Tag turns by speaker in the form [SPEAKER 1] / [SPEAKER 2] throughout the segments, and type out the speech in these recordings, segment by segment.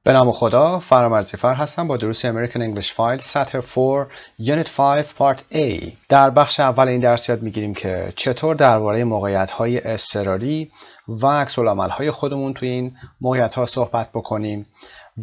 [SPEAKER 1] به نام خدا، فرامرزی هستم با دروس امریکن انگلیش فایل سطح 4 یونیت 5 پارت A. در بخش اول این درس یاد میگیریم که چطور درباره موقعیت‌های اضطراری و عکس‌العمل‌های خودمون توی این موقعیت‌ها صحبت بکنیم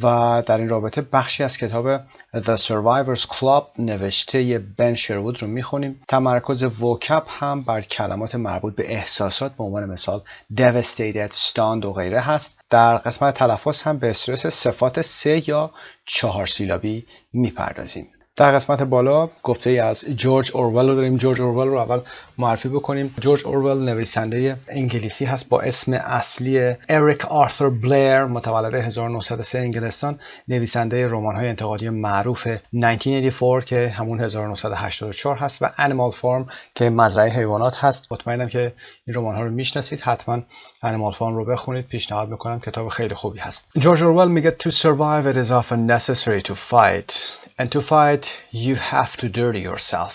[SPEAKER 1] و در این رابطه بخشی از کتاب The Survivors Club نوشته بن شروود رو میخونیم. تمرکز وکب هم بر کلمات مربوط به احساسات به عنوان مثال devastated, stunned و غیره هست. در قسمت تلفظ هم به استرس صفات 3 یا 4 سیلابی میپردازیم. در قسمت بالا گفته ای از جورج اورول رو داریم. جورج اورول رو اول معرفی بکنیم. جورج اورول نویسنده انگلیسی هست با اسم اصلی اریک آرثر بلیر، متولد 1903 انگلستان، نویسنده رمان‌های انتقادی معروف 1984 که همون 1984 هست و انیمال فارم که مزرعه حیوانات هست. مطمئنم که این رمان‌ها رو میشناسید، حتما انیمال فارم رو بخونید، پیشنهاد میکنم، کتاب خیلی خوبی هست. جورج اورول میگه to survive it is often necessary to fight and to fight you have to dirty yourself.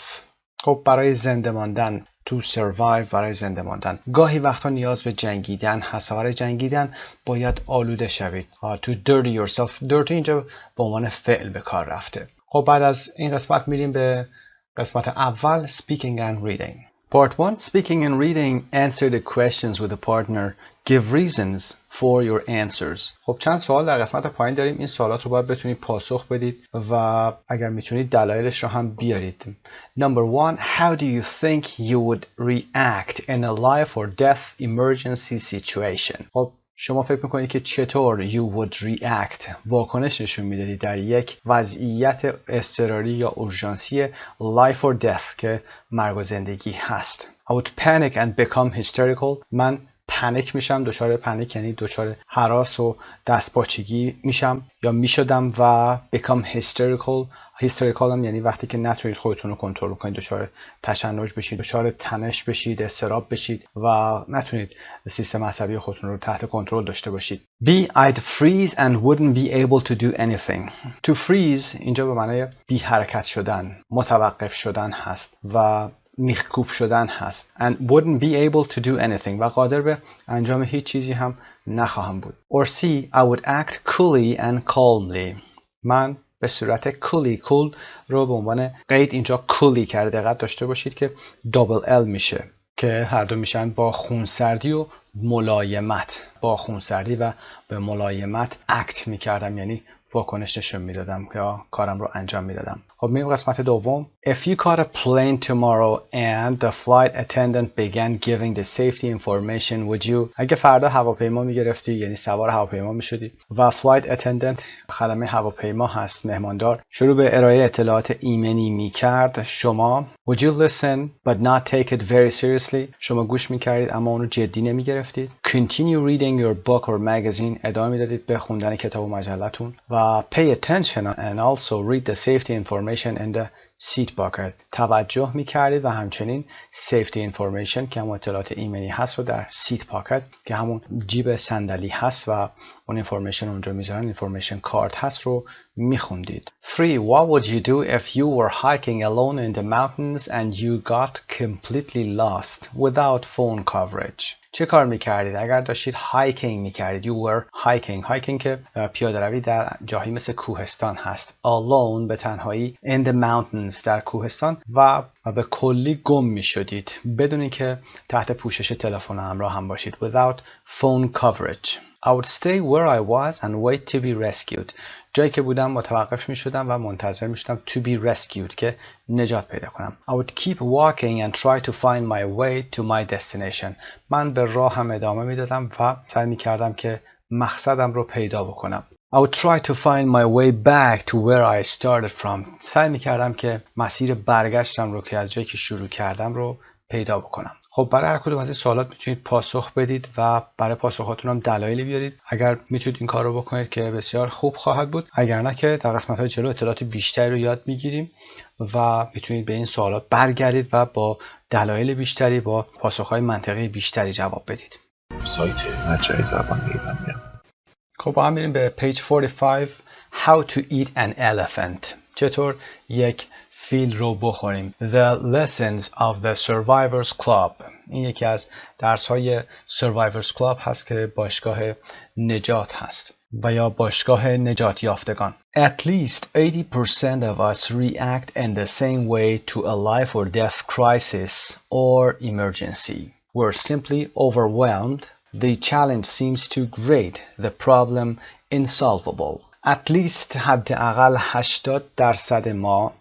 [SPEAKER 1] خب برای زنده ماندن to survive، برای زنده ماندن گاهی وقتا نیاز به جنگیدن هست و برای جنگیدن باید آلوده شوید. to dirty yourself، dirty اینجا به عنوان فعل به کار رفته. خب بعد از این قسمت میریم به قسمت اول speaking and reading. Part 1 speaking and reading. Answer the questions with a partner. Give reasons for your answers. خب چند سوال در قسمت پایین داریم. این سوالات رو باید بتونید پاسخ بدید و اگر میتونید دلایلش رو هم بیارید. Number 1. How do you think you would react in a life or death emergency situation? خب شما فکر میکنید که چطور you would react، واکنش نشون میدادید در یک وضعیت اضطراری یا اورژانسی life or death که مرگ و زندگی هست. I would panic and become hysterical. من پنیک میشم، دچار پنیک یعنی دچار هراس و دستپاچگی میشم یا میشدم و become hysterical هم یعنی وقتی که نتونید خودتون رو کنترل کنید، دچار تشنج بشید، دچار تنش بشید، اضطراب بشید و نتونید سیستم عصبی خودتون رو تحت کنترل داشته باشید. B. I'd freeze and wouldn't be able to do anything. To freeze اینجا به معنای بی حرکت شدن، متوقف شدن هست و میخکوب شدن هست. and wouldn't be able to do anything و قادر به انجام هیچ چیزی هم نخواهم بود. or C. I would act coolly and calmly. من به صورت cool رو به عنوان قید اینجا coolly کرده. دقت داشته باشید که double L میشه که هر دو میشن با خونسردی و ملایمت. با خونسردی و به ملایمت act میکردم یعنی واکنش نشون میدادم یا کارم رو انجام میدادم. خب میریم قسمت دوم. If you caught a plane tomorrow and the flight attendant began giving the safety information, would you؟ اگه فردا هواپیما میگرفتی یعنی سوار هواپیما میشدی و flight attendant خدمه هواپیما هست، مهماندار، شروع به ارائه اطلاعات ایمنی میکرد، شما would you listen but not take it very seriously؟ شما گوش میکردید اما اون رو جدی نمیگرفتید. Continue reading your book or magazine. ادامه میدادید به خوندن کتاب و مجلتون و pay attention and also read the safety information in the seat pocket. توجه میکردید و همچنین safety information که همون اطلاعات ایمنی هست رو در seat pocket که همون جیب صندلی هست و اون information اونجا میذارن، information card هست رو میخوندید. 3. What would you do if you were hiking alone in the mountains and you got completely lost without phone coverage? چه کار میکردید اگر داشتید هایکینگ میکردید؟ You were hiking که پیاده روی در جاهایی مثل کوهستان هست. Alone به تنهایی. In the mountains در کوهستان و به کلی گم میشدید بدون اینکه تحت پوشش تلفن همراه هم باشید. Without phone coverage. I would stay where I was and wait to be rescued. جایی که بودم متوقف می شدم و منتظر می شدم to be rescued که نجات پیدا کنم. I would keep walking and try to find my way to my destination. من به راهم ادامه می دادم و سعی می کردم که مقصدم رو پیدا بکنم. I would try to find my way back to where I started from. سعی می کردم که مسیر برگشتم رو که از جایی که شروع کردم رو پیدا بکنم. خب برای هر کدوم از این سوالات میتونید پاسخ بدید و برای پاسخاتون هم دلایلی بیارید. اگر میتونید این کار رو بکنید که بسیار خوب خواهد بود. اگر نه که در قسمت‌های جلو اطلاعات بیشتری رو یاد میگیریم و میتونید به این سوالات برگردید و با دلایل بیشتری، با پاسخ‌های منطقی بیشتری جواب بدید.
[SPEAKER 2] سایت مجموعه زبان ایرانی.
[SPEAKER 1] خب با هم میریم به page 45. How to eat an elephant. چطور یک فیل رو بخوریم. The lessons of the Survivors Club. این یکی از درس‌های Survivors Club هست که باشگاه نجات هست. و یا باشگاه نجات یافتگان. At least 80% of us react in the same way to a life or death crisis or emergency. We're simply overwhelmed. The challenge seems too great. The problem insolvable. At least حداقل 80% ما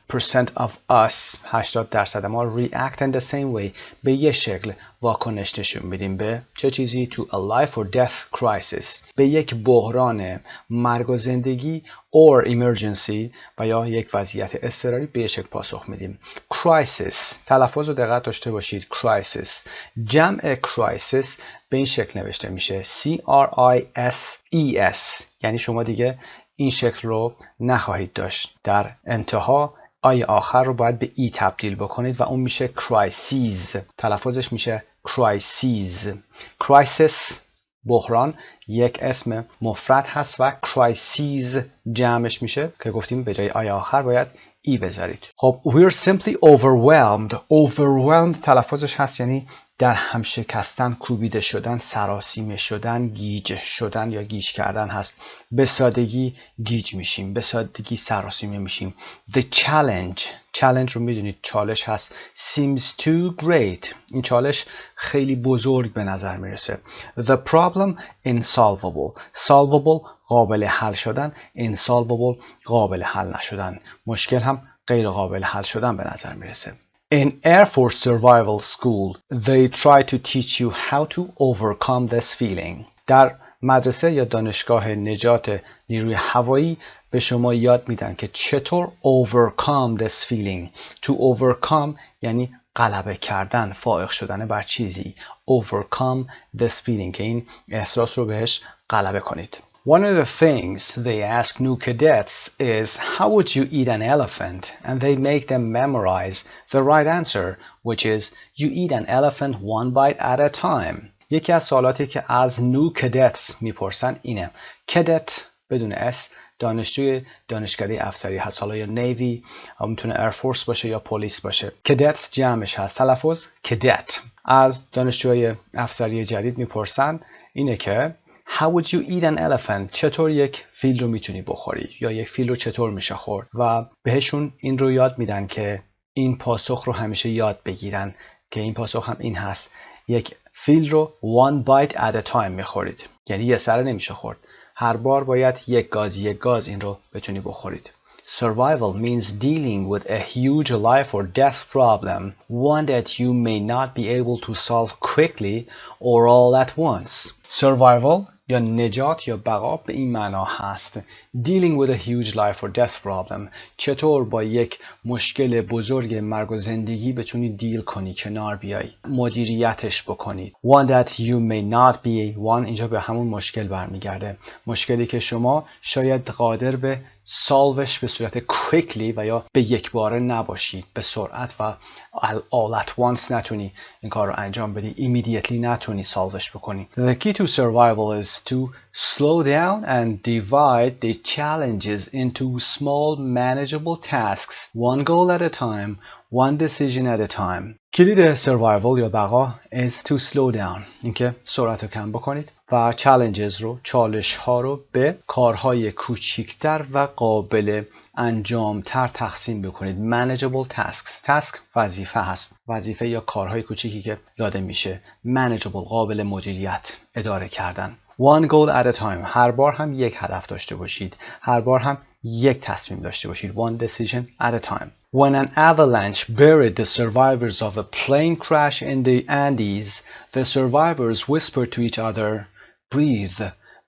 [SPEAKER 1] percent of us 80% ما react in the same way به یه شکل واکنش نشون میدیم به چه چیزی؟ to a life or death crisis به یک بحران مرگ و زندگی or emergency و یا یک وضعیت اضطراری به یک شکل پاسخ میدیم. crisis تلفظ رو دقت داشته باشید. crisis جمع crisis به این شکل نوشته میشه CRISES یعنی شما دیگه این شکل رو نخواهید داشت. در انتها آی آخر رو باید به ای تبدیل بکنید و اون میشه crises. تلفظش میشه crises. crisis بحران یک اسم مفرد هست و crises جمعش میشه که گفتیم به جای آی آخر باید ای بذارید. خب we're simply overwhelmed تلفظش هست یعنی در هم شکستن، کوبیده شدن، سراسیمه شدن، گیج شدن یا گیج کردن هست. به سادگی گیج میشیم، به سادگی سراسیمه میشیم. The challenge رو میدونید چالش هست. seems too great این چالش خیلی بزرگ به نظر میرسه. The problem solvable قابل حل شدن، insolvable قابل حل نشدن. مشکل هم غیر قابل حل شدن به نظر میرسه. In Air Force Survival School, they try to teach you how to overcome this feeling. در مدرسه یا دانشگاه نجات نیروی هوایی به شما یاد میدن که چطور overcome this feeling. To overcome یعنی غلبه کردن، فائق شدن بر چیزی. Overcome this feeling که این احساس رو بهش غلبه کنید. One of the things they ask new cadets is how would you eat an elephant? And they make them memorize the right answer, which is you eat an elephant one bite at a time. یکی از سوالاتی که از new cadets میپرسن اینه. cadet بدون اس دانشجوی دانشکده افسری هست، حالا یا نیوی میتونه ایرفورس باشه یا پلیس باشه. cadets جمعش هست. تلفظ cadet. از دانشجوی افسری جدید میپرسن اینه که How would you eat an elephant? چطور یک فیل رو میتونی بخوری یا یک فیل رو چطور میشه خورد؟ و بهشون این رو یاد میدن که این پاسخ رو همیشه یاد بگیرن که این پاسخ هم این هست. یک فیل رو one bite at a time میخورید یعنی یه سره نمیشه خورد. هر بار باید یک گاز این رو بتونی بخورید. Survival means dealing with a huge life or death problem, one that you may not be able to solve quickly or all at once. Survival یا نجات یا بقا به این معنا هست. Dealing with a huge life or death problem. چطور با یک مشکل بزرگ مرگ و زندگی بتونی دیل کنی، کنار بیای، مدیریتش بکنید. One that you may not be one اینجا به همون مشکل برمیگرده. مشکلی که شما شاید قادر به سالوش به صورت quickly و یا به یک باره نباشید، به سرعت و all at once نتونی این کار رو انجام بدی، immediately نتونی سالوش بکنی. The key to survival is to slow down and divide the challenges into small manageable tasks, one goal at a time, one decision at a time. کلید survival یا بقا is to slow down اینکه سرعت رو کم بکنید و challenges رو، چالش ها رو به کارهای کوچیکتر و قابل انجامتر تقسیم بکنید. manageable tasks. task وظیفه هست. وظیفه یا کارهای کوچیکی که داده میشه. manageable قابل مدیریت، اداره کردن. one goal at a time. هر بار هم یک هدف داشته باشید. هر بار هم یک تصمیم داشته باشید. one decision at a time. When an avalanche buried the survivors of a plane crash in the Andes, the survivors whispered to each other,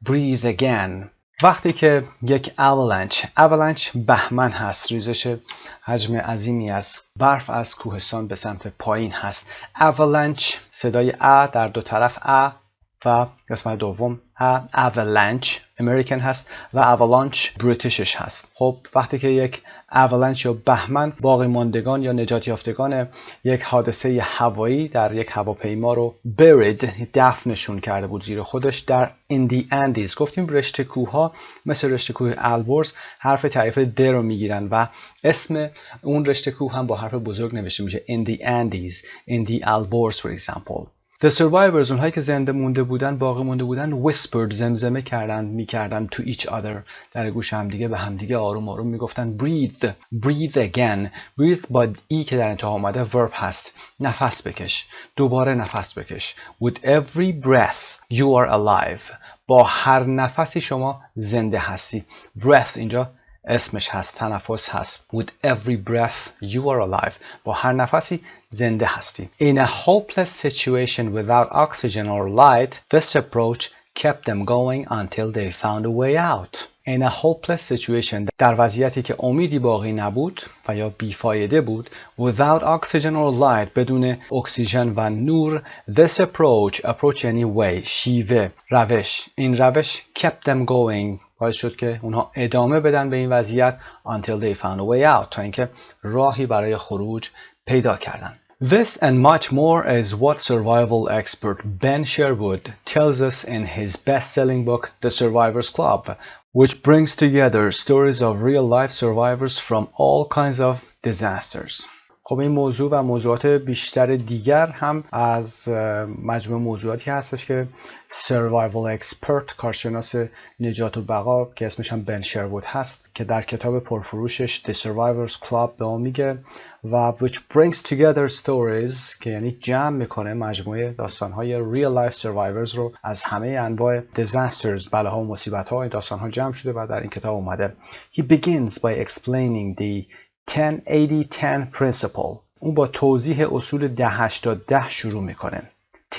[SPEAKER 1] breathe again. وقتی که یک avalanche بهمن هست، ریزش حجم عظیمی از برف از کوهستان به سمت پایین هست. avalanche صدای ا در دو طرف ا و قسمت دوم avalanche امریکن هست و avalanche بریتیشش هست. خب وقتی که یک avalanche یا بهمن باقی ماندگان یا نجات یافتگان یک حادثه هوایی در یک هواپیما رو buried دفنشون کرده بود زیر خودش در in the Andes. گفتیم رشته کوه‌ها مثل رشته کوه البرز حرف تعریف د رو میگیرن و اسم اون رشته کوه هم با حرف بزرگ نوشته میشه in the Andes, in the Alborz for example. The survivors اونهایی که زنده مونده بودن باقی مونده بودن whispered زمزمه میکردن to each other در گوش همدیگه به همدیگه آروم آروم میگفتن breathe again. breathe با ای که در انتها اومده verb هست. نفس بکش. دوباره نفس بکش. With every breath you are alive. با هر نفسی شما زنده هستی. breath اینجا اسمش هست، تنفس هست. With every breath you are alive. با هر نفسی زنده هستی. In a hopeless situation without oxygen or light, this approach kept them going until they found a way out. In a hopeless situation در وضعیتی که امیدی باقی نبود و یا بیفایده بود. Without oxygen or light بدون اکسیژن و نور. This approach یعنی way، شیوه، روش. این روش kept them going باعث شد که اونها ادامه بدن به این وضعیت until they found a way out تا اینکه راهی برای خروج پیدا کردن. This and much more is what survival expert Ben Sherwood tells us in his best-selling book The Survivors Club, which brings together stories of real-life survivors from all kinds of disasters. خب این موضوع و موضوعات بیشتر دیگر هم از مجموعه موضوعاتی هستش که Survival Expert کارشناس نجات و بقا که اسمش هم بن شروود هست که در کتاب پرفروشش The Survivors Club به ما میگه و which brings together stories که یعنی جمع میکنه مجموعه داستانهای real life survivors رو از همه انواع disasters بلاها و مصیبت‌ها این داستانها جمع شده و در این کتاب اومده. He begins by explaining the 10-80-10 principle. اون با توضیح اصول 10-80-10 شروع میکنه. 10-80-10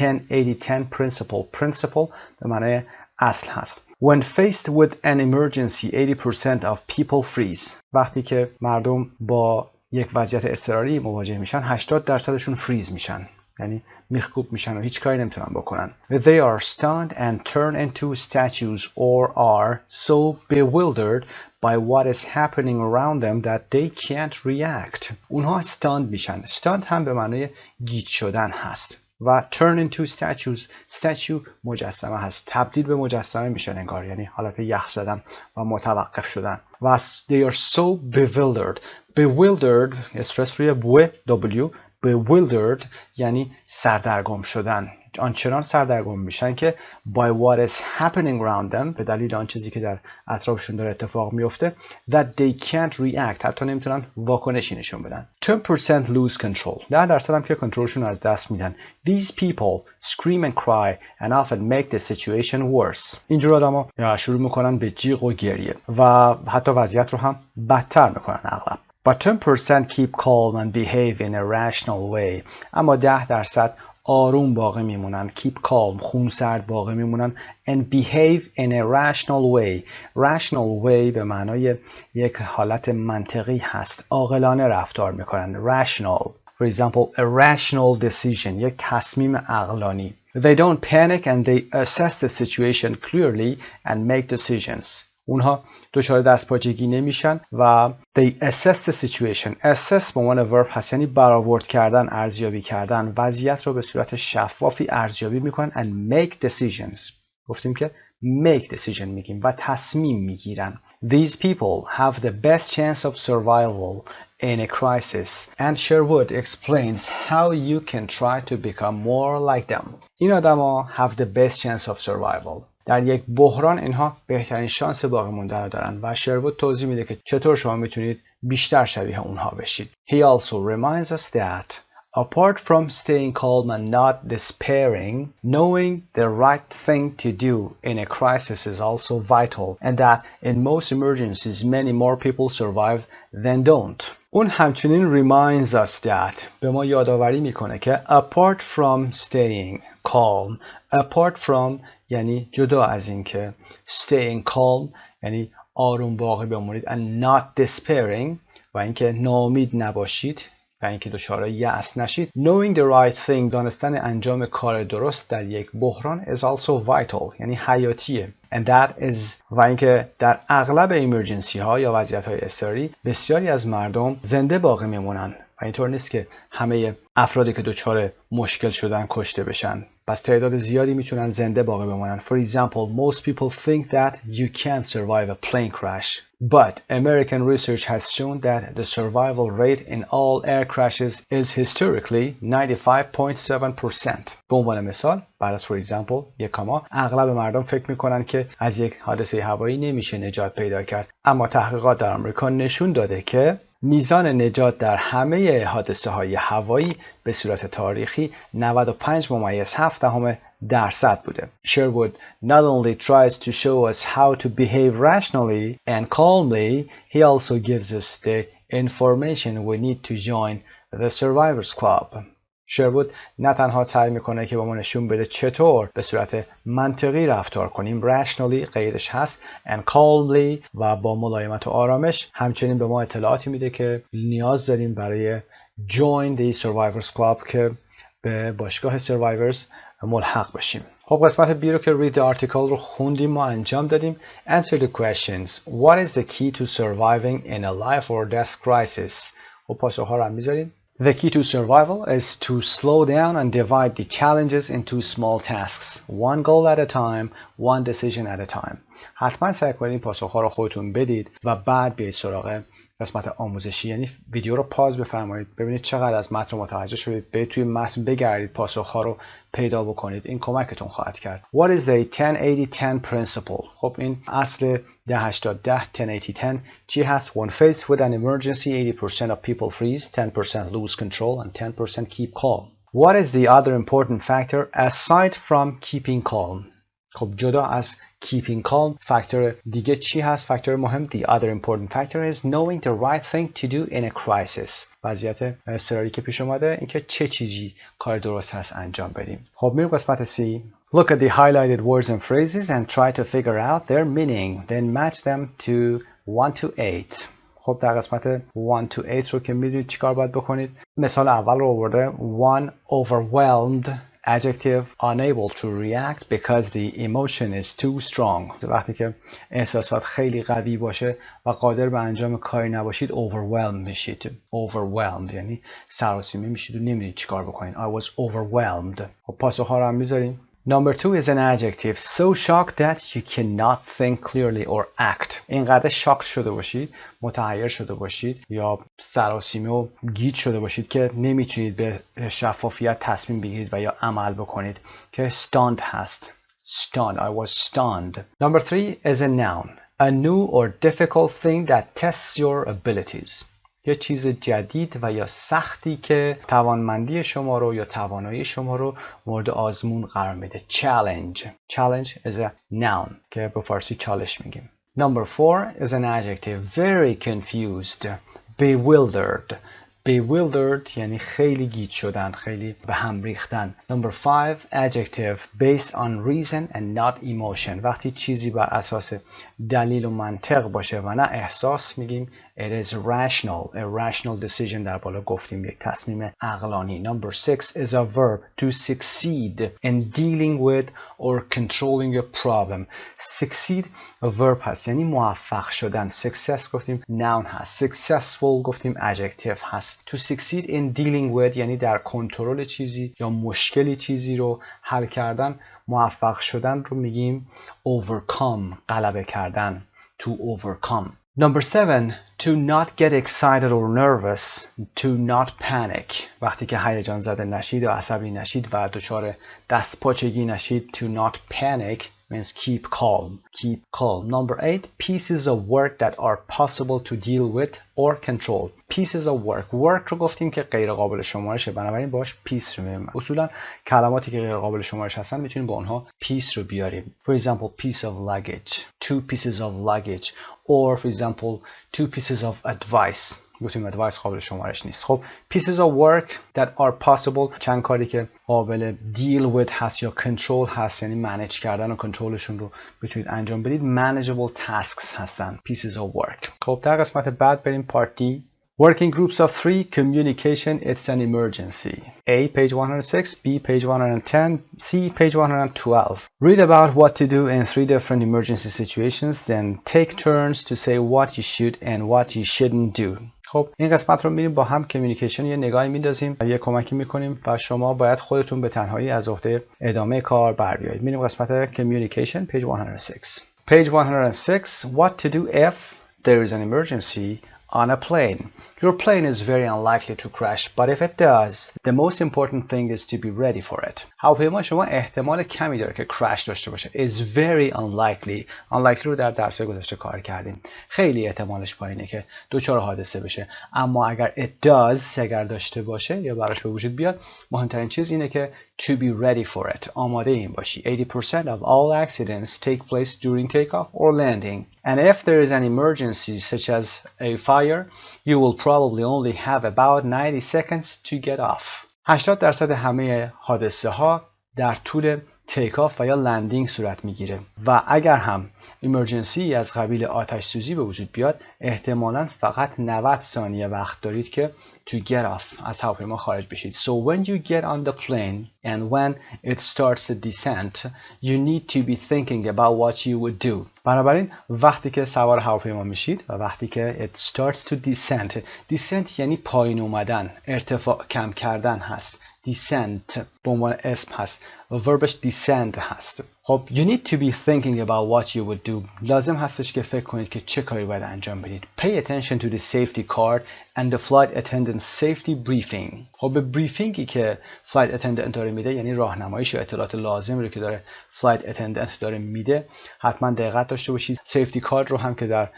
[SPEAKER 1] principle به معنی اصل هست. When faced with an emergency 80% of people freeze. وقتی که مردم با یک وضعیت اضطراری مواجه میشن 80%شون فریز میشن. یعنی میخکوب میشن و هیچ کاری نمیتونن بکنن. They are stunned and turn into statues or are so bewildered by what is happening around them that they can't react. اونها stunned میشن. stunned هم به معنی گیج شدن هست. و turn into statues. statue مجسمه هست. تبدیل به مجسمه میشن انگار. یعنی حالت یخ زدن و متوقف شدن. و they are so bewildered. bewildered استرس روی w bewildered یعنی سردرگم شدن. آنچنان سردرگم میشن که by what is happening around them به دلیل آن چیزی که در اطرافشون داره اتفاق میفته that they can't react حتی نمیتونن واکنشی نشون بدن. 10% lose control 10% هم که کنترلشون از دست میدن. These people scream and cry and often make the situation worse. اینجور آدما شروع میکنن به جیغ و گریه و حتی وضعیت رو هم بدتر میکنن اغلب. But 10% keep calm and behave in a rational way. اما 10% آروم باقی میمونن. Keep calm خونسرد باقی میمونن and behave in a rational way. Rational way به معنای یک حالت منطقی هست. عاقلانه رفتار میکنن. Rational. For example, a rational decision. یک تصمیم عقلانی. They don't panic and they assess the situation clearly and make decisions. اونها دچار دستپاچگی نمیشن و they assess the situation. assess به عنوان verb هست یعنی برآورد کردن، ارزیابی کردن، وضعیت رو به صورت شفافی ارزیابی میکنن and make decisions. گفتیم که make decision میگیم و تصمیم میگیرن. These people have the best chance of survival in a crisis and Sherwood explains how you can try to become more like them. این آدما have the best chance of survival. در یک بحران اینها بهترین شانس باقی موندن رو دارن و شروود توضیح میده که چطور شما میتونید بیشتر شبیه اونها بشید. He also reminds us that apart from staying calm and not despairing, knowing the right thing to do in a crisis is also vital and that in most emergencies many more people survive than don't. اون همچنین reminds us that به ما یادآوری میکنه که apart from staying calm, apart from یعنی جدا از این که staying calm یعنی آروم باقی بمونید and not despairing و اینکه ناامید نباشید و اینکه دچار یأس نشید. Knowing the right thing دانستن انجام کار درست در یک بحران is also vital یعنی حیاتیه. And that is و اینکه در اغلب ایمرجنسی ها یا وضعیت های اضطراری بسیاری از مردم زنده باقی میمونن و اینطور نیست که همه افرادی که دچار مشکل شدن کشته بشن. پس تعداد زیادی میتونن زنده باقی بمونن. For example, most people think that you can't survive a plane crash. But American research has shown that the survival rate in all air crashes is historically 95.7%. به عنوان مثال، بعد از for example یک کاما، اغلب مردم فکر میکنن که از یک حادثه هوایی نمیشه نجات پیدا کرد. اما تحقیقات در آمریکا نشون داده که میزان نجات در همه حادثه های هوایی به صورت تاریخی 95.7% بوده. Sherwood not only tries to show us how to behave rationally and calmly, he also gives us the information we need to join the Survivors Club. شروود نه تنها سعی میکنه که با ما نشون بده چطور به صورت منطقی رفتار کنیم، rationally قیدش هست، and calmly و با ملایمت و آرامش، همچنین به ما اطلاعاتی میده که نیاز داریم برای join the Survivors Club که به باشگاه Survivors ملحق بشیم. خب قسمت B رو که read the article رو خوندیم ما انجام دادیم. Answer the questions. What is the key to surviving in a life or death crisis؟ خب پاسخ ها رو هم میذاریم. The key to survival is to slow down and divide the challenges into small tasks. One goal at a time, one decision at a time. حتما سعی کنید پاسخ‌ها رو خودتون بدید و بعد بیاید سراغ قسمت آموزشی، یعنی ویدیو رو پاز بفرمایید، ببینید چقدر از متن متوجه شدید، برید توی متن بگردید، پاسخ‌ها رو پیدا بکنید. این کمکتون خواهد کرد. What is the 10-80-10 principle؟ خب این اصل 10-80-10 10-80-10 چی هست؟ When faced with an emergency, 80% of people freeze, 10% lose control, and 10% keep calm. What is the other important factor aside from keeping calm؟ خب جدا از keeping calm فاکتور دیگه چی هست؟ فاکتور مهم the other important factor is knowing the right thing to do in a crisis. وضعیت اضطراری که پیش اومده اینکه چه چیزی کار درست هست انجام بدیم. خب میریم قسمت C. Look at the highlighted words and phrases and try to figure out their meaning. Then match them to 1 to 8. خب در قسمت 1 to 8 رو که میدونید چیکار باید بکنید. مثال اول رو آورده. 1 overwhelmed adjective unable to react because the emotion is too strong. وقتی که احساسات خیلی قوی باشه و قادر به انجام کاری نباشید overwhelmed میشید. overwhelmed یعنی سراسیمه میشید و نمیدونید چیکار بکنید. I was overwhelmed. خب پاسخ‌ها رو هم میذاریم. Number 2 is an adjective so shocked that you cannot think clearly or act. اینقدر شاک شده باشید، متحیر شده باشید یا سراسیمه و گیج شده باشید که نمیتونید به شفافیت تصمیم بگیرید و یا عمل بکنید که stunned هست. Stunned. I was stunned. Number 3 is a noun. A new or difficult thing that tests your abilities. یه چیز جدید و یا سختی که توانمندی شما رو یا توانایی شما رو مورد آزمون قرار میده. Challenge. Challenge is a noun که به فارسی چالش میگیم. Number 4 is an adjective. Very confused. Bewildered. Bewildered یعنی خیلی گیج شدن، خیلی به هم ریختن. Number 5 adjective based on reason and not emotion. وقتی چیزی بر اساس دلیل و منطق باشه و نه احساس میگیم it is rational. A rational decision در بالا گفتیم یک تصمیم عقلانی. Number 6 is a verb to succeed in dealing with or controlling a problem. Succeed verb هست یعنی موفق شدن. Success گفتیم noun هست. Successful گفتیم adjective هست. To succeed in dealing with یعنی در کنترل چیزی یا مشکلی چیزی رو حل کردن. موفق شدن رو میگیم overcome. غلبه کردن. To overcome. Number 7, to not get excited or nervous, to not panic. وقتی که هیجان زده نشید و عصبی نشید و دچار دستپاچگی نشید. To not panic means keep calm. Keep calm. Number 8, pieces of work that are possible to deal with or control. Pieces of work. Work رو گفتیم که غیر قابل شمارشه، بنابراین باش piece رو میاریم. اصولا کلماتی که غیر قابل شمارش هستن میتونیم با اونها piece رو بیاریم. For example, piece of luggage. 2 pieces of luggage. Or for example, 2 pieces of advice. گفتیم advice قابل شمارش نیست. خب pieces of work that are possible. چند کاری که قابل deal with هست یا control هست، یعنی manage کردن و کنترلشون رو بتونید انجام بدید. manageable tasks هستن. pieces of work. خب در قسمت بعد بریم part D. Working groups of 3, communication, it's an emergency. A, page 106, B, page 110, C, page 112. Read about what to do in 3 different emergency situations, then take turns to say what you should and what you shouldn't do. خب این قسمت رو میریم با هم کمیونیکیشن یه نگاهی میندازیم و یه کمکی میکنیم و شما باید خودتون به تنهایی از عهده ادامه کار بر بیایید. میریم قسمت کمیونیکیشن پیج 106. Page 106. What to do if there is an emergency on a plane. Your plane is very unlikely to crash, but if it does, the most important thing is to be ready for it. هواپیما شما احتمال کمی داره که crash داشته باشه. is very unlikely. unlikely رو در درس‌های گذشته کار کردیم. خیلی احتمالش پایینه که دچار حادثه بشه. اما اگر it does، اگر داشته باشه یا براش به وجود بیاد، مهمترین چیز اینه که to be ready for it. آماده این باشی. 80% of all accidents take place during takeoff or landing. And if there is an emergency such as a fire, you will probably only have about 90 seconds to get off. 80% همه حادثه ها در طول تیکاف و یا لندینگ صورت میگیره و اگر هم ایمرجنسی از قبیل آتش سوزی به وجود بیاد احتمالاً فقط 90 ثانیه وقت دارید که to get off از هواپیما خارج بشید. So when you get on the plane and when it starts the descent, you need to be thinking about what you would do. بنابراین وقتی که سوار هواپیما میشید و وقتی که it starts to descent یعنی پایین اومدن، ارتفاع کم کردن هست. descent به عنوان اسم هست و وربش descend هست. خب you need to be thinking about what you would do. لازم هستش که فکر کنید که چه کاری باید انجام بدید. Pay attention to the safety card and the flight attendant's safety briefing. خب به بریفینگی که flight attendant داره میده، یعنی راهنماییش و اطلاعات لازم رو که داره flight attendant داره میده، حتما دقت داشته باشید. safety card رو هم که در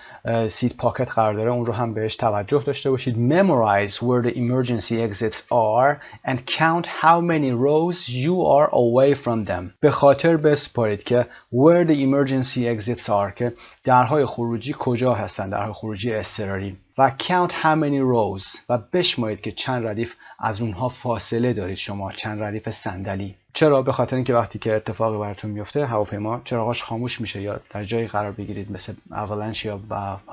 [SPEAKER 1] سیت پاکت قرار داره اون رو هم بهش توجه داشته باشید. Memorize where the emergency exits are and count how many rows you are away from them. به خاطر بسپارید که where the emergency exits are که درهای خروجی کجا هستن، درهای خروجی اضطراری، و count how many rows و بشمارید که چند ردیف از اونها فاصله دارید شما، چند ردیف صندلی. چرا؟ به خاطر اینکه وقتی که اتفاقی براتون میفته هواپیما چراغاش خاموش میشه یا در جایی قرار بگیرید مثل اولنچ یا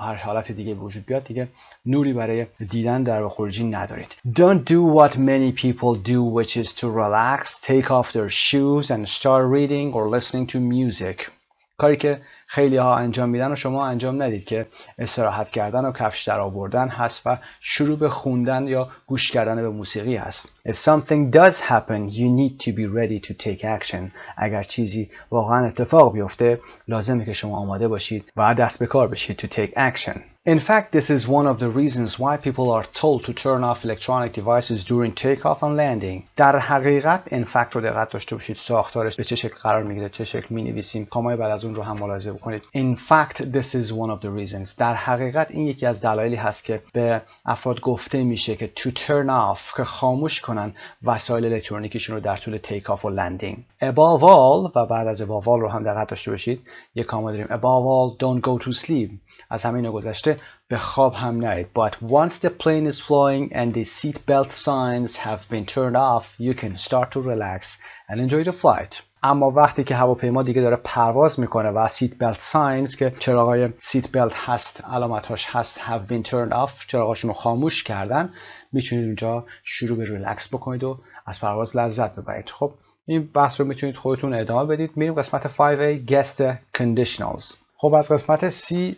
[SPEAKER 1] هر حالت دیگه به وجود بیاد، دیگه نوری برای دیدن در خروجی ندارید. Don't do what many people do, which is to relax, take off their shoes and start reading or listening to music. کاری که خیلی ها انجام میدن و شما انجام ندید که استراحت کردن و کفش در آوردن هست و شروع به خوندن یا گوش کردن به موسیقی هست. If something does happen, you need to be ready to take action. اگر چیزی واقعا اتفاق بیفته لازمه که شما آماده باشید و دست به کار بشید to take action. In fact, this is one of the reasons why people are told to turn off electronic devices during takeoff and landing. در حقیقت in fact رو دقت داشته باشید، ساختارش به چه شکل قرار میگیره، چه شکل می‌نویسیم، کامای بعد از اون رو هم ملاحظه بکنید. In fact, this is one of the reasons. در حقیقت این یکی از دلایلی هست که به افراد گفته میشه که to turn off، که خاموش کنن وسایل الکترونیکیشون رو در طول takeoff و landing. Above all، و بعد از above all رو هم دقت داشته باشید، یک کامل داریم. Above all, don't go to sleep. از همین گذشته به خواب هم نرید. But once the plane is flying and the seat belt signs have been turned off, you can start to relax and enjoy the flight. اما وقتی که هواپیما دیگه داره پرواز میکنه و seat belt signs که چراغای seat belt هست، علامتاش هست have been turned off، چراغاشون رو خاموش کردن، میتونید اونجا شروع به ریلکس بکنید و از پرواز لذت ببرید. خب این بحث رو میتونید خودتون ادامه بدید. میریم قسمت 5A guess the conditionals. خب از قسمت C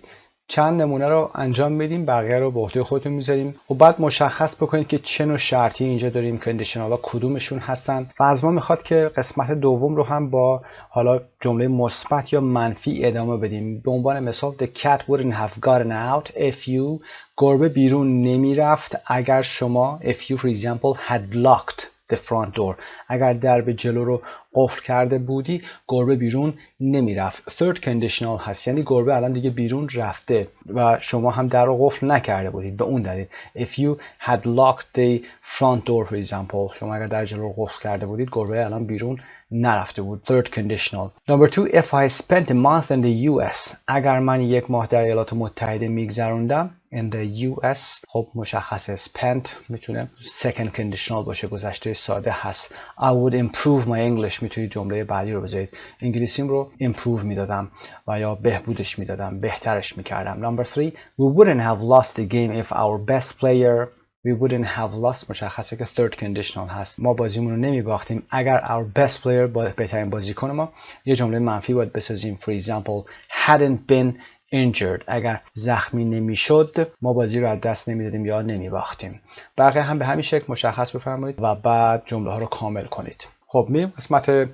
[SPEAKER 1] چند نمونه رو انجام میدیم، بقیه رو به عهده خودتون میذاریم. و بعد مشخص بکنید که چه نوع شرطی اینجا داریم، کندیشنال ها کدومشون هستن و از ما میخواد که قسمت دوم رو هم با حالا جمله مثبت یا منفی ادامه بدیم. به عنوان مثال the cat wouldn't have gotten out if you، گربه بیرون نمیرفت اگر شما if you for example had locked the front door، اگر درب جلو رو قفل کرده بودی گربه بیرون نمیرفت. third conditional هست، یعنی گربه الان دیگه بیرون رفته و شما هم در رو قفل نکرده بودید، به اون دلیل if you had locked the front door for example، شما اگر در جلو رو قفل کرده بودید گربه الان بیرون نرفته بود. third conditional. number 2 if I spent a month in the US، اگر من یک ماه در ایالات متحده میگذروندم in the US، خب مشخصه spent میتونه second conditional باشه، گذشته ساده هست. I would improve my English، میتونید جمله بعدی رو بذارید انگلیسیم رو improve میدادم و یا بهبودش میدادم، بهترش میکردم. number 3 we wouldn't have lost the game if our best player، we wouldn't have lost مشخصه که third conditional هست، ما بازیمون رو نمیباختیم اگر our best player، بهترین بازیکن ما، یه جمله منفی باید بسازیم for example hadn't been injured. اگر زخمی نمیشد ما بازی رو از دست نمیدادیم یا نمیباختیم. بقیه هم به همین شکل مشخص بفرمایید و بعد جمله ها رو کامل کنید. خب میریم قسمت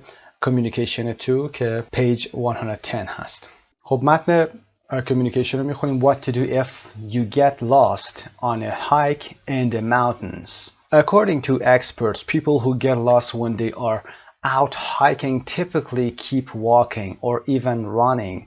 [SPEAKER 1] communication 2 که page 110 هست. خب متن communication رو میخونیم. What to do if you get lost on a hike in the mountains. According to experts, people who get lost when they are out hiking typically keep walking or even running,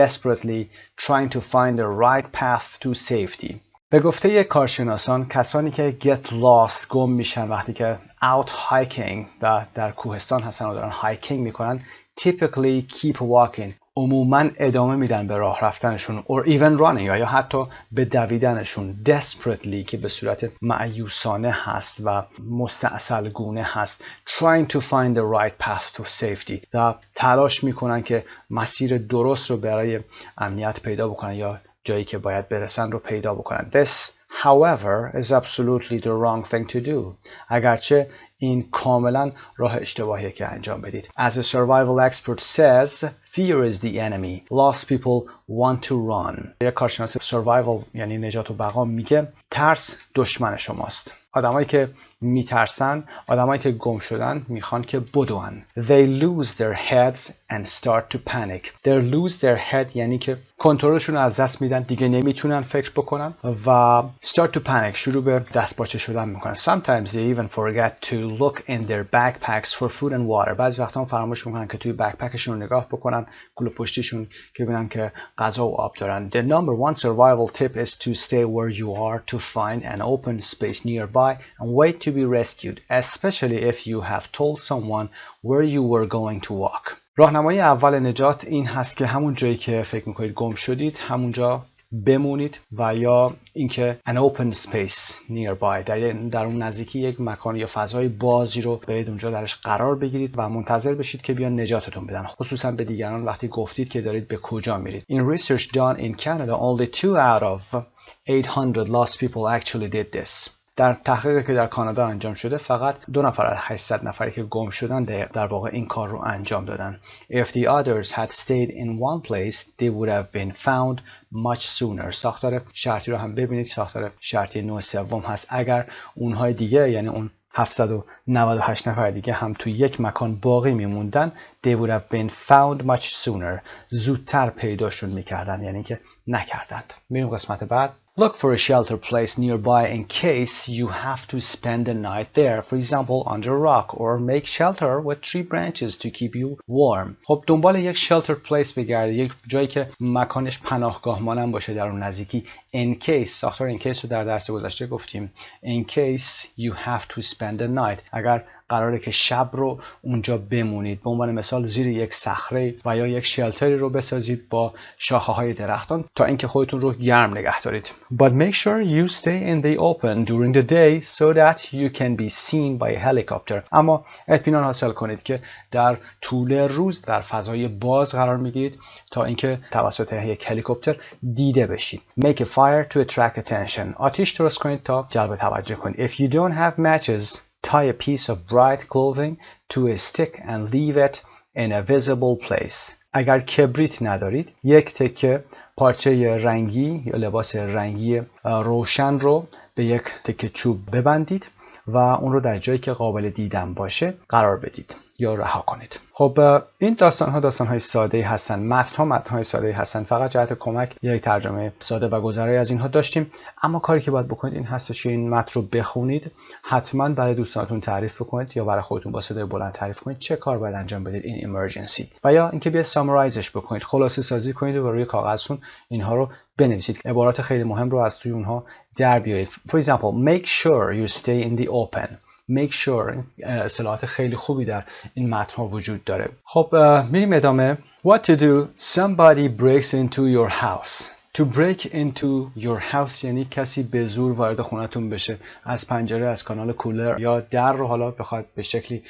[SPEAKER 1] desperately trying to find the right path to safety. به گفته کارشناسان کسانی که get lost گم میشن وقتی که out hiking در کوهستان هستن و دارن hiking میکنن typically keep walking عموما ادامه میدن به راه رفتنشون or even running یا حتی به دویدنشون desperately که به صورت مأیوسانه هست و مستعسل گونه هست trying to find the right path to safety و تلاش میکنن که مسیر درست رو برای امنیت پیدا بکنن یا جایی که باید برسن رو پیدا بکنن. This, however, is absolutely the wrong thing to do. اگرچه این کاملا راه اشتباهیه که انجام بدید. As a survival expert says, fear is the enemy. Lost people want to run. یک کارشناس survival یعنی نجات و بقا میگه ترس دشمن شماست. آدمایی که میترسن، آدمایی که گم شدن میخوان که بدون. They lose their heads and start to panic. They lose their head یعنی که کنترلشون رو از دست میدن، دیگه نمیتونن فکر بکنن و start to panic شروع به دستپاچه شدن میکنن. Sometimes they even forget to look in their backpacks for food and water. بعضی وقتا هم فراموش میکنن که توی بکپکشون رو نگاه بکنن، کوله پشتیشون که ببینن که غذا و آب دارن. The number one survival tip is to stay where you are to find an open space nearby and wait to be rescued, especially if you have told someone where you were going to walk. راهنمای اول نجات این هست که همون جایی که فکر میکنید گم شدید همونجا بمونید و یا اینکه an open space nearby در اون نزدیکی یک مکان یا فضای بازی رو برید اونجا درش قرار بگیرید و منتظر بشید که بیان نجاتتون بدن، خصوصا به دیگران وقتی گفتید که دارید به کجا میرید. In research done in Canada, only 2 out of 800 lost people actually did this. در تحقیقی که در کانادا انجام شده فقط 2 نفر از 800 نفری که گم شدن در واقع این کار رو انجام دادن. If the others had stayed in one place, they would have been found much sooner. ساختار شرطی رو هم ببینید، ساختار شرطی نوع سوم هست. اگر اونهای دیگه یعنی اون 798 نفر دیگه هم توی یک مکان باقی میموندن they would have been found much sooner. زودتر پیداشون میکردن یعنی که نکردند. میریم قسمت بعد. Look for a shelter place nearby in case you have to spend the night there. For example, under a rock or make shelter with tree branches to keep you warm. خب دنبال یک shelter place بگردید، یک جایی که مکانش پناهگاه مانند باشه در اون نزدیکی. In case، ساختار in case رو در درس گذشته گفتیم. In case you have to spend the night. اگر قراره که شب رو اونجا بمونید، به عنوان مثال زیر یک صخره و یا یک شلتری رو بسازید با شاخه های درختان تا اینکه خودتون رو گرم نگه دارید. But make sure you stay in the open during the day so that you can be seen by a helicopter. اما اطمینان حاصل کنید که در طول روز در فضای باز قرار میگیرید تا اینکه توسط یک هلیکوپتر دیده بشید. Make a fire to attract attention. آتش درست کنید تا جلب توجه کنید. If you don't have matches, tie a piece of bright clothing to a stick and leave it in a visible place. اگر کبریت ندارید، یک تکه پارچه رنگی یا لباس رنگی روشن رو به یک تکه چوب ببندید و اون رو در جایی که قابل دیدن باشه قرار بدید یا رها کنید. خب این داستان‌های ساده‌ای هستن، متن‌های ساده‌ای هستن. فقط جهت کمک یک ترجمه ساده و گذرایی از اینها داشتیم، اما کاری که باید بکنید این هستش که این متن رو بخونید، حتما برای دوستانتون تعریف بکنید یا برای خودتون با صدای بلند تعریف کنید چه کار باید انجام بدید این ایمرجنسی، و یا اینکه بیاید سامرایزش بکنید، خلاصه سازی کنید و روی کاغذتون اینها رو بنویسید. عبارات خیلی مهم رو از توی اونها در بیارید. For example, make sure you stay in the open. make sure اصطلاحات خیلی خوبی در این متن ها وجود داره. خب میریم ادامه. What to do? Somebody breaks into your house. To break into your house یعنی کسی به زور وارد خونتون بشه، از پنجره، از کانال کولر یا در رو حالا بخواد به شکلی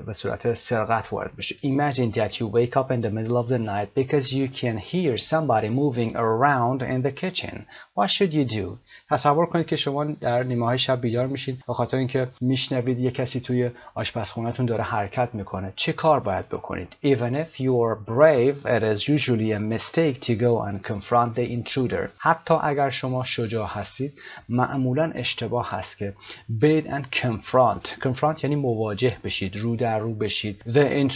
[SPEAKER 1] به صورت سرقت وارد بشه. Imagine that you wake up in the middle of the night because you can hear somebody moving around in the kitchen. What should you do? تصور کنید که شما در نیمه‌های شب بیدار میشید به خاطر اینکه میشنوید یک کسی توی آشپزخونه‌تون داره حرکت میکنه. چه کار باید بکنید؟ Even if you are brave, it is usually a mistake to go and confront the intruder. حتی اگر شما شجاع هستید معمولا اشتباه هست که برید and confront یعنی مواجه بشید، رو در رو بشید. The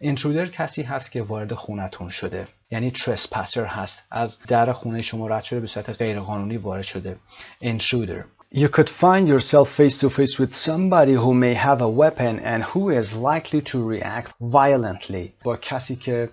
[SPEAKER 1] intruder کسی هست که وارد خونتون شده، یعنی trespasser هست، از در خونه شما رد شده، به صورت غیرقانونی وارد شده. intruder. You could find yourself face to face with somebody who may have a weapon and who is likely to react violently. با کسی که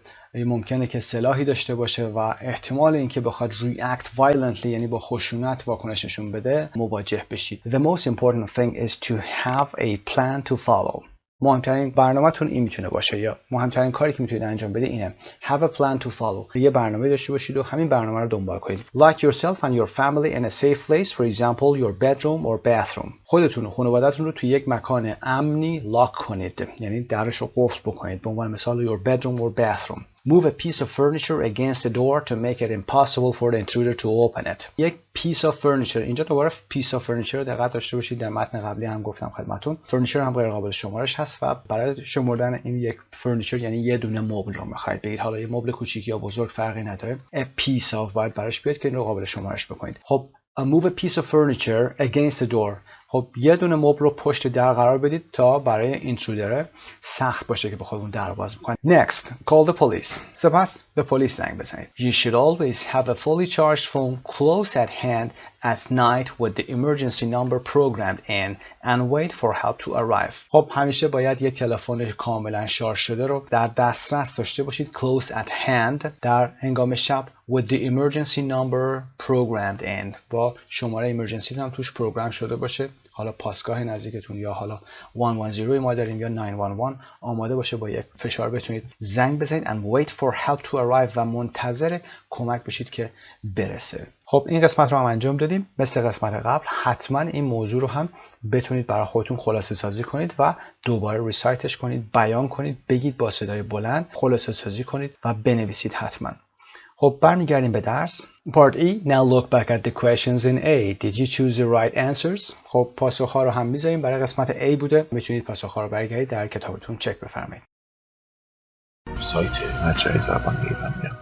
[SPEAKER 1] ممکنه که سلاحی داشته باشه و احتمال اینکه بخواد react violently یعنی با خشونت واکنش نشون بده مواجه بشید. The most important thing is to have a plan to follow. مهمترین برنامه‌تون این میتونه باشه یا مهمترین کاری که میتونید انجام بدید اینه. Have a plan to follow. یه برنامه داشته باشید و همین برنامه رو دنبال کنید. Lock yourself and your family in a safe place, for example your bedroom or bathroom. خودتون و خانواده‌تون رو توی یک مکان امنی لاک کنید، یعنی درش رو قفل بکنید. به عنوان مثال your bedroom or bathroom. Move a piece of furniture against the door to make it impossible for the intruder to open it. یک piece of furniture، اینجا دوباره piece of furniture رو دقت داشته باشید، در متن قبلی هم گفتم خدمتتون furniture هم غیر قابل شمارش هست و برای شمردن این یک furniture یعنی یه دونه مبل رو می‌خواید بگید، حالا یه مبل کوچیک یا بزرگ فرقی نداره. a piece of باید براش بیاد که این رو قابل شمارش بکنید. خب move a piece of furniture against the door. خب یه دونه مبل رو پشت در قرار بدید تا برای اینترودر سخت باشه که بخواد اون در رو باز بکنه. Next, call the police. سپس به پلیس زنگ بزنید. You should always have a fully charged phone close at hand at night with the emergency number programmed in and wait for help to arrive. خب همیشه باید یک تلفن کاملا شارژ شده رو در دسترس داشته باشید close at hand در هنگام شب with the emergency number programmed in با شماره emergency هم توش پروگرام شده باشه، حالا پاسگاه نزدیکتون یا حالا 110 ما داریم یا 911 آماده باشه، با یک فشار بتونید زنگ بزنید and wait for help to arrive و منتظر کمک بشید که برسه. خب این قسمت رو هم انجام دادیم. مثل قسمت قبل حتما این موضوع رو هم بتونید برای خودتون خلاصه سازی کنید و دوباره ریسایتش کنید، بیان کنید، بگید با صدای بلند، خلاصه سازی کنید و بنویسید حتما. خب برمیگردیم به درس. Part E. Now look back at the questions in A. Did you choose the right answers? خب پاسخ‌ها رو هم میذاریم. برای قسمت A بوده. میتونید پاسخ‌ها رو برگردید در کتابتون چک بفرمایید.
[SPEAKER 2] سایت مجموعه زبان ایرانی.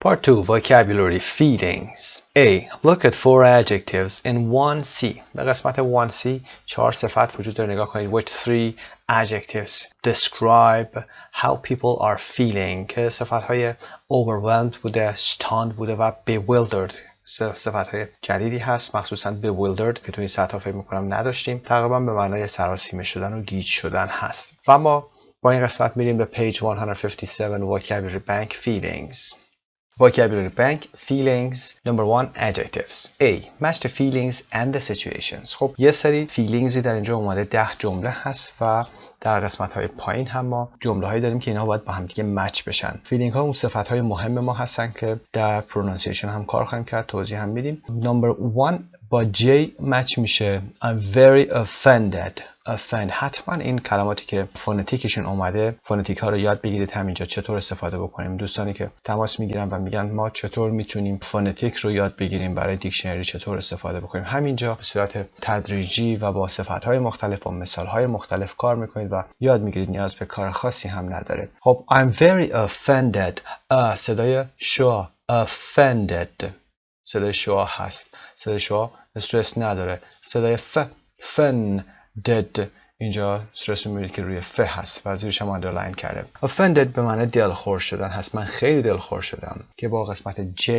[SPEAKER 1] Part 2. Vocabulary Feelings. A. Look at 4 adjectives in 1C. به قسمت 1C 4 صفت وجود داره، نگاه کنید. Which 3 adjectives describe how people are feeling که صفت‌های overwhelmed بوده، stunned بوده و bewildered صفت‌های جدیدی هست، مخصوصاً bewildered که توی این سطح فکر می‌کنم نداشتیم، تقریباً به معنای سراسیمه شدن و گیج شدن هست. و ما با این قسمت میریم به page 157 Vocabulary Bank Feelings. Vocabulary Bank Feelings. Number 1 Adjectives. A. Match the feelings and the situations. خب یه سری feelingsی در اینجا اومده، 10 جمله هست و در قسمت‌های پایین هم ما جمله‌هایی داریم که اینا باید با هم دیگه مچ بشن. فیلینگ ها اون صفت‌های مهم ما هستن که در پرونانسیشن هم کار خواهیم کرد، توضیح هم میدیم. Number 1 با J مچ میشه. I'm very offended. offend. حتما این کلماتی که فونتیکشون اومده، فونتیک ها رو یاد بگیرید همینجا چطور استفاده بکنیم. دوستانی که تماس میگیرن و میگن ما چطور میتونیم فونتیک رو یاد بگیریم، برای دیکشنری چطور استفاده بکنیم، همینجا به صورت تدریجی و با صفت‌های مختلف و مثال‌های مختلف کار میکنید و یاد میگیرید، نیاز به کار خاصی هم نداره. خب I'm very offended. صدای شو offended صدای شو هست، صدای شو استرس نداره. صدای فن دد اینجا استرس میبینید که روی ف هست و زیرش هم اندرلاین کرده. offended به معنی دلخور شدن هست. من خیلی دلخور شدم که با قسمت J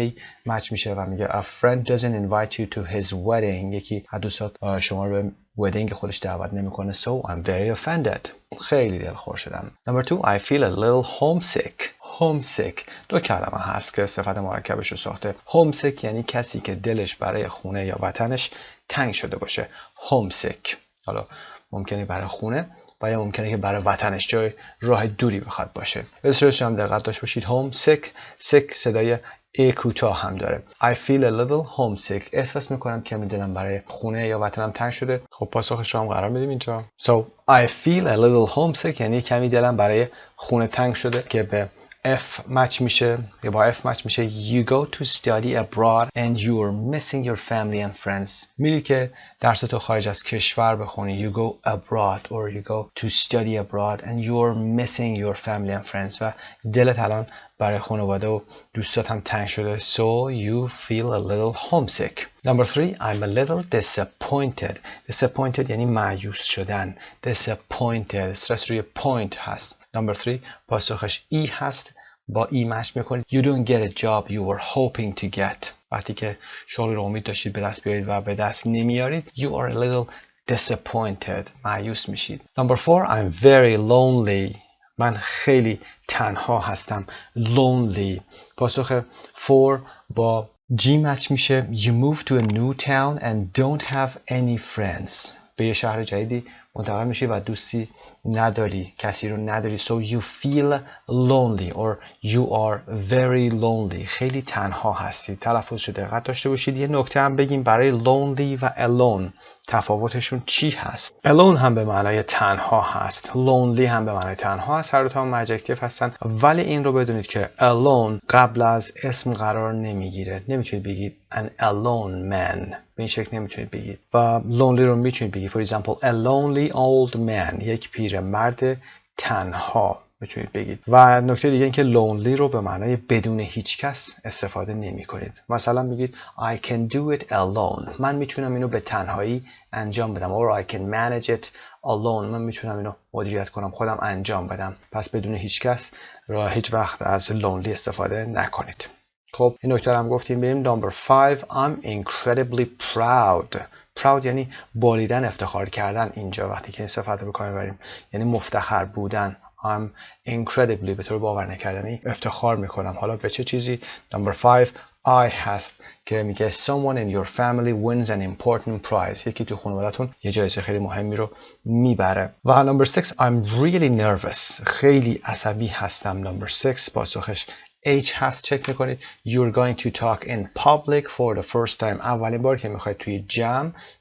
[SPEAKER 1] مچ میشه و میگه a friend doesn't invite you to his wedding. یکی از دوستان شما رو به wedding خودش دعوت نمیکنه. so I'm very offended. خیلی دلخور شدم. Number 2 I feel a little homesick. homesick دو کلمه هست که صفت مرکبش رو ساخته. homesick یعنی کسی که دلش برای خونه یا وطنش تنگ شده باشه. homesick حالا ممکنه برای خونه و یا ممکنه که برای وطنش جای راه دوری بخواد باشه. استرس هم دقت داشته باشید. homesick، sick صدای ای کوتاه هم داره. I feel a little homesick. احساس میکنم که دلم برای خونه یا وطنم تنگ شده. خب پاسخش رو هم قرار میدیم اینجا. So I feel a little homesick یعنی کمی دلم برای خونه تنگ شده که به F مچ میشه یا با F مچ میشه. You go to study abroad and you're missing your family and friends. میری که درس تو خارج از کشور بخونی. You go abroad or you go to study abroad and you're missing your family and friends. و دلت الان برای خانواده و دوستات هم تنگ شده. So you feel a little homesick. Number 3, I'm a little disappointed. Disappointed یعنی مایوس شدن. Disappointed استرس روی point هست. Number 3 پاسخش E هست. با E مچ میکنید. You don't get a job you were hoping to get. وقتی که شغلی رو امید داشتید به دست بیارید و به دست نمیارید. You are a little disappointed. مایوس میشید. Number 4, I'm very lonely. من خیلی تنها هستم. Lonely. پاسخ 4 با G مچ میشه. You move to a new town and don't have any friends. به یه شهر جدیدی منتقل میشی و دوستی نداری، کسی رو نداری. So you feel lonely or you are very lonely. خیلی تنها هستی. تلفظش رو دقت داشته باشید. یه نکته هم بگیم برای lonely و alone تفاوتشون چی هست. alone هم به معنای تنها هست. lonely هم به معنای تنها هست. هر دو تا هم ادجکتیو هستن. ولی این رو بدونید که alone قبل از اسم قرار نمیگیره. نمیتونید بگید an alone man. به این شکل نمیتونید بگید. و lonely رو میتونید بگید. For example, a lonely old man. یک پیرمرد تنها میتونید بگید. و نکته دیگه این که lonely رو به معنای بدون هیچ کس استفاده نمی کنید. مثلا میگید I can do it alone. من میتونم اینو به تنهایی انجام بدم. Or I can manage it alone. من میتونم اینو مدیریت کنم، خودم انجام بدم. پس بدون هیچ کس را هیچ وقت از lonely استفاده نکنید. خب این نکته هم گفتیم. بریم number 5. I'm incredibly proud. proud یعنی بالیدن، افتخار کردن. اینجا وقتی که این صفت رو به کار میبریم یعنی مفتخر بودن. I'm incredibly به طور باور نکردنی افتخار میکنم. حالا به چه چیزی؟ Number 5 I هست که میگه someone in your family wins an important prize. یکی تو خانواده‌تون یه جایزه خیلی مهمی رو میبره. و number 6 I'm really nervous. خیلی عصبی هستم. Number 6 پاسخش H هست. چک میکنید. You're going to talk in public for the first time. اولین بار که میخواید توی یه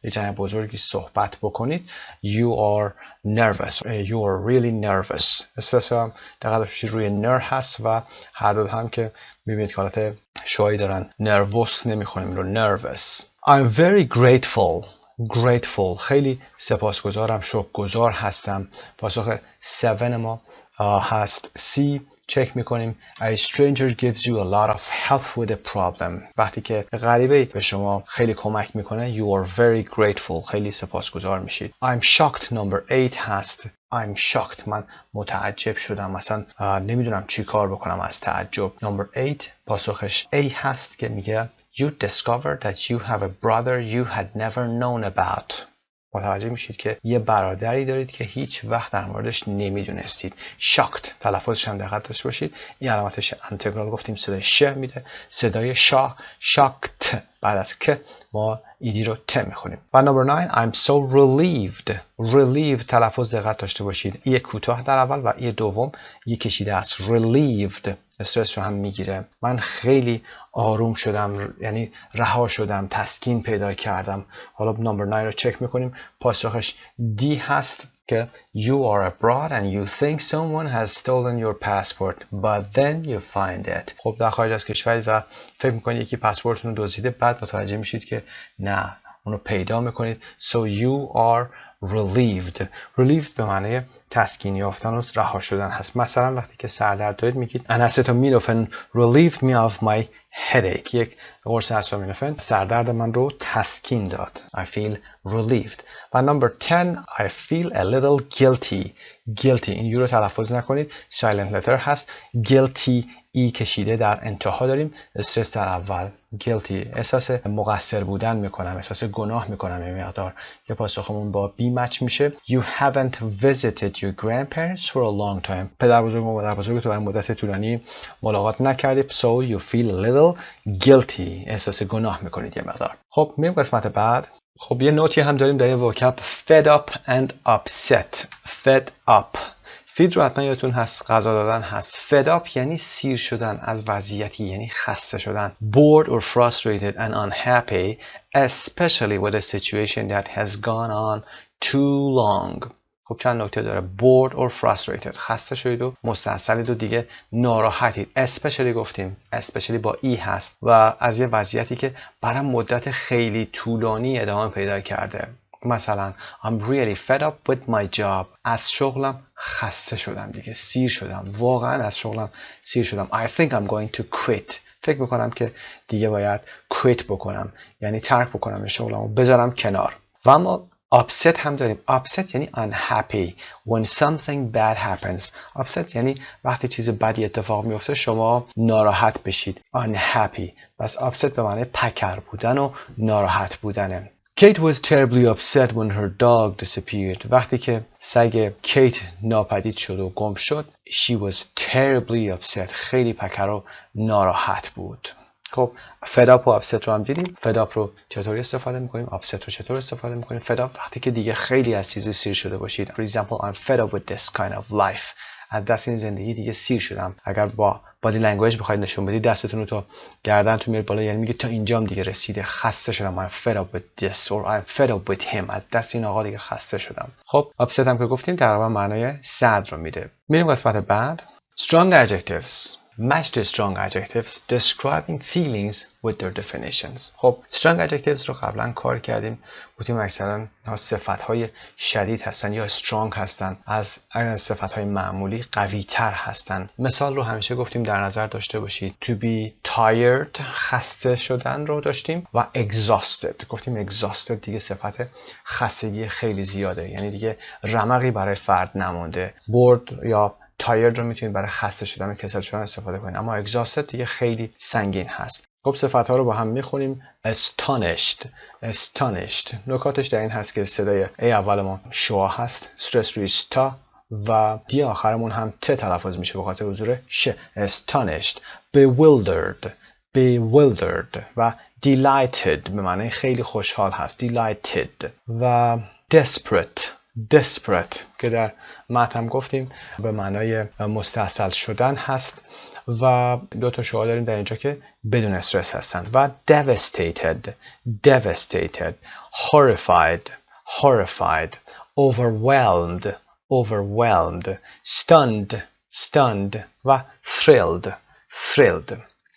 [SPEAKER 1] جمع بزرگی صحبت بکنید. You are nervous. You are really nervous. استرس هم دقیقا داشتید روی نر هست و هر دو هم که میبینید که حالت شایی دارن. nervous نمیخونیم رو nervous. I'm very grateful. grateful خیلی سپاسگزارم، شکرگزار هستم. پاسخ 7 ما هست C. چک میکنیم. A stranger gives you a lot of help with a problem. وقتی که غریبه به شما خیلی کمک میکنه. You are very grateful. خیلی سپاسگزار میشید. I'm shocked. Number 8 هست. I'm shocked. من متعجب شدم. مثلا نمیدونم چی کار بکنم از تعجب. Number 8 پاسخش A هست که میگه You discovered that you have a brother you had never known about. متوجه میشید که یه برادری دارید که هیچ وقت در موردش نمیدونستید. shocked تلفظش هم دقت داشته باشید. این علامتش انتگرال گفتیم صدای ش میده. صدای شا shocked بعد از که ما ایدی رو ت میخونیم. و number 9 I'm so relieved. relieved تلفظ دقت داشته باشید. ای کوتاه در اول و ای دوم ای کشیده است. relieved استرس رو هم میگیره. من خیلی آروم شدم، یعنی رها شدم، تسکین پیدا کردم. حالا نمبر 9 رو چک میکنیم. پاسخش دی هست که you are abroad and you think someone has stolen your passport but then you find it. خب در خارج از کشور و فکر میکنید یکی پاسپورتتون رو دزدیده، بعد متوجه میشید که نه، اونو پیدا میکنید. So you are relieved. relieved به معنی تسکین یافتن و رها شدن هست. مثلا وقتی که سردرد دارید میگید Acetaminophen relieved me of my headache. یک قرص acetaminophen سردرد من رو تسکین داد. I feel relieved. و number 10 I feel a little guilty. guilty این یو رو تلفظ نکنید. silent letter هست. guilty ای کشیده در انتها داریم، استرس در اول. guilty احساس مقصر بودن میکنم، احساس گناه میکنم. این مقدار یه پاسخمون با بی مچ میشه. You haven't visited your grandparents for a long time. پدر بزرگ و مادر بزرگ تو برای مدت طولانی ملاقات نکردید. So you feel a little guilty. احساس گناه میکنید یه مقدار. خب میریم قسمت بعد. خب یه نوتی هم داریم در این وکب fed up and upset. fed up فید رو حتما یادتون هست، غذا دادن هست. fed up یعنی سیر شدن از وضعیتی، یعنی خسته شدن. bored or frustrated and unhappy especially with a situation that has gone on too long. خب چند نکته داره. bored or frustrated خسته شدید و مستعصلید و دیگه ناراحتید. especially گفتیم especially با ای هست و از یه وضعیتی که برای مدت خیلی طولانی ادامه پیدا کرده. مثلا I'm really fed up with my job. از شغلم خسته شدم دیگه، سیر شدم، واقعا از شغلم سیر شدم. I think I'm going to quit. فکر میکنم که دیگه باید quit بکنم، یعنی ترک بکنم شغلم و بذارم کنار. و اما upset هم داریم. upset یعنی unhappy when something bad happens. upset یعنی وقتی چیز بدی اتفاق میفته شما ناراحت بشید. unhappy. پس upset به معنی پکر بودن و ناراحت بودنه. Kate was terribly upset when her dog disappeared. وقتی که سگ کیت ناپدید شد و گم شد she was terribly upset. خیلی پکر و ناراحت بود. خب fed up و upset رو هم دیدیم. fed up رو چطوری استفاده میکنیم؟ upset رو چطور استفاده میکنیم؟ fed up وقتی که دیگه خیلی از چیزی سیر شده باشید. For example, I'm fed up with this kind of life. از دست این زندگی دیگه سیر شدم. اگر با بادی لنگویج بخواید نشون بدید دستتون رو تا گردنتون میره بالا، یعنی میگه تا اینجام دیگه رسیده، خسته شدم. I'm fed up with this or I'm fed up with him. از دست این آقا دیگه خسته شدم. خب upset هم که گفتیم تقریبا معنای sad رو میده. میریم قسمت بعد. Strong adjectives. Match the strong adjectives describing feelings with their definitions. خب strong adjectives رو قبلا کار کردیم، گفتیم اکثرا صفت‌های شدید هستن یا strong هستن، از صفت‌های معمولی قوی تر هستن. مثال رو همیشه گفتیم در نظر داشته باشید. To be tired خسته شدن رو داشتیم و exhausted. گفتیم exhausted دیگه صفت خستگی خیلی زیاده، یعنی دیگه رمقی برای فرد نمونده. bored یا tired رو میتونید برای خسته شدن و کسل شدن استفاده کنید، اما exhausted دیگه خیلی سنگین هست. خب صفت ها رو با هم میخونیم. astonished. نکاتش در این هست که صدای ای اول ما شوا هست، استرس روی ستا و دی آخرمون هم ت تلفظ میشه به خاطر حضور ش. astonished. bewildered و delighted به معنی خیلی خوشحال هست. delighted و desperate که در متن گفتیم به معنای مستعصل شدن هست و دو تا شعار داریم در اینجا که بدون استرس هستند. و devastated horrified overwhelmed stunned و thrilled.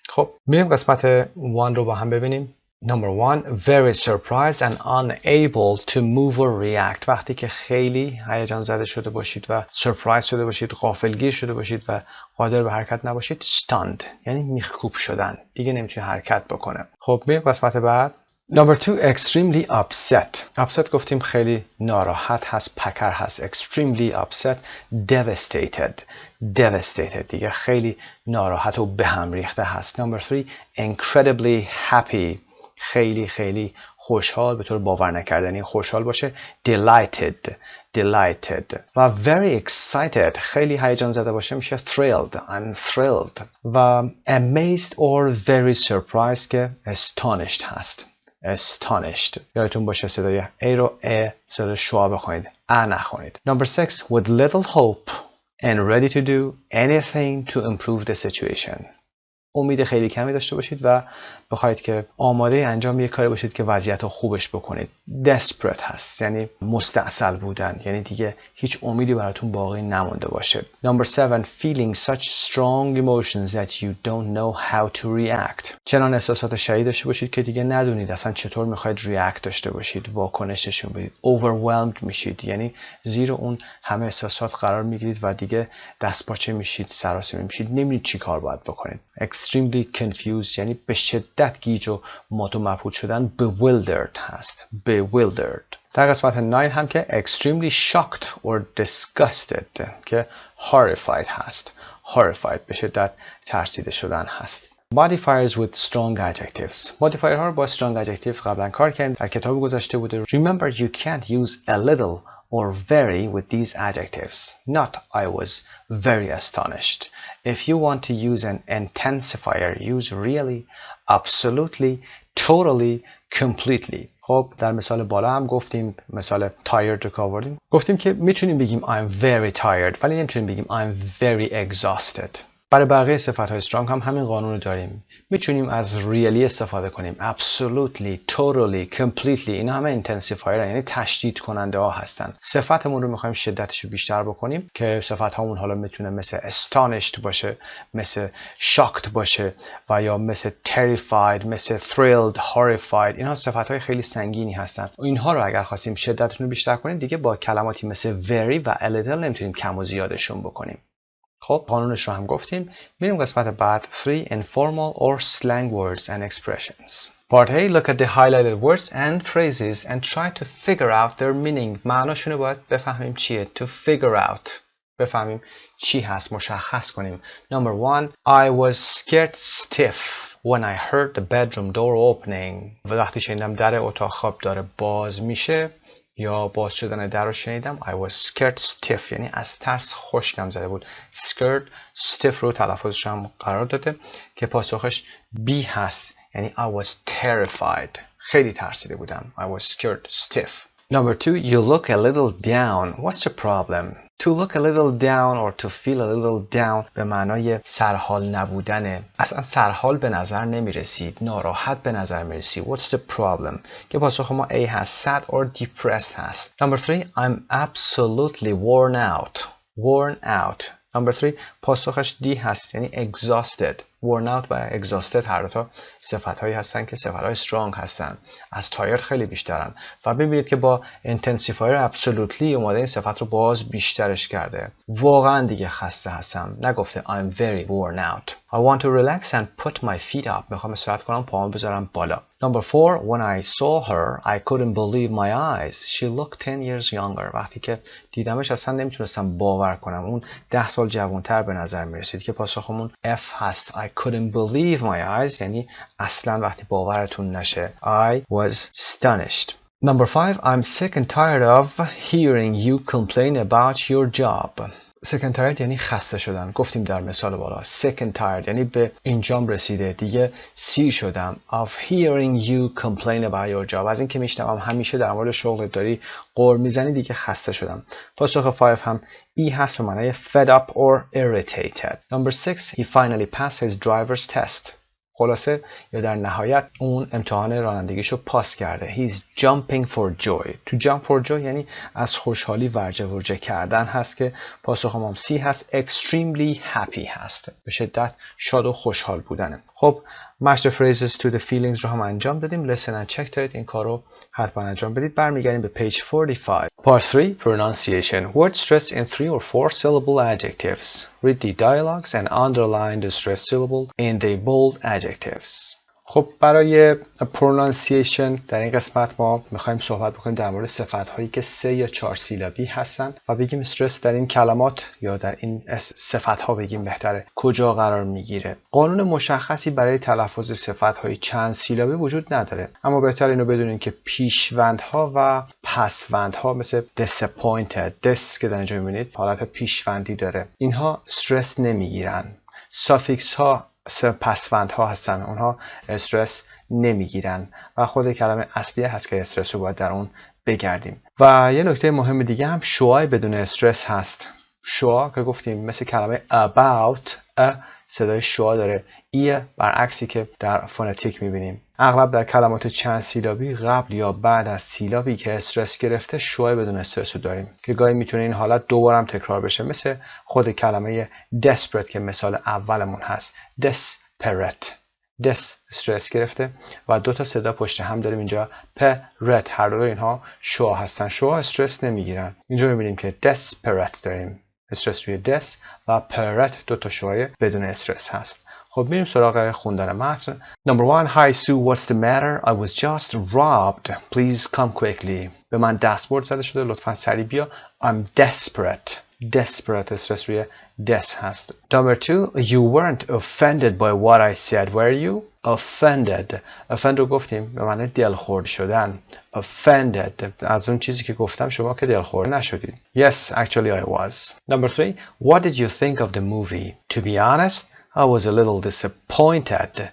[SPEAKER 1] خب میریم قسمت 1 رو با هم ببینیم. Number 1, very surprised and unable to move or react. وقتی که خیلی هیجان زده شده باشید و surprise شده باشید، غافلگیر شده باشید و قادر به حرکت نباشید. stunned یعنی میخکوب شدن، دیگه نمیتونه حرکت بکنه. خب میریم قسمت بعد. Number 2, extremely upset گفتیم خیلی ناراحت هست، پکر هست. extremely upset. devastated دیگه خیلی ناراحت و به هم ریخته هست. Number 3, incredibly happy خیلی خوشحال، به طور باور نکردنی خوشحال باشه. delighted و very excited خیلی هیجان زده باشه میشه I'm thrilled و amazed or very surprised که astonished هست. astonished یادتون باشه صدای A رو صدای شوا بخونید، نخونید. Number 6, with little hope and ready to do anything to improve the situation. امید خیلی کمی داشته باشید و بخواید که آماده انجام یک کاری باشید که وضعیت رو خوبش بکنید. desperate هست یعنی مستعصل بودن، یعنی دیگه هیچ امیدی براتون باقی نمونده باشه. Number 7, feeling such strong emotions that you don't know how to react. چنان احساسات شدید داشته باشید که دیگه ندونید اصلا چطور میخواید react داشته باشید، واکنش نشون بدید. overwhelmed میشید یعنی زیر اون همه احساسات قرار میگیرید و دیگه دستپاچه میشید، سراسیمه میشید، نمیدونید چی کار باید بکنید. extremely confused یعنی به شدت گیج و مات و مبهوت شدن. bewildered هست. bewildered. در قسمت 9 هم که extremely shocked or disgusted که horrified هست. horrified به شدت ترسیده شدن هست. modifiers with strong adjectives. modifier ها رو با strong adjective قبلا کار کردیم، در کتاب گذاشته بوده. Remember you can't use a little or very with these adjectives, not I was very astonished. If you want to use an intensifier, use really, absolutely, totally, completely. خب در مثال بالا هم گفتیم، مثال tired رو آوردیم، گفتیم که میتونیم بگیم I'm very tired ولی نمیتونیم بگیم I'm very exhausted. برای بقیه صفت‌های strong هم همین قانون رو داریم. میتونیم از really استفاده کنیم. absolutely, totally, completely. اینا همه intensifier یعنی تشدید کننده ها هستن. صفتمون رو میخوایم شدتش رو بیشتر بکنیم که صفت هامون حالا میتونه مثل astonished باشه، مثل shocked باشه و یا مثل terrified، مثل thrilled، horrified. اینها صفت‌های خیلی سنگینی هستن. اینها رو اگر خواستیم شدتشون رو بیشتر کنیم دیگه با کلماتی مثل very و a little نمیتونیم کم و زیادشون بکنیم. خب قانونش رو هم گفتیم. میریم قسمت بعد. 3 informal or slang words and expressions. Part A, look at the highlighted words and phrases and try to figure out their meaning. معناشون رو باید بفهمیم چیه. To figure out. بفهمیم چی هست. مشخص کنیم. Number 1, I was scared stiff when I heard the bedroom door opening. وقتی شنیدم در اتاق خواب داره باز میشه یا باز شدن در رو شنیدم. I was scared stiff یعنی از ترس خشکم زده بود. scared stiff رو تلفظش هم قرار داده که پاسخش B هست یعنی I was terrified. خیلی ترسیده بودم. I was scared stiff. Number 2, you look a little down. What's the problem? To look a little down or to feel a little down به معنای سرحال نبودنه. اصلا سرحال به نظر نمی رسید. ناراحت به نظر می رسید. What's the problem? که پاسخ ما A هست. sad or depressed هست. Number 3, I'm absolutely worn out. Worn out. Number 3 پاسخش D هست یعنی exhausted. worn out و exhausted هر دو تا صفت‌هایی هستن که صفت‌های strong هستن. از tired خیلی بیشترن و ببینید که با intensifier absolutely اومده این صفت رو باز بیشترش کرده. واقعا دیگه خسته هستم. نگفته I'm very worn out. I want to relax and put my feet up. میخوام استراحت کنم پاهام بذارم بالا. Number 4, when I saw her, I couldn't believe my eyes. She looked 10 years younger. وقتی که دیدمش اصلا نمیتونستم باور کنم. اون 10 سال جوانتر به نظر میرسید که پاسخمون F هست. I couldn't believe my eyes یعنی اصلا وقتی باورتون نشه. I was astonished. Number 5, I'm sick and tired of hearing you complain about your job. sick and tired یعنی خسته شدن. گفتیم در مثال بالا sick and tired یعنی به اینجام رسیده دیگه سیر شدم of hearing you complain about your job. از این که میشنوم همیشه در مورد شغلت داری غر میزنی دیگه خسته شدم. پاسخ 5 هم E هست به معنای fed up or irritated. Number 6, he finally passed his driver's test. خلاصه یا در نهایت اون امتحان رانندگیشو پاس کرده. He's jumping for joy. To jump for joy یعنی از خوشحالی ورجه ورجه کردن هست که پاسخ هم C هست. extremely happy هست. به شدت شاد و خوشحال بودنه. خب match the phrases to the feelings رو هم انجام دادیم. listen and check دارید. این کار رو حتما انجام بدید. برمیگردیم به page 45. Part 3, pronunciation. Word stress in 3 or 4 syllable adjectives. Read the dialogues and underline the stressed syllable in the bold adjectives. خب برای pronunciation در این قسمت ما میخوایم صحبت بکنیم در مورد صفت‌هایی که 3 یا 4 سیلابی هستن و بگیم استرس در این کلمات یا در این صفت‌ها بگیم بهتره کجا قرار میگیره. قانون مشخصی برای تلفظ صفت‌های چند سیلابی وجود نداره، اما بهتر اینو بدونین که پیشوندها و پسوندها مثل disappointed، this که در اینجا میبینید حالت پیشوندی داره، اینها استرس نمیگیرن. suffix ها پسوند ها هستن، اونها استرس نمیگیرن و خود کلمه اصلیه هست که استرس رو باید در اون بگردیم. و یه نکته مهم دیگه هم شوای بدون استرس هست. شوا که گفتیم مثل کلمه about صدای شوا داره، ای برعکسی که در فونتیک میبینیم. اغلب در کلمات چند سیلابی قبل یا بعد از سیلابی که استرس گرفته شوای بدون استرس رو داریم که گاهی میتونه این حالت دوباره هم تکرار بشه، مثل خود کلمه desperate که مثال اولمون هست. desperate استرس گرفته و دو تا صدا پشت هم داریم اینجا پرت، هر دو اینها شوا هستن. شوا استرس نمیگیرن. اینجا میبینیم که desperate داریم استرس روی دس و پرت دو تا شوای بدون استرس هست. خب میریم سراغ خوندن متن. Number 1, Hi Sue, what's the matter? I was just robbed. Please come quickly. به من دستبرد زده شده، لطفاً سریع بیا. I'm desperate. desperate استرس روی des هست. Number 2 you weren't offended by what I said were you? offended رو گفتیم به معنی دلخورد شدن. offended از اون چیزی که گفتم شما که دلخورد نشدید. Yes, actually I was. Number 3 what did you think of the movie? To be honest, I was a little disappointed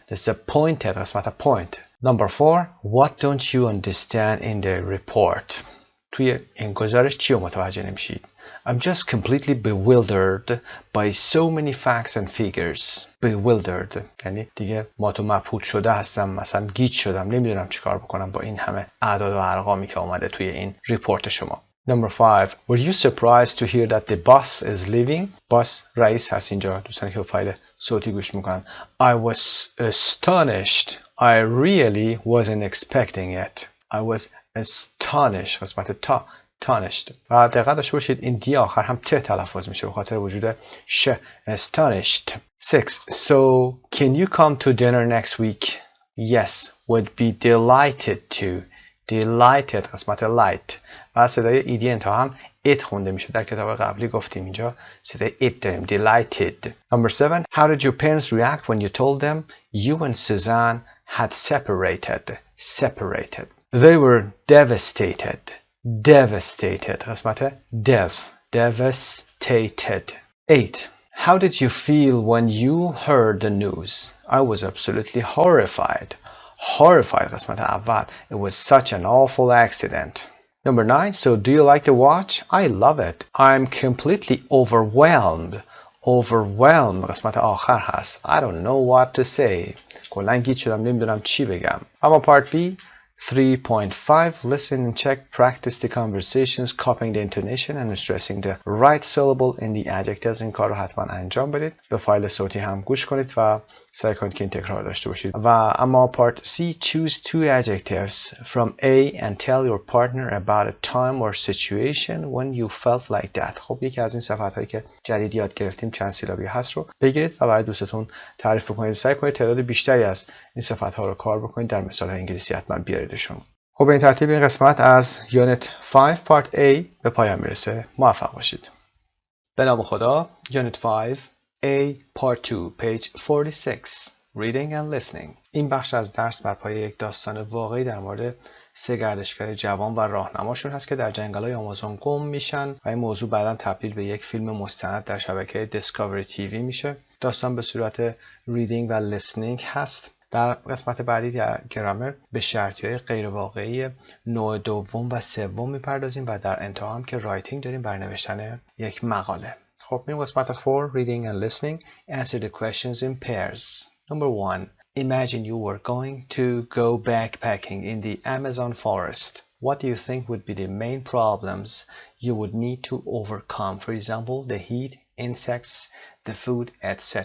[SPEAKER 1] قسمت point. Number 4 what don't you understand in the report? توی این گزارش چی رو متوجه نمیشید؟ I'm just completely bewildered by so many facts and figures. Bewildered یعنی دیگه مات و مبهوت شده هستم، مثلا گیج شدم، نمیدونم چیکار بکنم با این همه اعداد و ارقامی که اومده توی این ریپورت شما. Number 5 were you surprised to hear that the boss is leaving? boss رئیس هست اینجا، دوستانی که به فایل صوتی گوش میکنن. I was astonished. I really wasn't expecting it. I was astonished قسمت تا astonished و دقت داشته باشید این دی آخر هم ت تلفظ میشه به خاطر وجود ش. astonished. 6 so can you come to dinner next week? Yes, would be delighted to. delighted قسمت light و صدای ایدی انتها هم it خونده میشه. در کتاب قبلی گفتیم اینجا صدای it داریم. delighted. Number 7 how did your parents react when you told them you and Suzanne had separated? They were devastated. قسمت devastated. 8 how did you feel when you heard the news? I was absolutely horrified. قسمت اول. It was such an awful accident. Number 9 so do you like the watch? I love it. I'm completely overwhelmed. قسمت آخر هست. I don't know what to say. کلاً گیج شدم نمیدونم چی بگم. اما part B 3.5 listen and check, practice the conversations, copying the intonation and stressing the right syllable in the adjectives. این کار رو حتما انجام بدید. به فایل صوتی هم گوش کنید و سعی کنید که این تکرار داشته باشید. و اما part C choose 2 adjectives from A and tell your partner about a time or situation when you felt like that. خب یکی از این صفات‌هایی که جدید یاد گرفتیم چند سیلابی هست رو بگیرید و برای دوستتون تعریف کنید. سعی کنید تعداد بیشتری از این صفات‌ها رو کار بکنید در مثال‌های انگلیسی حتما بیاریدشون. خب به این ترتیب این قسمت از یونت 5 پارت A به پایان میرسه. موفق باشید. به نام خدا. یونت 5 A Part 2 page 46 Reading and Listening. این بخش از درس بر پایه یک داستان واقعی در مورد 3 گردشگر جوان و راهنماشون هست که در جنگل‌های آمازون گم میشن و این موضوع بعداً تبدیل به یک فیلم مستند در شبکه دیسکاوری تیوی میشه. داستان به صورت ریدینگ و listening هست. در قسمت بعدی در گرامر به شرطی‌های غیر واقعی نوع دوم و سوم میپردازیم و در انتها هم که رایتینگ داریم بر نوشتن یک مقاله. خب این قسمت 4 reading and listening. Answer the questions in pairs. Number 1 imagine you were going to go backpacking in the Amazon forest. What do you think would be the main problems you would need to overcome? For example, the heat, insects, the food, etc.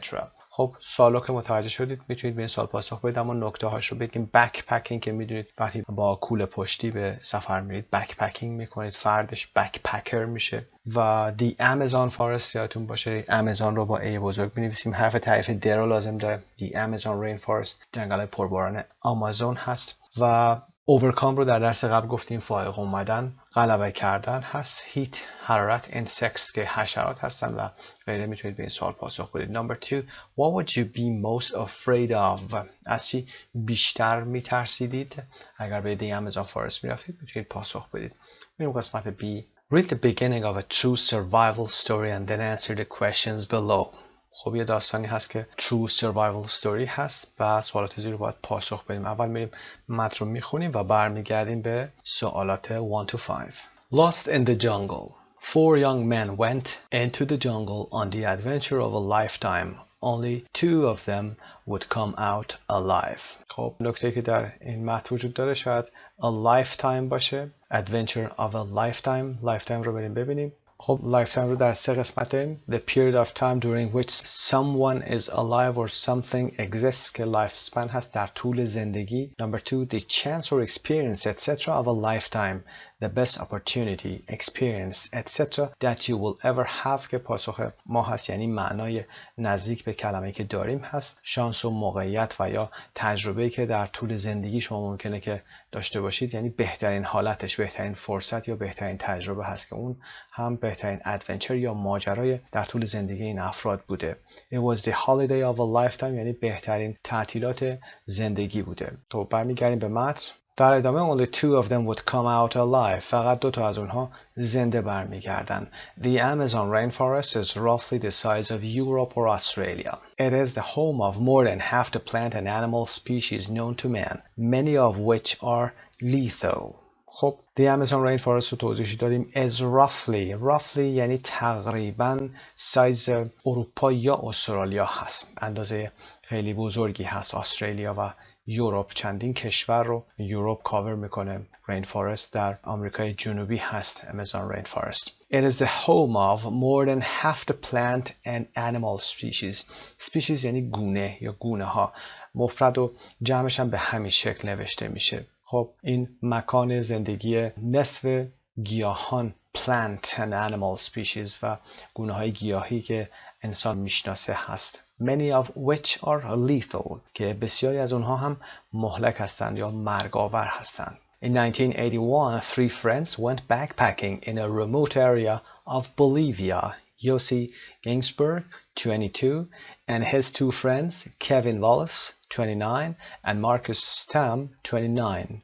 [SPEAKER 1] خب سوالو که متوجه شدید میتونید به این سوال پاسخ بدید اما نکته هاش رو بگیم. بکپکینگ که میدونید وقتی با کوله پشتی به سفر میرید بکپکینگ میکنید، فردش بکپکر میشه. و دی امازون فارست یادتون باشه امازون رو با ای بزرگ بنویسیم. حرف تعریف در رو لازم داره. دی امازون رین فارست جنگل پرباران آمازون هست. و overcome رو در درس قبل گفتیم فائق اومدن، غلبه کردن هست. هیت حرارت، insects که حشرات هستن و غیره. میتونید به این سوال پاسخ بدید. Number 2 what would you be most afraid of? از چی بیشتر میترسیدید؟ اگر به دی امازون فارست میرفتید میتونید پاسخ بدید. میریم قسمت B. Read the beginning of a true survival story and then answer the questions below. خب یه داستانی هست که true survival story هست و سوالات زیر رو باید پاسخ بدیم. اول میریم متن رو میخونیم و برمیگردیم به سوالات 1 to 5. Lost in the jungle. 4 young men went into the jungle on the adventure of a lifetime. Only 2 of them would come out alive. خب نکته که در این متن وجود داره شاید a lifetime باشه. Adventure of a lifetime. lifetime رو بریم ببینیم. خب lifetime رو در 3 قسمت داریم. The period of time during which someone is alive or something exists که lifespan هست در طول زندگی. Number 2 the chance or experience etc. of a lifetime. the best opportunity, experience, etc. that you will ever have که پاسخ ما هست، یعنی معنای نزدیک به کلمه‌ای که داریم هست. شانس و موقعیت و یا تجربه‌ای که در طول زندگی شما ممکنه که داشته باشید، یعنی بهترین حالتش، بهترین فرصت یا بهترین تجربه هست که اون هم بهترین ادونچر یا ماجرای در طول زندگی این افراد بوده. It was the holiday of a lifetime، یعنی بهترین تعطیلات زندگی بوده. تو برمیگردیم به متن. در ادامه only two of them would come out alive. فقط 2 تا از اونها زنده برمیگردن. The Amazon rainforest is roughly the size of Europe or Australia. It is the home of more than half the plant and animal species known to man, many of which are lethal. خب The Amazon rainforest رو توضیحی دادیم. Is roughly یعنی تقریبا سایز اروپا یا استرالیا هست. اندازه خیلی بزرگی هست. استرالیا و یوروپ، چندین کشور رو یوروپ کاور میکنه. رین فارست در آمریکای جنوبی هست. Amazon rainforest. It is the home of more than half the plant and animal species. Species یعنی گونه یا گونه ها. مفرد و جمعش هم به همین شکل نوشته میشه. خب این مکان زندگی نصف گیاهان plant and animal species و گونه های گیاهی که انسان میشناسه هست. Many of which are lethal که بسیاری از اونها هم مهلک هستند یا مرگاور هستند. In 1981, 3 friends went backpacking in a remote area of Bolivia. Yossi Ginsberg, 22, and his 2 friends, Kevin Wallace, 29, and Marcus Stamm, 29.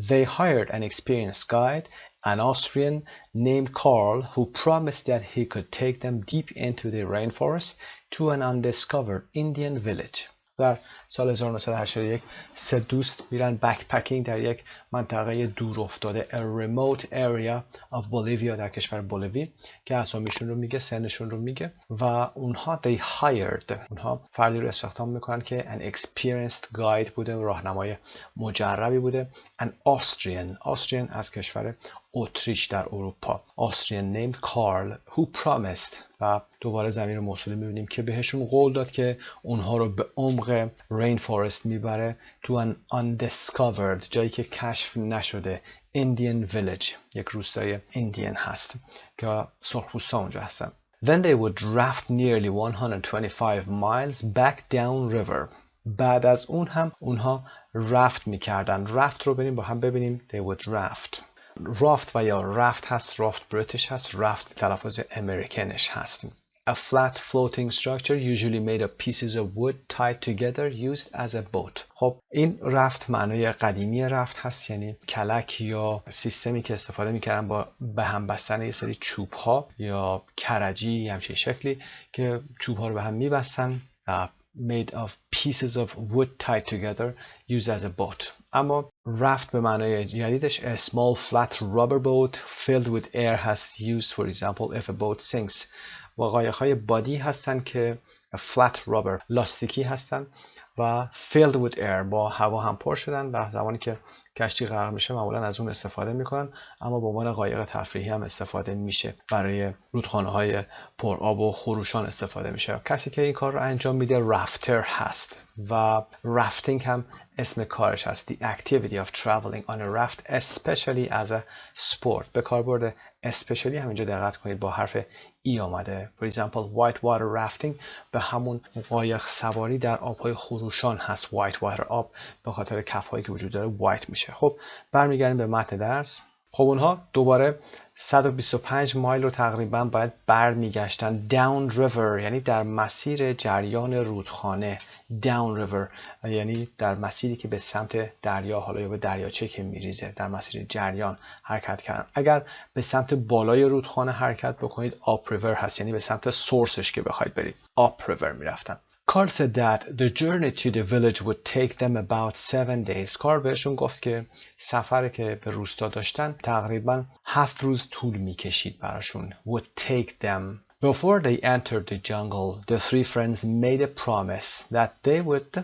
[SPEAKER 1] They hired an experienced guide, an Austrian named Karl, who promised that he could take them deep into the rainforest to an undiscovered Indian village. در سال 1981 3 دوست میرن بکپکینگ در یک منطقه دور افتاده a remote area of Bolivia در کشور بولیوی که اسامیشون رو میگه، سنشون رو میگه و اونها they hired، اونها فردی رو استخدام میکنن که an experienced guide بوده، راهنمای مجربی بوده. an Austrian از کشور اتریش در اروپا. Austrian named Karl who promised و دوباره ضمیر موصولی میبینیم که بهشون قول داد که اونها رو به عمق رین فارست میبره to an undiscovered جایی که کشف نشده Indian village یک روستای ایندین هست که سرخپوستا اونجا هستن. Then they would raft nearly 125 miles back down river. بعد از اون هم اونها رفت میکردن. رفت رو بریم با هم ببینیم. They would raft. رافت و یا رفت هست، رافت بریتیش هست، رفت تلفظ امریکنش هست. A flat floating structure usually made of pieces of wood tied together used as a boat. خب این رفت معنای قدیمی رفت هست، یعنی کلک یا سیستمی که استفاده میکردن با به هم بستن یه سری چوب ها یا کرجی همچین شکلی که چوب ها رو به هم میبستن. Made of pieces of wood tied together used as a boat. اما raft به معنای جدیدش a small flat rubber boat filled with air has used for example if a boat sinks. و قایق‌های بادی هستن که flat rubber لاستیکی هستن و filled with air با هوا هم پر شدن و زمانی که کشتی غرق میشه معمولا از اون استفاده میکنن، اما به عنوان قایق تفریحی هم استفاده میشه. برای رودخانه‌های پر آب و خروشان استفاده میشه. کسی که این کار رو انجام میده رافتر هست و رافتینگ هم اسم کارش هست. The activity of traveling on a raft especially as a sport. به کاربرد especially همینجا دقت کنید با حرف ای آمده. For example white water rafting به همون قایق سواری در آبهای خروشان هست. white water آب به خاطر کف‌هایی که وجود داره white میشه. خب برمیگردیم به متن درس. خب اونها دوباره 125 مایل رو تقریبا باید برمیگشتن down river یعنی در مسیر جریان رودخانه. down river یعنی در مسیری که به سمت دریا حالا یا به دریاچه که میریزه در مسیر جریان حرکت کردن. اگر به سمت بالای رودخانه حرکت بکنید up river هست، یعنی به سمت سورسش که بخواید برید up river میرفتن. Carl said that the journey to the village would take them about 7 days. کارل بهشون گفت که سفری که به روستا داشتن تقریبا 7 روز طول میکشید براشون. Would take them. Before they entered the jungle, the 3 friends made a promise that they would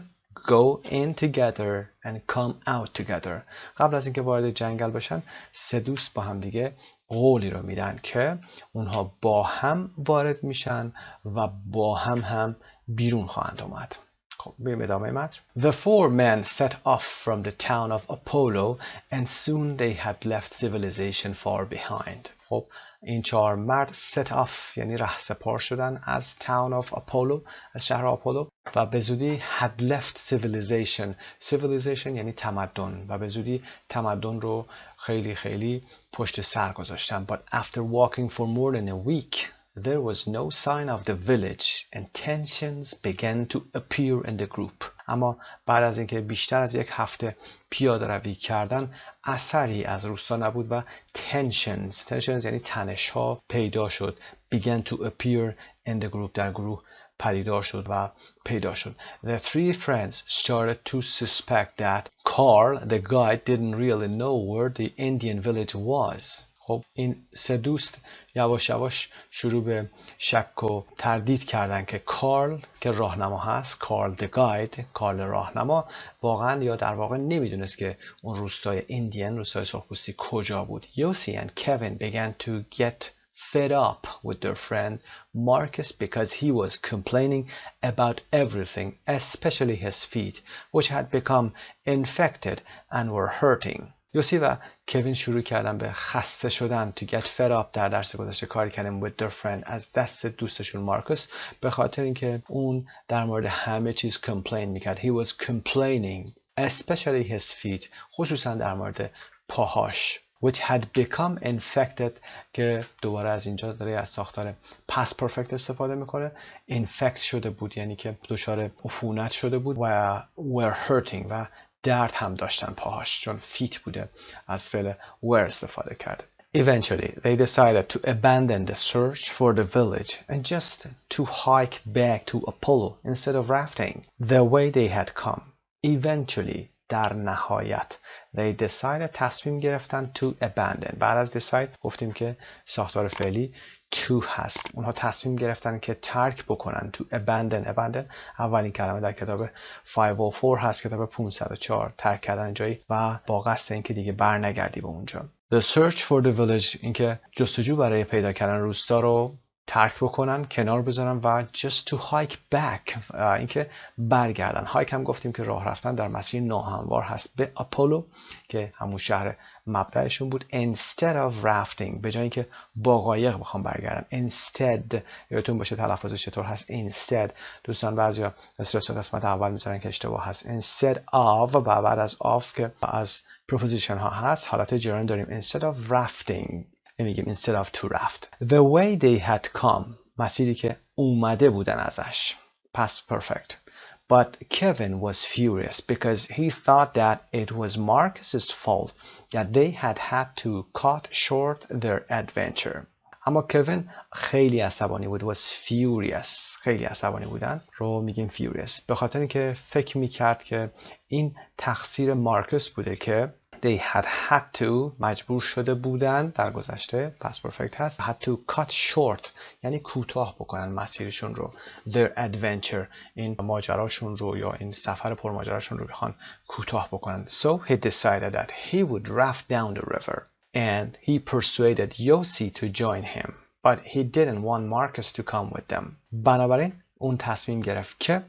[SPEAKER 1] go in together and come out together. قبل از اینکه وارد جنگل بشن 3 دوست با هم دیگه قولی رو میدن که اونها با هم وارد میشن و با هم بیرون خواهند اومد. خب بریم ادامه متن. The four men set off from the town of Apollo and soon they had left civilization far behind. خب این چهار مرد set off یعنی رهسپار شدن از town of Apollo، از شهر آپولو، و به زودی had left civilization یعنی تمدن، و به زودی تمدن رو خیلی خیلی پشت سر گذاشتن. But after walking for more than a week there was no sign of the village and tensions began to appear in the group. اما بعد از اینکه بیشتر از یک هفته پیاده روی کردن اثری از روستا نبود و tensions یعنی تنش ها پیدا شد. began to appear in the group در گروه پدیدار شد و پیدا شد. The three friends started to suspect that Carl the guide didn't really know where the Indian village was. خب این سه دوست یواش یواش شروع به شک و تردید کردن که کارل که راهنما هست، کارل the guide، کارل راهنما، واقعا یا در واقع نمیدونست که اون روستای ایندین، روستای سرخپوستی کجا بود. Yossi and Kevin began to get fed up with their friend Marcus because he was complaining about everything, especially his feet, which had become infected and were hurting. یوسی و کوین شروع کردن به خسته شدن to get fed up در درس گذشته کار کردن with their friend از دست دوستشون مارکوس، به خاطر اینکه اون در مورد همه چیز کمپلین میکرد. He was complaining especially his feet، خصوصا در مورد پاهاش. which had become infected که دوباره از اینجا داره از ساختار past perfect استفاده میکنه. infect شده بود یعنی که دچار عفونت شده بود و were hurting و درد هم داشتن پاهاش، چون feet بوده از فعل were استفاده کرده. Eventually they decided to abandon the search for the village and just to hike back to Apollo instead of rafting the way they had come. Eventually در نهایت they decided تصمیم گرفتن to abandon. بعد از decide گفتیم که ساختار فعلی to هست. اونها تصمیم گرفتن که ترک بکنن. to abandon اولین کلمه در کتاب 504 هست، کتاب 504. ترک کردن جایی و با قصد اینکه دیگه بر نگردی به اونجا. The search for the village اینکه جستجو برای پیدا کردن روستا رو ترک بکنن، کنار بذارن و just to hike back اینکه برگردن. هایک هم گفتیم که راه رفتن در مسیر ناهموار هست به آپولو که همون شهر مبدأشون بود. instead of rafting به جای اینکه با قایق بخوام برگردن. instead یادتون باشه تلفظش چطور هست. instead دوستان بعضیا استرس قسمت اول میذارن که اشتباه هست. instead of و بعد از of که از preposition ها هست حالت جران داریم. instead of rafting نمیگیم instead of to raft. The way they had come مسیری که اومده بودن ازش past perfect. But Kevin was furious because he thought that it was Marcus's fault that they had to cut short their adventure. اما کوین خیلی عصبانی بود. was furious خیلی عصبانی بودن رو میگیم furious به خاطر اینکه فکر میکرد که این تقصیر مارکوس بوده که they had to مجبور شده بودن در گذشته past perfect هست had to cut short یعنی کوتاه بکنن مسیرشون رو. their adventure این ماجراشون رو یا این سفر پرماجراشون رو بخوان کوتاه بکنن. so he decided that he would raft down the river and he persuaded Yossi to join him but he didn't want Marcus to come with them. بنابراین اون تصمیم گرفت که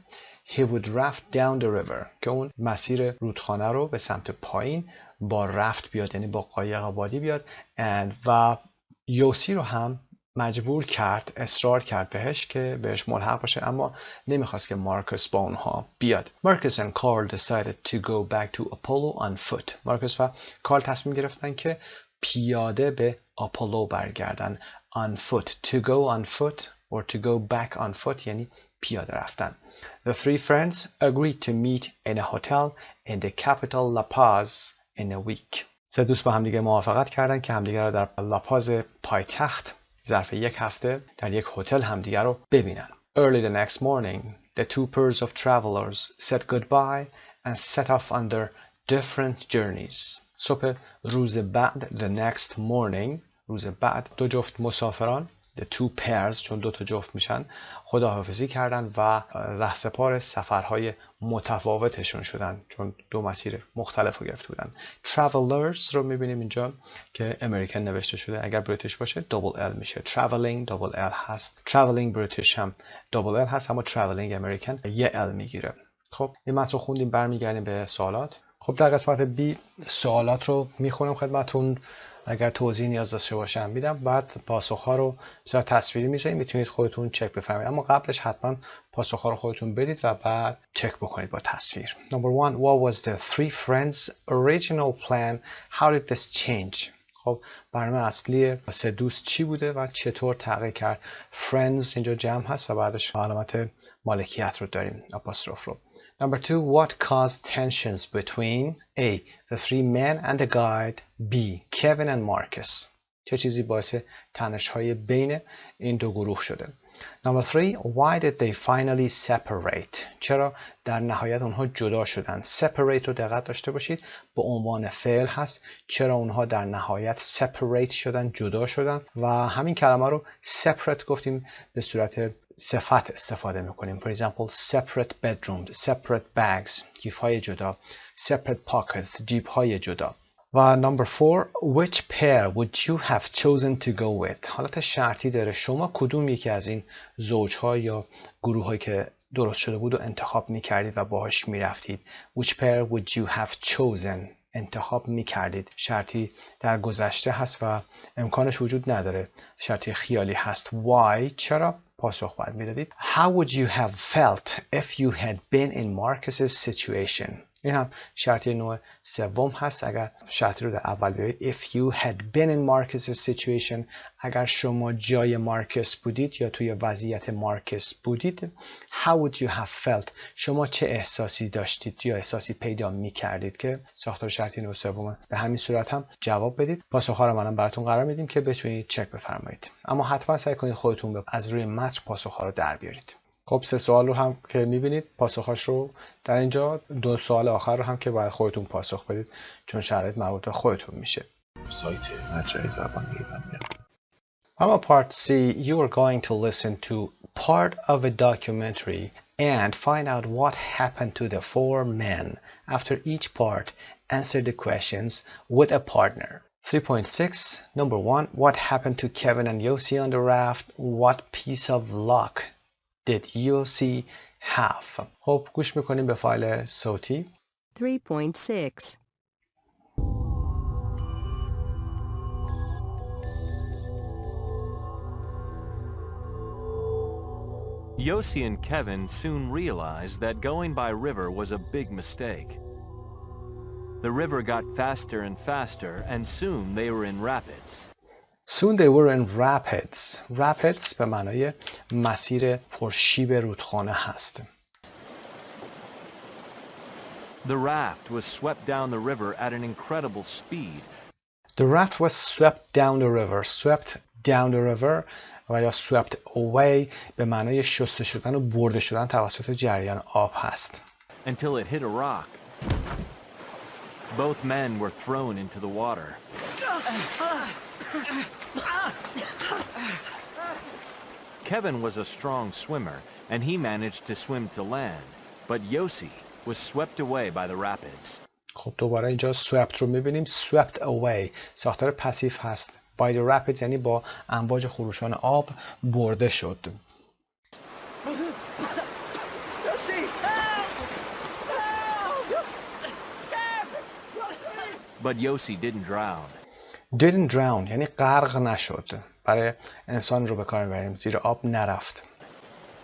[SPEAKER 1] he would raft down the river که اون مسیر رودخانه رو به سمت پایین با رفت بیاد یعنی با قایق آبادی بیاد و یوسی رو هم مجبور کرد، اصرار کرد بهش که بهش ملحق باشه، اما نمیخواست که مارکوس با اونها بیاد. Marcus and Carl decided to go back to Apollo on foot. مارکوس و کارل تصمیم گرفتن که پیاده به آپولو برگردن. on foot to go on foot or to go back on foot یعنی پیاده رفتن. The three friends agreed to meet in a hotel in the capital La Paz in a week. سه دوست با همدیگه موافقت کردن که همدیگه رو در لاپاز پایتخت ظرف یک هفته در یک هتل همدیگه رو ببینن. Early the next morning, the two pairs of travelers said goodbye and set off on their different journeys. صبح روز بعد the next morning روز بعد دو جفت مسافران the two pairs چون دو تا جفت میشن خداحافظی کردن و رهسپار سفرهای متفاوتشون شدن چون دو مسیر مختلف رو گرفته بودن. travelers رو میبینیم اینجا که امریکن نوشته شده، اگر بریتیش باشه double L میشه. traveling double L هست. traveling بریتیش هم double L هست اما traveling امریکن یه L میگیره. خب این متن رو خوندیم، برمیگردیم به سوالات. خب در قسمت B سوالات رو میخونم خدمتتون، اگر توضیح نیاز داشته باشم میدم، بعد پاسخ‌ها رو بسیار تصویری میذاریم، میتونید خودتون چک بفرمایید، اما قبلش حتما پاسخ‌ها رو خودتون بدید و بعد چک بکنید با تصویر. Number 1. What was the three friends original plan? How did this change? خب برنامه اصلی سه دوست چی بوده و چطور تغییر کرد؟ Friends اینجا جمع هست و بعدش علامت مالکیت رو داریم، آپوستروف رو. Number 2. What caused tensions between A. the three men and the guide, B. Kevin and Marcus? چه چیزی باعث تنش‌های بین این دو گروه شده؟ Number 3. Why did they finally separate? چرا در نهایت اونها جدا شدن؟ Separate رو دقت داشته باشید، به عنوان فعل هست. چرا اونها در نهایت separate شدن، جدا شدن؟ و همین کلمه رو separate گفتیم به صورت صفت استفاده میکنیم. For example, separate bedrooms, separate bags, کیف‌های جدا. Separate pockets, جیب‌های جدا. و number 4. Which pair would you have chosen to go with? حالت شرطی داره، شما کدوم یکی از این زوج‌ها یا گروه‌هایی که درست شده بود رو انتخاب می‌کردید و باهاش می‌رفتید؟ Which pair would you have chosen? انتخاب می‌کردید. شرطی در گذشته هست و امکانش وجود نداره، شرطی خیالی هست. Why؟ چرا؟ پاسخ باید میدادید. How would you have felt if you had been in Marcus's situation? این هم شرطی نوع سوم هست. اگر شرطی رو در اول بیارید، if you had been in Marcus's situation، اگر شما جای مارکس بودید یا توی وضعیت مارکس بودید، how would you have felt؟ شما چه احساسی داشتید یا احساسی پیدا می کردید؟ که ساختار شرطی نوع سوم. به همین صورت هم جواب بدید. پاسخ‌ها رو منم براتون قرار میدیم که بتونید چک بفرمایید، اما حتما سعی کنید خودتون از روی متن پاسخ‌ها رو در بیارید. خب سه سوال رو هم که میبینید پاسخاش رو در اینجا، دو سوال آخر رو هم که باید خودتون پاسخ بدید چون شرایط مربوط به خودتون میشه.
[SPEAKER 2] سایت مجموعه زبان ایرانی.
[SPEAKER 1] اما part C, you are going to listen to part of a documentary and find out what happened to the four men. After each part, answer the questions with a partner. 3.6. Number 1. What happened to Kevin and Yossi on the raft? What piece of luck did Yossi have? خب گوش میکنیم به فایل صوتی.
[SPEAKER 3] 3.6.
[SPEAKER 4] Yossi and Kevin soon realized that going by river was a big mistake. The river got faster and faster, and soon they were in rapids.
[SPEAKER 1] Soon they were in rapids. Rapids به معنای مسیر پرشیب رودخانه هست.
[SPEAKER 4] The raft was swept down the river at an incredible speed.
[SPEAKER 1] The raft was swept down the river. Swept down the river و یا swept away به معنای شسته شدن و برده شدن توسط جریان آب هست.
[SPEAKER 4] Until it hit a rock. Both men were thrown into the water. Kevin was a strong swimmer, and he managed to swim to land, but Yossi was swept away by the rapids.
[SPEAKER 1] خب دوباره اینجا swept رو میبینیم. swept away ساختار پسیو هست. by the rapids یعنی با امواج خروشان آب برده شد.
[SPEAKER 4] But Yossi didn't drown.
[SPEAKER 1] Didn't drown یعنی غرق نشد. برای انسان رو به کار میبریم، زیر آب نرفت.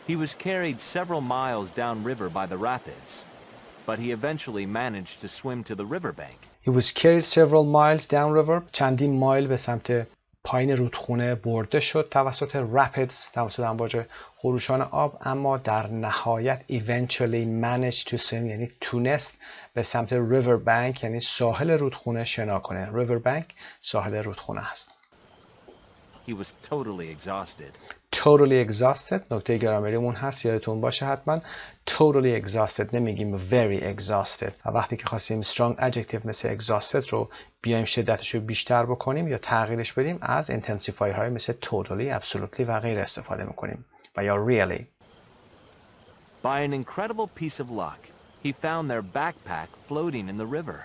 [SPEAKER 4] He was carried several miles downriver by the rapids, but he eventually managed to swim to the riverbank.
[SPEAKER 1] He was carried several miles downriver. چندین مایل به سمت پایین رودخونه برده شد توسط rapids، توسط امواج خروشان آب، اما در نهایت eventually managed to swim یعنی تونست به سمت riverbank یعنی ساحل رودخونه شنا کنه. riverbank ساحل رودخونه هست.
[SPEAKER 4] He was totally exhausted.
[SPEAKER 1] Totally exhausted نکته گرامریمون هست، یادتون باشه حتما. Totally exhausted نمیگیم very exhausted. و وقتی که خواستیم strong adjective مثل exhausted رو بیایم شدتش رو بیشتر بکنیم یا تغییرش بدیم، از intensifier های مثل totally, absolutely و غیره استفاده میکنیم و یا really.
[SPEAKER 4] By an incredible piece of luck, he found their backpack floating in the river.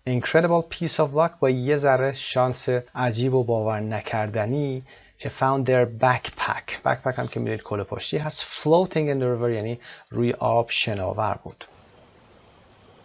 [SPEAKER 1] Incredible piece of luck با یه ذره شانس عجیب و باور نکردنی. He found their backpack. backpack هم که میدونید کل پشتی هست. Floating in the river یعنی روی آب شناور بود.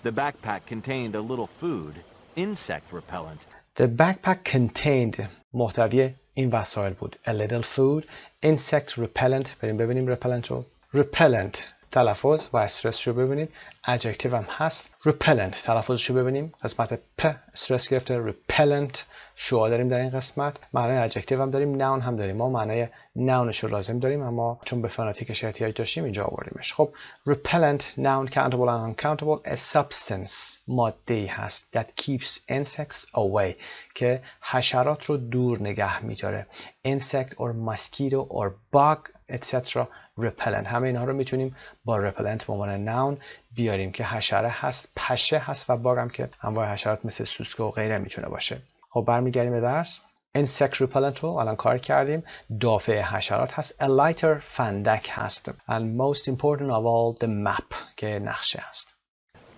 [SPEAKER 4] The backpack contained a little food, insect repellent.
[SPEAKER 1] The backpack contained محتوی این وسایل بود. A little food, insect repellent. بریم ببینیم repellent رو. Repellent تلفظ و استرس رو ببینید. adjective هم هست. repellent تلفظش رو ببینیم. قسمت پ استرس گرفته. repellent شو داریم در این قسمت. معنای adjective هم داریم. noun هم داریم. ما معنای nounش رو لازم داریم اما چون به فونتیکش احتیاج داشتیم اینجا آوردیمش. خب repellent noun countable and uncountable a substance ماده‌ای هست that keeps insects away که حشرات رو دور نگه می‌داره. insect or mosquito or bug etc. repellent همه اینها رو میتونیم با repellent به عنوان noun بیاریم که حشره هست، پشه هست و باگ هم که انواع حشرات مثل سوسکه و غیره میتونه باشه. خب برمیگردیم به درس. insect repellent رو الان کار کردیم. دافع حشرات هست. a lighter فندک هست. and most important of all the map که نقشه هست.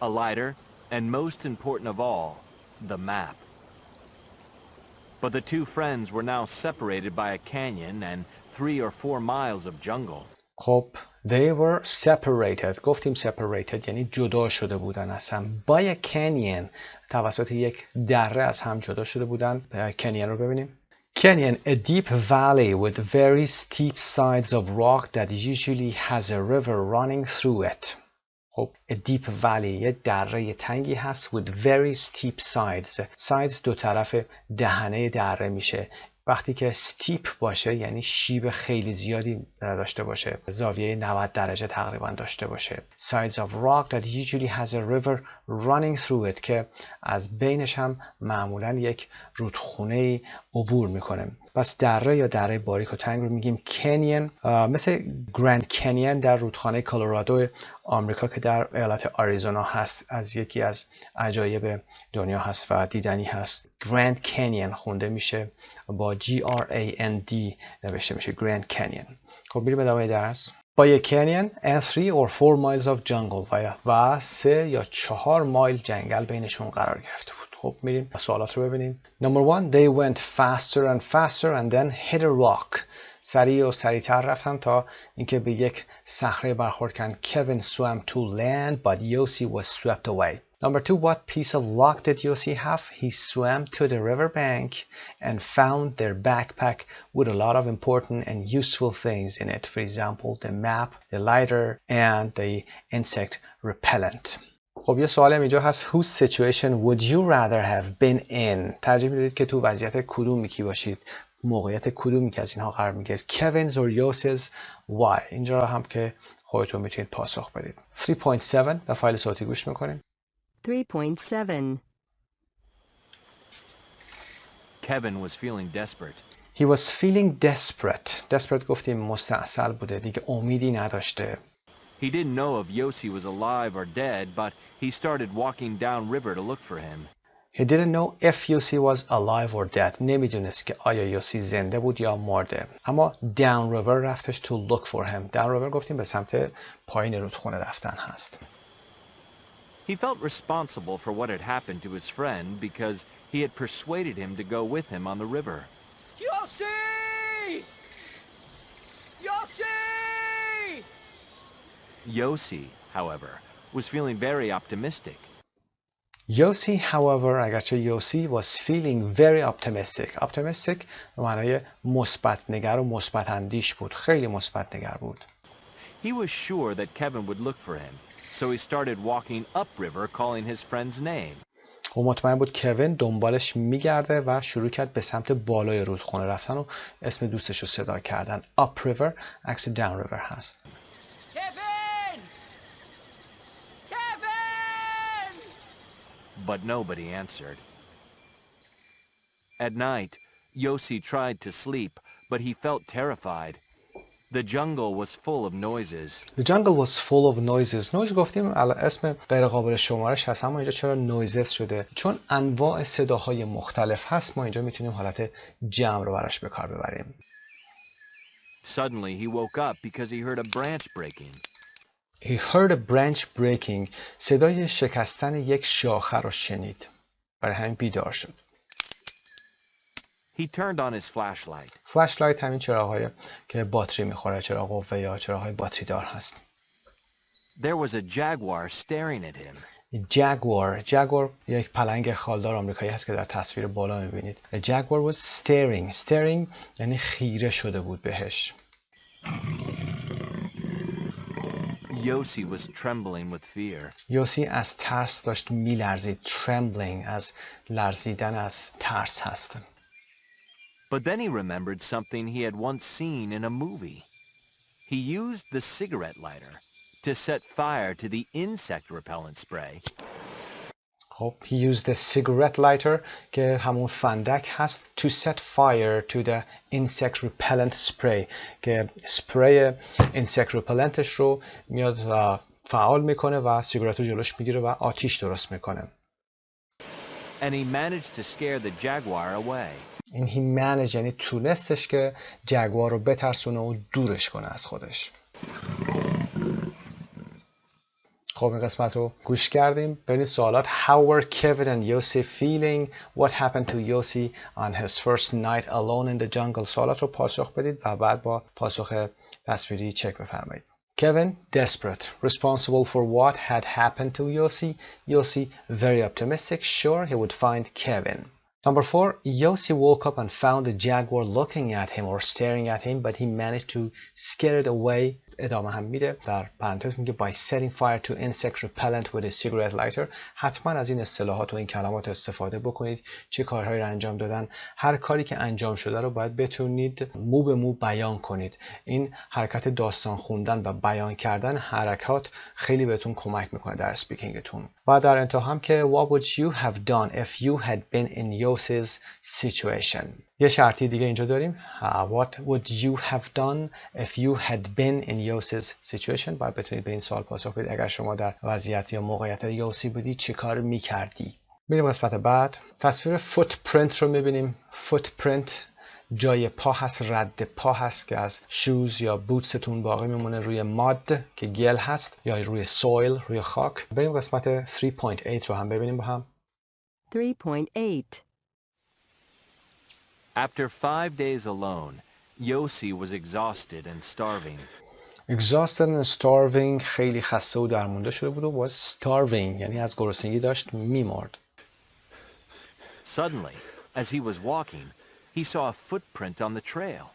[SPEAKER 4] A lighter, and most important of all, the map. But the two friends were now separated by a canyon and 3 or 4 miles of jungle.
[SPEAKER 1] خب they were separated. گفتیم separated یعنی جدا شده بودن اصلا. by a canyon توسط یک دره از هم جدا شده بودن. canyon رو ببینیم. Canyon, a deep valley with very steep sides of rock that usually has a river running through it. خب a deep valley یه دره تنگی هست with very steep sides. sides دو طرف دهنه دره میشه. وقتی که steep باشه یعنی شیب خیلی زیادی داشته باشه. زاویه 90 درجه تقریبا داشته باشه. sides of rock that usually has a river running through it که از بینش هم معمولا یک رودخونه عبور میکنه. پس دره یا دره باریک و تنگ رو میگیم canyon. مثل گرند کنین در رودخانه کلرادو آمریکا که در ایالت آریزونا هست، از یکی از عجایب دنیا هست و دیدنی هست. گرند کنین خونده میشه با G-R-A-N-D نوشته میشه گرند کنین. خب بریم ادامه درس. با یک canyon and 3 or 4 miles of jungle و 3 یا 4 مایل جنگل بینشون قرار گرفته بود. خب میریم سوالات رو ببینیم. Number 1 they went faster and faster and then hit a rock. سریع و سریعتر رفتن تا اینکه به یک صخره برخورد کردن. Kevin swam to land but Yossi was swept away. Number 2 what piece of luck did Yossi have? He swam to the riverbank and found their backpack with a lot of important and useful things in it. For example, the map, the lighter and the insect repellent. خب یه سوال اینجا هست. Whose situation would you rather have been in? ترجیح میدید که تو وضعیت کدوم یکی باشید؟ موقعیت کدومی که از اینها قرار میگیرید؟ Kevin's or Yossi's? Why؟ اینجا هم که خودتون میتونید پاسخ بدید. 3.7 به فایل صوتی گوش میکنیم.
[SPEAKER 3] 3.7.
[SPEAKER 4] Kevin was feeling desperate.
[SPEAKER 1] He was feeling desperate. Desperate گفتیم مستعسل بوده دیگه، امیدی نداشته.
[SPEAKER 4] He didn't know if Yossi was alive or dead, but he started walking downriver to look for him.
[SPEAKER 1] He didn't know if Yossi was alive or dead. نمیدونست که آیا یوسی زنده بود یا مرده. اما downriver رفتش to look for him. downriver گفتیم به سمت پایین رودخونه رفتن هست.
[SPEAKER 4] He felt responsible for what had happened to his friend because he had persuaded him to go with him on the river.
[SPEAKER 5] Yossi! Yossi!
[SPEAKER 4] Yossi, however, was feeling very optimistic.
[SPEAKER 1] Yossi, however, اگرچه یوسی was feeling very optimistic. optimistic به معنای مثبت نگر و مثبت اندیش بود. خیلی مثبت نگر بود.
[SPEAKER 4] He was sure that Kevin would look for him, so he started walking upriver calling his friend's name.
[SPEAKER 1] و مطمئن بود کوین دنبالش میگرده و شروع کرد به سمت بالای رودخونه رفتن و اسم دوستش رو صدا کردن. upriver عکس downriver هست.
[SPEAKER 5] Kevin! Kevin!
[SPEAKER 4] But nobody answered. At night, Yossi tried to sleep, but he felt terrified. The jungle was full of noises.
[SPEAKER 1] The jungle was full of noises. noise گفتیم اسم غیر قابل شمارش هست، اما اینجا چرا noises شده؟ چون انواع صداهای مختلف هست، ما اینجا میتونیم حالت جمع رو براش به کار ببریم.
[SPEAKER 4] Suddenly he woke up because he heard a branch breaking.
[SPEAKER 1] He heard a branch breaking. صدای شکستن یک شاخه رو شنید. برای همین بیدار شد.
[SPEAKER 4] He turned on his flashlight.
[SPEAKER 1] flashlight همین چراغ‌های که باتری میخوره، چراغ قوه یا چراغ‌های باتری دار هست.
[SPEAKER 4] There was a jaguar staring at him.
[SPEAKER 1] جگوار یک پلنگ خالدار آمریکایی هست که در تصویر بالا می‌بینید. جگوار was staring یعنی خیره شده بود بهش.
[SPEAKER 4] Yossi was trembling with fear.
[SPEAKER 1] یوسی از ترس داشت میلرزید. trembling از لرزیدن از ترس هست.
[SPEAKER 4] But then he remembered something he had once seen in a movie. He used the cigarette lighter to set fire to the insect repellent spray.
[SPEAKER 1] خب he used the cigarette lighter که همون فندک هست to set fire to the insect repellent spray که سپری insect repellentش رو میاد و فعال میکنه و سیگارت رو جلوش میگیره و آتیش درست میکنه.
[SPEAKER 4] And he managed to scare the jaguar away.
[SPEAKER 1] این he managed یعنی تونستش که جگوار رو بترسونه و دورش کنه از خودش. خب این قسمت رو گوش کردیم. ببینید سوالات. How were Kevin and Yossi feeling? What happened to Yossi on his first night alone in the jungle? سوالات رو پاسخ بدید و بعد با پاسخ تصویری چک بفرمایید. Kevin, desperate. Responsible for what had happened to Yossi? Yossi, very optimistic, sure he would find Kevin. Number 4, Yossi woke up and found the jaguar looking at him or staring at him, but he managed to scare it away. ادامه هم میده در پرانتز میگه by setting fire to insect repellent with a cigarette lighter. حتما از این اصطلاحات و این کلمات استفاده بکنید. چه کارهایی رو انجام دادن. هر کاری که انجام شده رو باید بتونید مو به مو بیان کنید. این حرکت داستان خوندن و بیان کردن حرکات خیلی بهتون کمک میکنه در اسپیکینگتون. و در انتها هم که what would you have done if you had been in Yossi's situation. یه شرطی دیگه اینجا داریم. What would you have done if you had been in Yossi's situation. باید بتونید به این سوال پاسخ بدید. اگر شما در وضعیت یا موقعیت یوسی بودی چه کار میکردی؟ میریم قسمت بعد. تصویر فوتپرینت رو میبینیم. فوتپرینت جای پا هست، رد پا هست که از شوز یا بوتستون باقی میمونه روی ماد که گل هست یا روی سویل، روی خاک. بریم قسمت 3.8 رو هم ببینیم با هم.
[SPEAKER 3] 3.8.
[SPEAKER 4] After 5 days alone, Yossi was exhausted and starving.
[SPEAKER 1] Exhausted and starving خیلی خسته و درمونده شده بود و was starving یعنی از گرسنگی داشت میمرد.
[SPEAKER 4] Suddenly, as he was walking, he saw a footprint on the trail.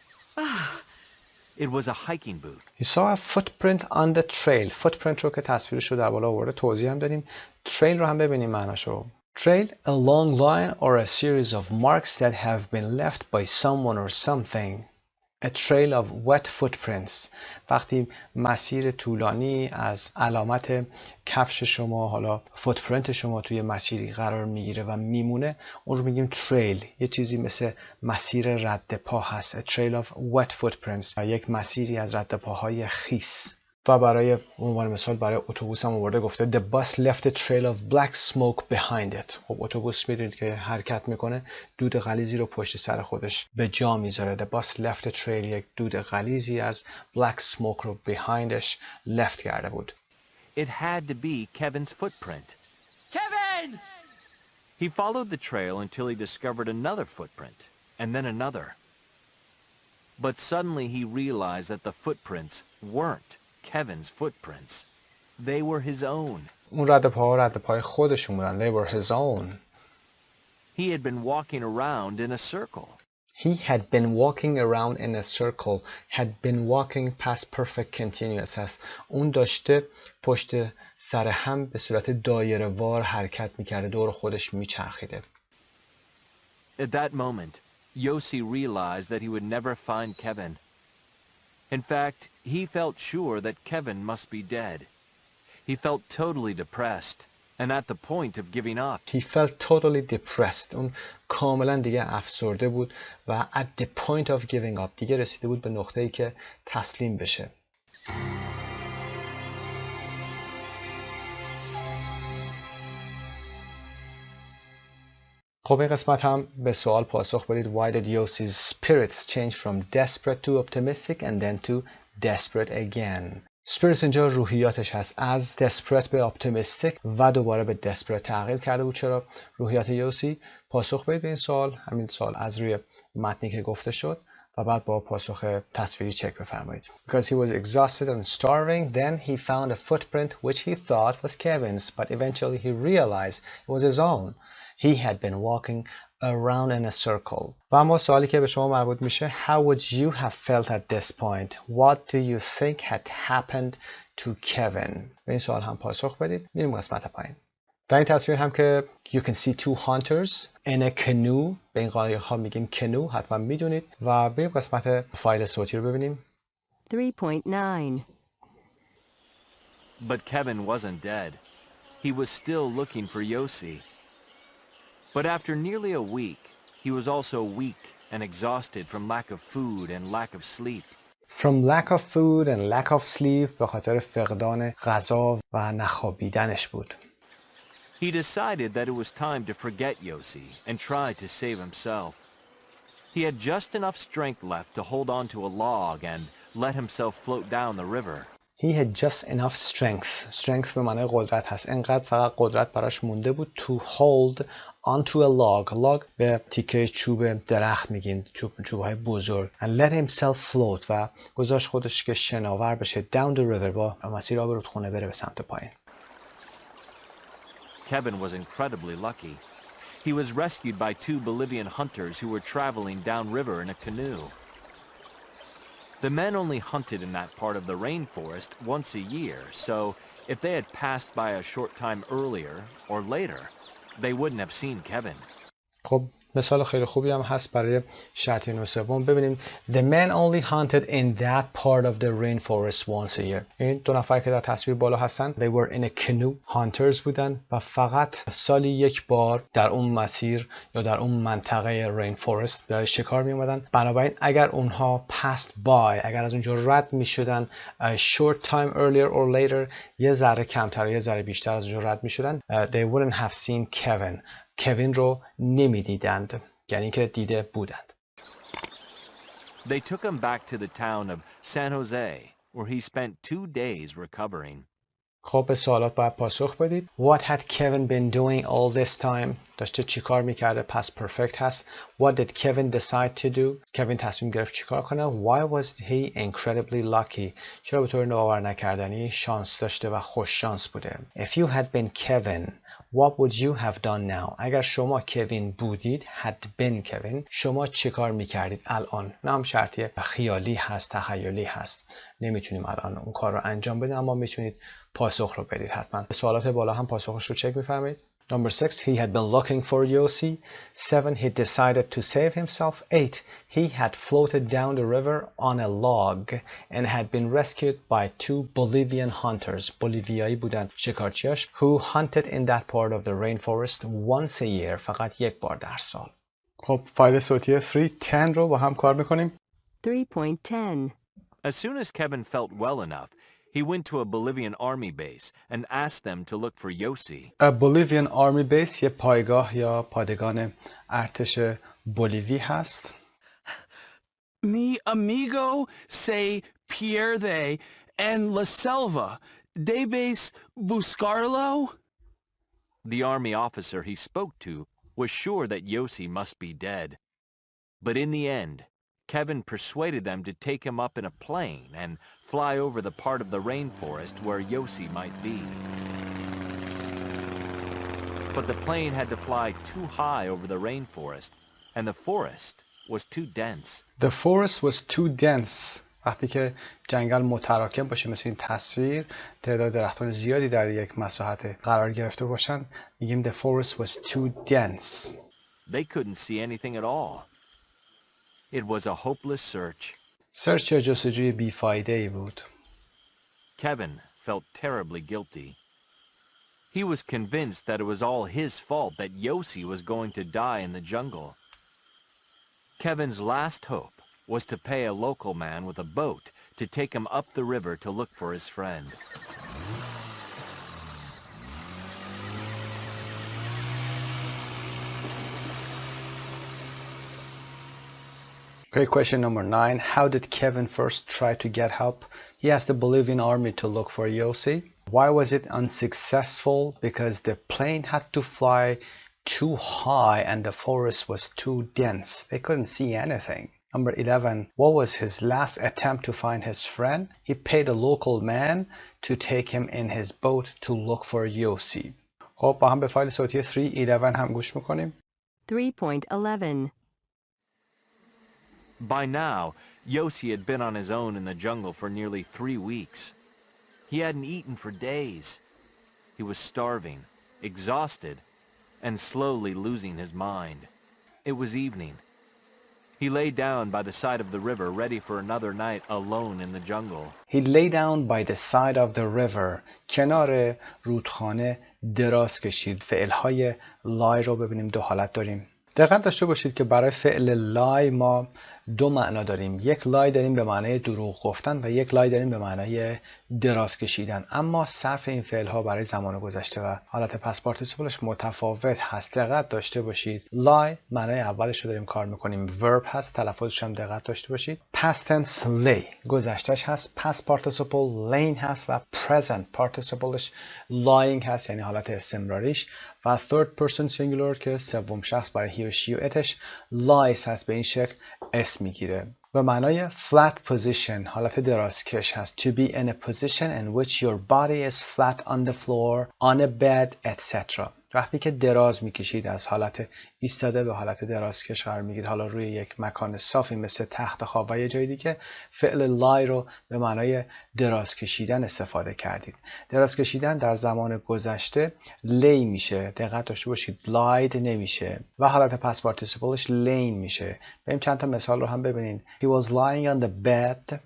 [SPEAKER 4] It was a hiking boot.
[SPEAKER 1] He saw a footprint on the trail. footprint رو که تصویرش رو در بالا آورده توضیح هم دادیم. trail رو هم ببینیم معناشو. Trail, a long line or a series of marks that have been left by someone or something. A trail of wet footprints. وقتی مسیر طولانی از علامت کفش شما حالا فوتپرینت شما توی مسیری قرار میگیره و میمونه اون رو میگیم trail. یه چیزی مثل مسیر رد پا هست. A trail of wet footprints. یک مسیری از رد پاهای خیس. و برای عنوان مثال برای اتوبوس هم آورده گفته The bus left a trail of black smoke behind it. خب اتوبوس میدونید که حرکت میکنه دود غلیظی رو پشت سر خودش به جا میذاره. The bus left a trail یک دود غلیظی از black smoke رو behindش left کرده بود.
[SPEAKER 4] It had to be Kevin's footprint.
[SPEAKER 5] Kevin!
[SPEAKER 4] He followed the trail until he discovered another footprint, and then another. But suddenly he realized that the footprints weren't Kevin's footprints. They were his own.
[SPEAKER 1] اون رد پاهای خودشون بودن. They were his own.
[SPEAKER 4] He had been walking around in a circle.
[SPEAKER 1] He had been walking around in a circle. Had been walking past perfect continuous هست. اون داشته پشت سر هم به صورت دایره وار حرکت میکرده. دور خودش میچرخیده.
[SPEAKER 4] At that moment, Yossi realized that he would never find Kevin. In fact, he felt sure that Kevin must be dead. He felt totally depressed and at the point of giving up.
[SPEAKER 1] He felt totally depressed. اون کاملا دیگه افسرده بود و at the point of giving up دیگه رسیده بود به نقطه‌ای که تسلیم بشه. خب این قسمت هم به سوال پاسخ بدید. Why did Yossi's spirits change from desperate to optimistic and then to desperate again? spirits اینجا روحیاتش هست. از desperate به optimistic و دوباره به desperate تغییر کرده بود. چرا روحیات یوسی؟ پاسخ بدید به این سوال. همین سوال از روی متنی که گفته شد و بعد با پاسخ تصویری چک بفرمایید. Because he was exhausted and starving, then he found a footprint which he thought was Kevin's, but eventually he realized it was his own. He had been walking around in a circle. و اما سوالی که به شما مربوط میشه How would you have felt at this point? What do you think had happened to Kevin? به این سوال هم پاسخ بدید. میریم قسمت پایین. در این تصویر هم که you can see two hunters in a canoe. به این قایق ها میگیم canoe، حتما میدونید. و بریم قسمت فایل صوتی رو ببینیم.
[SPEAKER 3] 3.9.
[SPEAKER 4] But Kevin wasn't dead. He was still looking for Yossi. But after nearly a week, he was also weak and exhausted from lack of food and lack of sleep.
[SPEAKER 1] From lack of food and lack of sleep به خاطر فقدان غذا و نخوابیدنش بود.
[SPEAKER 4] He decided that it was time to forget Yossi and try to save himself. He had just enough strength left to hold on to a log and let himself float down the river.
[SPEAKER 1] He had just enough strength. Strength به معنای قدرت هست. انقدر فقط قدرت براش مونده بود to hold onto a log. log به تیکه چوب درخت میگیم. چوب‌های بزرگ. And let himself float و گذاشت خودش که شناور بشه down the river با مسیر آب رودخونه بره به سمت پایین.
[SPEAKER 4] Kevin was incredibly lucky. He was rescued by two Bolivian hunters who were traveling downriver in a canoe. The men only hunted in that part of the rainforest once a year, so if they had passed by a short time earlier or later, they wouldn't have seen Kevin.
[SPEAKER 1] خب مثال خیلی خوبی هم هست برای شرط نو سوم. ببینیم The men only hunted in that part of the rainforest once a year. این دو نفر که در تصویر بالا هستن They were in a canoe. Hunters بودن و فقط سالی یک بار در اون مسیر یا در اون منطقه rainforest برای شکار می اومدن. بنابراین اگر اونها passed by اگر از اونجا رد می شدن a short time earlier or later یه ذره کمتر یه ذره بیشتر از اونجا رد می شدن they wouldn't have seen Kevin. کوین رو نمیدیدند، یعنی که دیده بودند.
[SPEAKER 4] They took him back to the town of San Jose where he spent 2 days recovering.
[SPEAKER 1] خب به سوالات باید پاسخ بدید. What had Kevin been doing all this time? داشته چیکار میکرده؟ پس پرفکت هست. What did Kevin decide to do? کوین تصمیم گرفت چیکار کنه. Why was he incredibly lucky? چرا به طور نوآور نکردنی شانس داشته و خوش شانس بوده. If you had been Kevin, what would you have done now? اگر شما کوین بودید had been Kevin شما چیکار میکردید الان؟ نه هم شرطیه خیالی هست، تخیلی هست. نمیتونیم الان اون کار رو انجام بدیم، اما میتونید پاسخ رو بدید حتما. سوالات بالا هم پاسخش رو چک میفرمایید. Number 6, he had been looking for Yossi. 7, he decided to save himself. 8, he had floated down the river on a log and had been rescued by two Bolivian hunters. بولیویایی بودن شکارچیاش who hunted in that part of the rainforest once a year. فقط یک بار در سال. خب فایل صوتی 3.10 رو با هم کار میکنیم.
[SPEAKER 3] 3.10.
[SPEAKER 4] As soon as Kevin felt well enough, he went to a Bolivian army base and asked them to look for Yossi.
[SPEAKER 1] A Bolivian army base یه پایگاه یا پادگان ارتش بولیوی هست.
[SPEAKER 6] Mi amigo se pierde en la selva. Debes buscarlo?
[SPEAKER 4] The army officer he spoke to was sure that Yossi must be dead. But in the end, Kevin persuaded them to take him up in a plane and fly over the part of the rainforest where Yossi might be. But the plane had to fly too high over the rainforest, and the forest was too dense.
[SPEAKER 1] The forest was too dense. وقتی که جنگل متراکم باشه مثل این تصویر، تعداد درختان زیادی در یک مساحت قرار گرفته باشن، میگیم the forest was too dense.
[SPEAKER 4] They couldn't see anything at all. It was a hopeless search.
[SPEAKER 1] سرچ یا جستجوی بیفایده‌ای بود.
[SPEAKER 4] Kevin felt terribly guilty. He was convinced that it was all his fault that Yossi was going to die in the jungle. Kevin's last hope was to pay a local man with a boat to take him up the river to look for his friend.
[SPEAKER 1] Okay, question number 9. How did Kevin first try to get help? He asked the Bolivian army to look for Yossi. Why was it unsuccessful? Because the plane had to fly too high and the forest was too dense. They couldn't see anything. Number 11. What was his last attempt to find his friend? He paid a local man to take him in his boat to look for Yossi. خب با هم به فایل صوتی 3:11 هم گوش میکنیم.
[SPEAKER 3] 3.11.
[SPEAKER 4] By now, Yossi had been on his own in the jungle for nearly 3 weeks. He hadn't eaten for days. He was starving, exhausted, and slowly losing his mind. It was evening. He lay down by the side of the river, ready for another night alone in the jungle.
[SPEAKER 1] He lay down by the side of the river. کنار رودخانه دراز کشید. فعلهای lie رو ببینیم دو حالت داریم. دقت داشته باشید که برای فعل lie ما دو معنا داریم. یک lie داریم به معنای دروغ گفتن و یک lie داریم به معنای دراز کشیدن. اما صرف این فعل ها برای زمان گذشته و حالت پست پارتیسیپلش متفاوت هست. دقت داشته باشید. lie معنای اولش رو داریم کار میکنیم. verb هست. تلفظش هم دقت داشته باشید. past tense lay گذشتهش هست. past participle laying هست و present participle lying هست، یعنی حالت استمراریش. و third person singular که سوم شخص برای he و she و itش lies هست، به این شکل اسم میگیره. و معنای flat position حالت درازکش هست. To be in a position in which your body is flat on the floor, on a bed, etc. وقتی که دراز میکشید از حالت ایستاده به حالت درازکش قرار میگیرید، حالا روی یک مکان صافی مثل تخت خواب و یه جای دیگه، فعل lie رو به معنای دراز کشیدن استفاده کردید. دراز کشیدن در زمان گذشته lay میشه. دقت داشته باشید lied نمیشه و حالت پست پارتیسیپلش laying میشه. بریم چند تا مثال رو هم ببینید. He was lying on the bed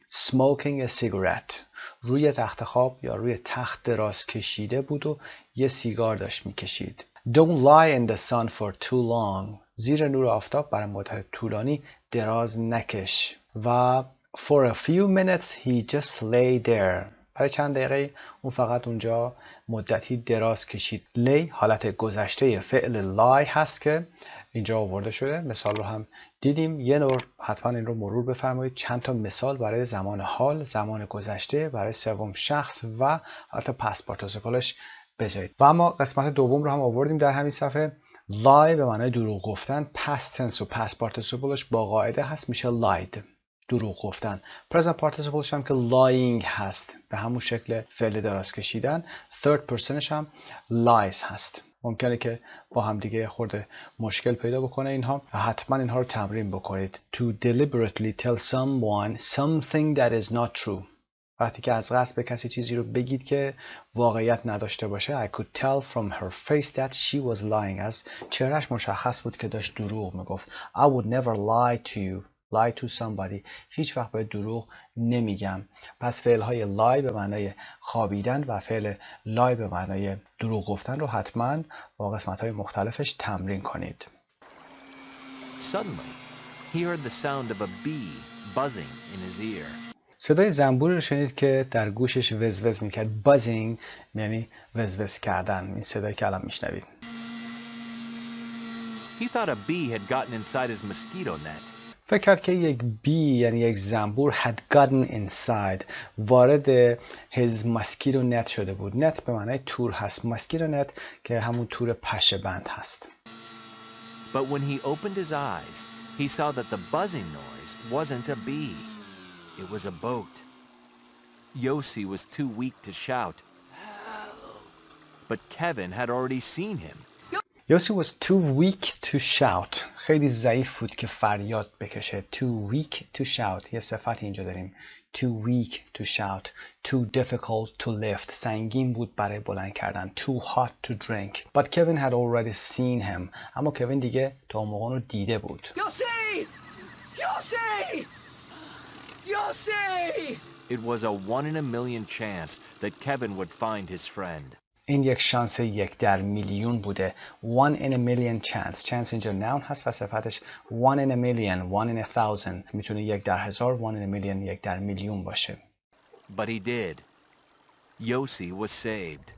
[SPEAKER 1] smoking a cigarette. روی تخت خواب یا روی تخت دراز کشیده بود و یه سیگار داشت میکشید. Don't lie in the sun for too long. زیر نور آفتاب برای مدت طولانی دراز نکش. و for a few minutes he just lay there. برای چند دقیقه اون فقط اونجا مدتی دراز کشید. lay حالت گذشته فعل lie هست که اینجا آورده شده. مثال رو هم دیدیم. یه نور حتما این رو مرور بفرمایید. چند تا مثال برای زمان حال، زمان گذشته، برای سوم شخص و حالت پست پارتیسیپلش بذارید. و اما قسمت دوم رو هم آوردیم در همین صفحه. lie به معنای دروغ گفتن. past tense و past participleش با قاعده هست، میشه lied. دروغ گفتن. present participleش هم که lying هست، به همون شکل فعل دراز کشیدن. third personش هم lies هست. ممکنه که با هم دیگه خورده مشکل پیدا بکنه اینها و حتما اینها رو تمرین بکنید. To deliberately tell someone something that is not true. وقتی که از قصد به کسی چیزی رو بگید که واقعیت نداشته باشه. I could tell from her face that she was lying. از چهرهش مشخص بود که داشت دروغ میگفت. I would never lie to you. lie to somebody. هیچ وقت باید دروغ نمیگم. پس فعل های lie به معنای خوابیدن و فعل lie به معنای دروغ گفتن رو حتما با قسمت های مختلفش تمرین کنید.
[SPEAKER 4] Suddenly, he heard the sound of a bee buzzing in his ear.
[SPEAKER 1] صدای زنبوری رو شنید که در گوشش وزوز میکرد. buzzing یعنی وزوز کردن. این صدایی که الان میشنوید.
[SPEAKER 4] He thought a bee had gotten inside his mosquito net.
[SPEAKER 1] فکر کرد که یک بی یعنی یک زنبور had gotten inside وارد his mosquito net شده بود. net به معنای تور هست. mosquito net که همون تور پشه بند هست.
[SPEAKER 4] But when he opened his eyes, he saw that the buzzing noise wasn't a bee. It was a boat. Yossi was too weak to shout, but Kevin had already seen him.
[SPEAKER 1] Yossi was too weak to shout. خیلی ضعیف بود که فریاد بکشه. Too weak to shout. یه صفت اینجا داریم. Too weak to shout. Too difficult to lift. سنگین بود برای بلند کردن. Too hot to drink. But Kevin had already seen him. اما کوین دیگه تا اون موقع رو دیده بود.
[SPEAKER 5] Yossi! Yossi! Yossi!
[SPEAKER 4] It was a 1 in a million chance that Kevin would find his friend.
[SPEAKER 1] این یک شانس 1 در میلیون بوده. 1 in a million chance. chance اینجا noun هست و صفتش 1 in a million, 1 in a thousand. میتونه 1 در 1000, 1 in a million, 1 در میلیون باشه.
[SPEAKER 4] But he did. Yossi was saved.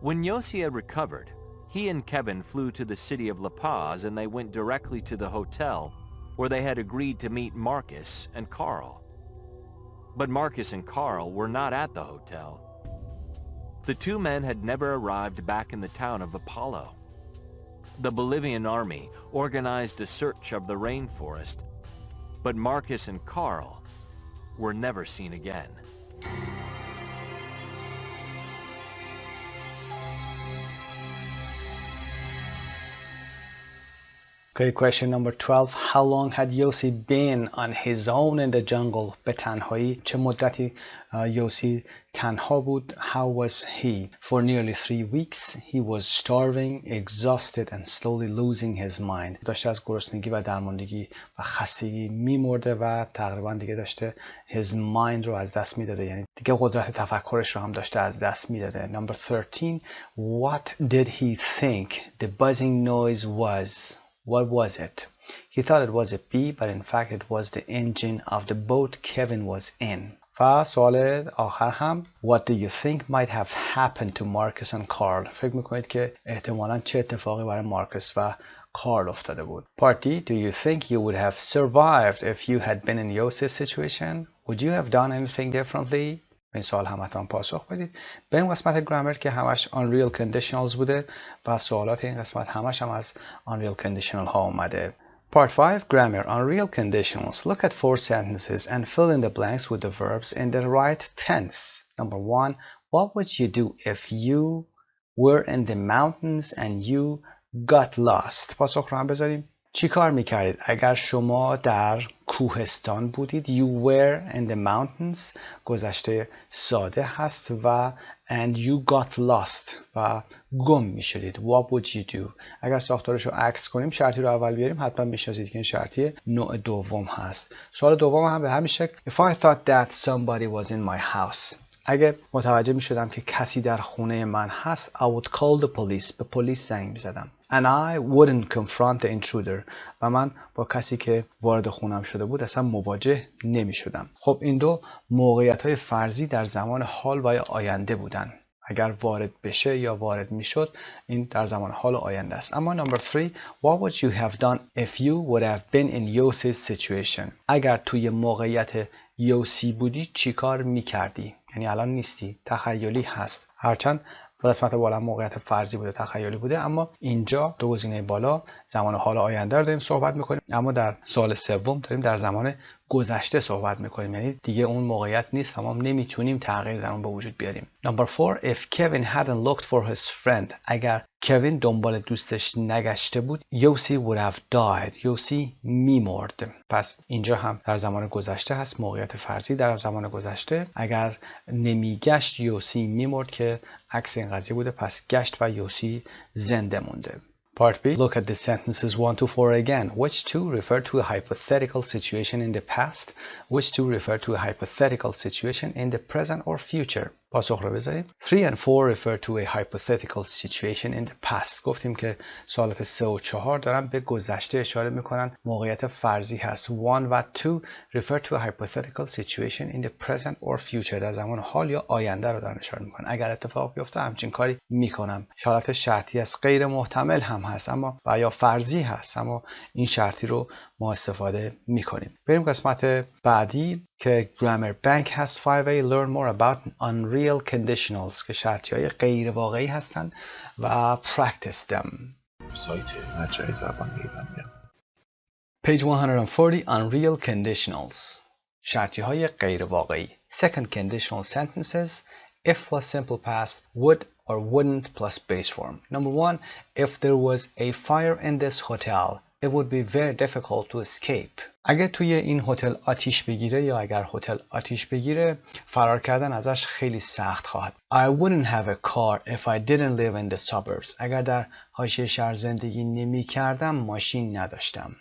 [SPEAKER 4] When Yossi had recovered, he and Kevin flew to the city of La Paz and they went directly to the hotel where they had agreed to meet Marcus and Carl. But Marcus and Carl were not at the hotel. The two men had never arrived back in the town of Apollo. the Bolivian army organized a search of the rainforest, but Marcus and Carl were never seen again.
[SPEAKER 1] Okay, question number 12. How long had Yossi been on his own in the jungle? به تنهایی چه مدتی یوسی تنها بود؟ How was he? For nearly 3 weeks, he was starving, exhausted and slowly losing his mind. داشته از گرسنگی و درماندگی و خستگی میمرده و تقریبا دیگه داشته his mind رو از دست میداده، یعنی دیگه قدرت تفکرش رو هم داشته از دست میداده. Number 13. What did he think the buzzing noise was? What was it? He thought it was a bee, but in fact it was the engine of the boat Kevin was in. و سوال آخر هم What do you think might have happened to Marcus and Carl? فکر میکنید که احتمالاً چه اتفاقی برای مارکوس و کارل افتاده بود؟ Part D. Do you think you would have survived if you had been in Yossi's situation? Would you have done anything differently? این سوال هم حتما پاسخ بدید. بریم قسمت گرامر که همش unreal conditionals بوده و سوالات این قسمت همش هم از unreal conditional ها اومده. Part 5. Grammar. Unreal conditionals. Look at 4 sentences and fill in the blanks with the verbs in the right tense. Number 1. What would you do if you were in the mountains and you got lost? پاسخ رو هم بذاریم. چی کار میکردید اگر شما در کوهستان بودید؟ You were in the mountains گذشته ساده هست و and you got lost و گم میشدید. What would you do? اگر ساختارش رو عکس کنیم، شرطی رو اول بیاریم، حتما میشناسید که این شرطی نوع دوم هست. سوال دوم هم به همین شکل. If I thought that somebody was in my house. اگر متوجه میشدم که کسی در خونه من هست I would call the police. به پلیس زنگ میزدم. And I wouldn't confront the intruder. و من با کسی که وارد خونم شده بود اصلا مواجه نمی شدم. خب این دو موقعیت های فرضی در زمان حال و آینده بودن. اگر وارد بشه یا وارد میشد این در زمان حال و آینده است. اما number 3. What would you have done if you would have been in Yossi's situation? اگر توی موقعیت یوسی بودی چی کار میکردی؟ یعنی الان نیستی، تخیلی هست. هرچند قسمت بالا موقعیت فرضی بوده، تخیلی بوده، اما اینجا دو گزینه بالا زمان حال آینده رو داریم صحبت میکنیم، اما در سوال سوم داریم در زمان گذشته صحبت میکنیم، یعنی دیگه اون موقعیت نیست و ما نمیتونیم تغییر در اون به وجود بیاریم. Number 4. If Kevin hadn't looked for his friend. اگر کوین دنبال دوستش نگشته بود یوسی would have died. یوسی میمرد. پس اینجا هم در زمان گذشته هست، موقعیت فرضی در زمان گذشته. اگر نمیگشت یوسی میمرد که عکس این قضیه بوده، پس گشت و یوسی زنده مونده. Part B. Look at the sentences 1 to 4 again. Which two refer to a hypothetical situation in the past? Which two refer to a hypothetical situation in the present or future? پاسخ رو بذاریم. 3 and 4 refer to a hypothetical situation in the past. گفتیم که سوالات 3 و 4 دارن به گذشته اشاره میکنن، موقعیت فرضی هست. 1 و 2 refer to a hypothetical situation in the present or future. در زمان حال یا آینده رو دارن اشاره میکنن. اگر اتفاق بیفته همچین کاری میکنم. حالت شرطی است، غیر محتمل هم هست اما و یا فرضی هست، اما این شرطی رو ما استفاده میکنیم. بریم قسمت بعدی که grammar bank هست. 5A. Learn more about unreal conditionals که شرطی های غیر واقعی هستند و practice them.
[SPEAKER 2] سایت مجموعه زبان ایرانی.
[SPEAKER 1] Page 140. Unreal conditionals. شرطی های غیر واقعی. Second conditional sentences. If plus simple past, would or wouldn't plus base form. Number 1. If there was a fire in this hotel, it would be very difficult to escape. اگه توی این هتل آتیش بگیره یا اگر هتل آتیش بگیره فرار کردن ازش خیلی سخت خواهد. I wouldn't have a car if I didn't live in the suburbs. اگر در حاشیه شهر زندگی نمی کردم ماشین نداشتم.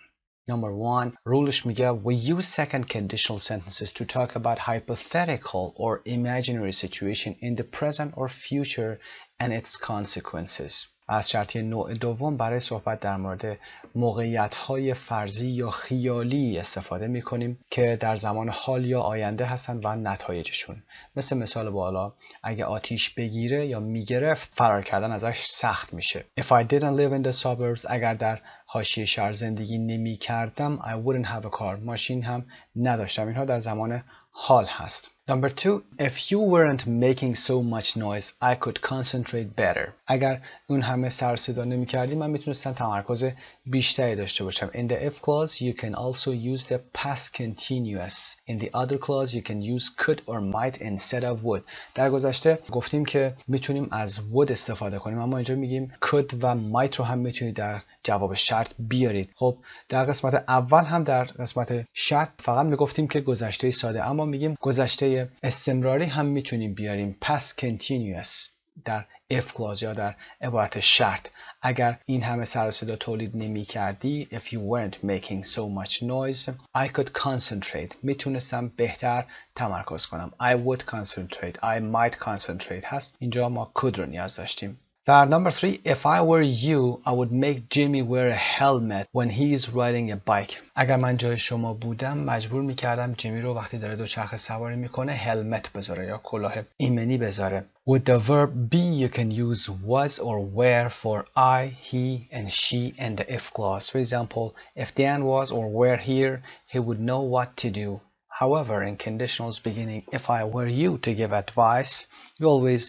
[SPEAKER 1] Number 1. رولش میگه we use second conditional sentences to talk about hypothetical or imaginary situation in the present or future and its consequences. از شرطی نوع دوم برای صحبت در مورد موقعیت‌های فرضی یا خیالی استفاده می‌کنیم که در زمان حال یا آینده هستند و نتایجشون. مثل مثال بالا، اگه آتیش بگیره یا میگرفت فرار کردن ازش سخت میشه. If I didn't live in the suburbs. اگر در حاشیه شهر زندگی نمی کردم I wouldn't have a car. ماشین هم نداشتم. اینها در زمان حال هست. Number 2. If you weren't making so much noise I could concentrate better. اگر اون همه همه سر صدا نمی‌کردیم من میتونستم تمرکز بیشتری داشته باشم. In the if clause you can also use the past continuous. In the other clause you can use could or might instead of would. در گذشته گفتیم که میتونیم از would استفاده کنیم، اما اینجا میگیم could و might رو هم میتونید در جواب شرط بیارید. خب در قسمت اول هم در قسمت شرط فقط میگفتیم که گذشته ساده، اما میگیم گذشته استمراری هم میتونیم بیاریم past continuous در if clause یا در عبارت شرط. اگر این همه سر و صدا تولید نمی کردی if you weren't making so much noise I could concentrate. میتونستم بهتر تمرکز کنم. I would concentrate. I might concentrate هست. اینجا ما could رو نیاز داشتیم. در number 3 if I were you I would make Jimmy wear a helmet when he is riding a bike. اگر من جای شما بودم مجبور میکردم جیمی رو وقتی داره دوچرخه سواری میکنه هلمت بذاره یا کلاه ایمنی بذاره. With the verb be you can use was or were for I, he and she and the if clause. For example, if Dan was or were here he would know what to do. However, in conditionals beginning if I were you to give advice you always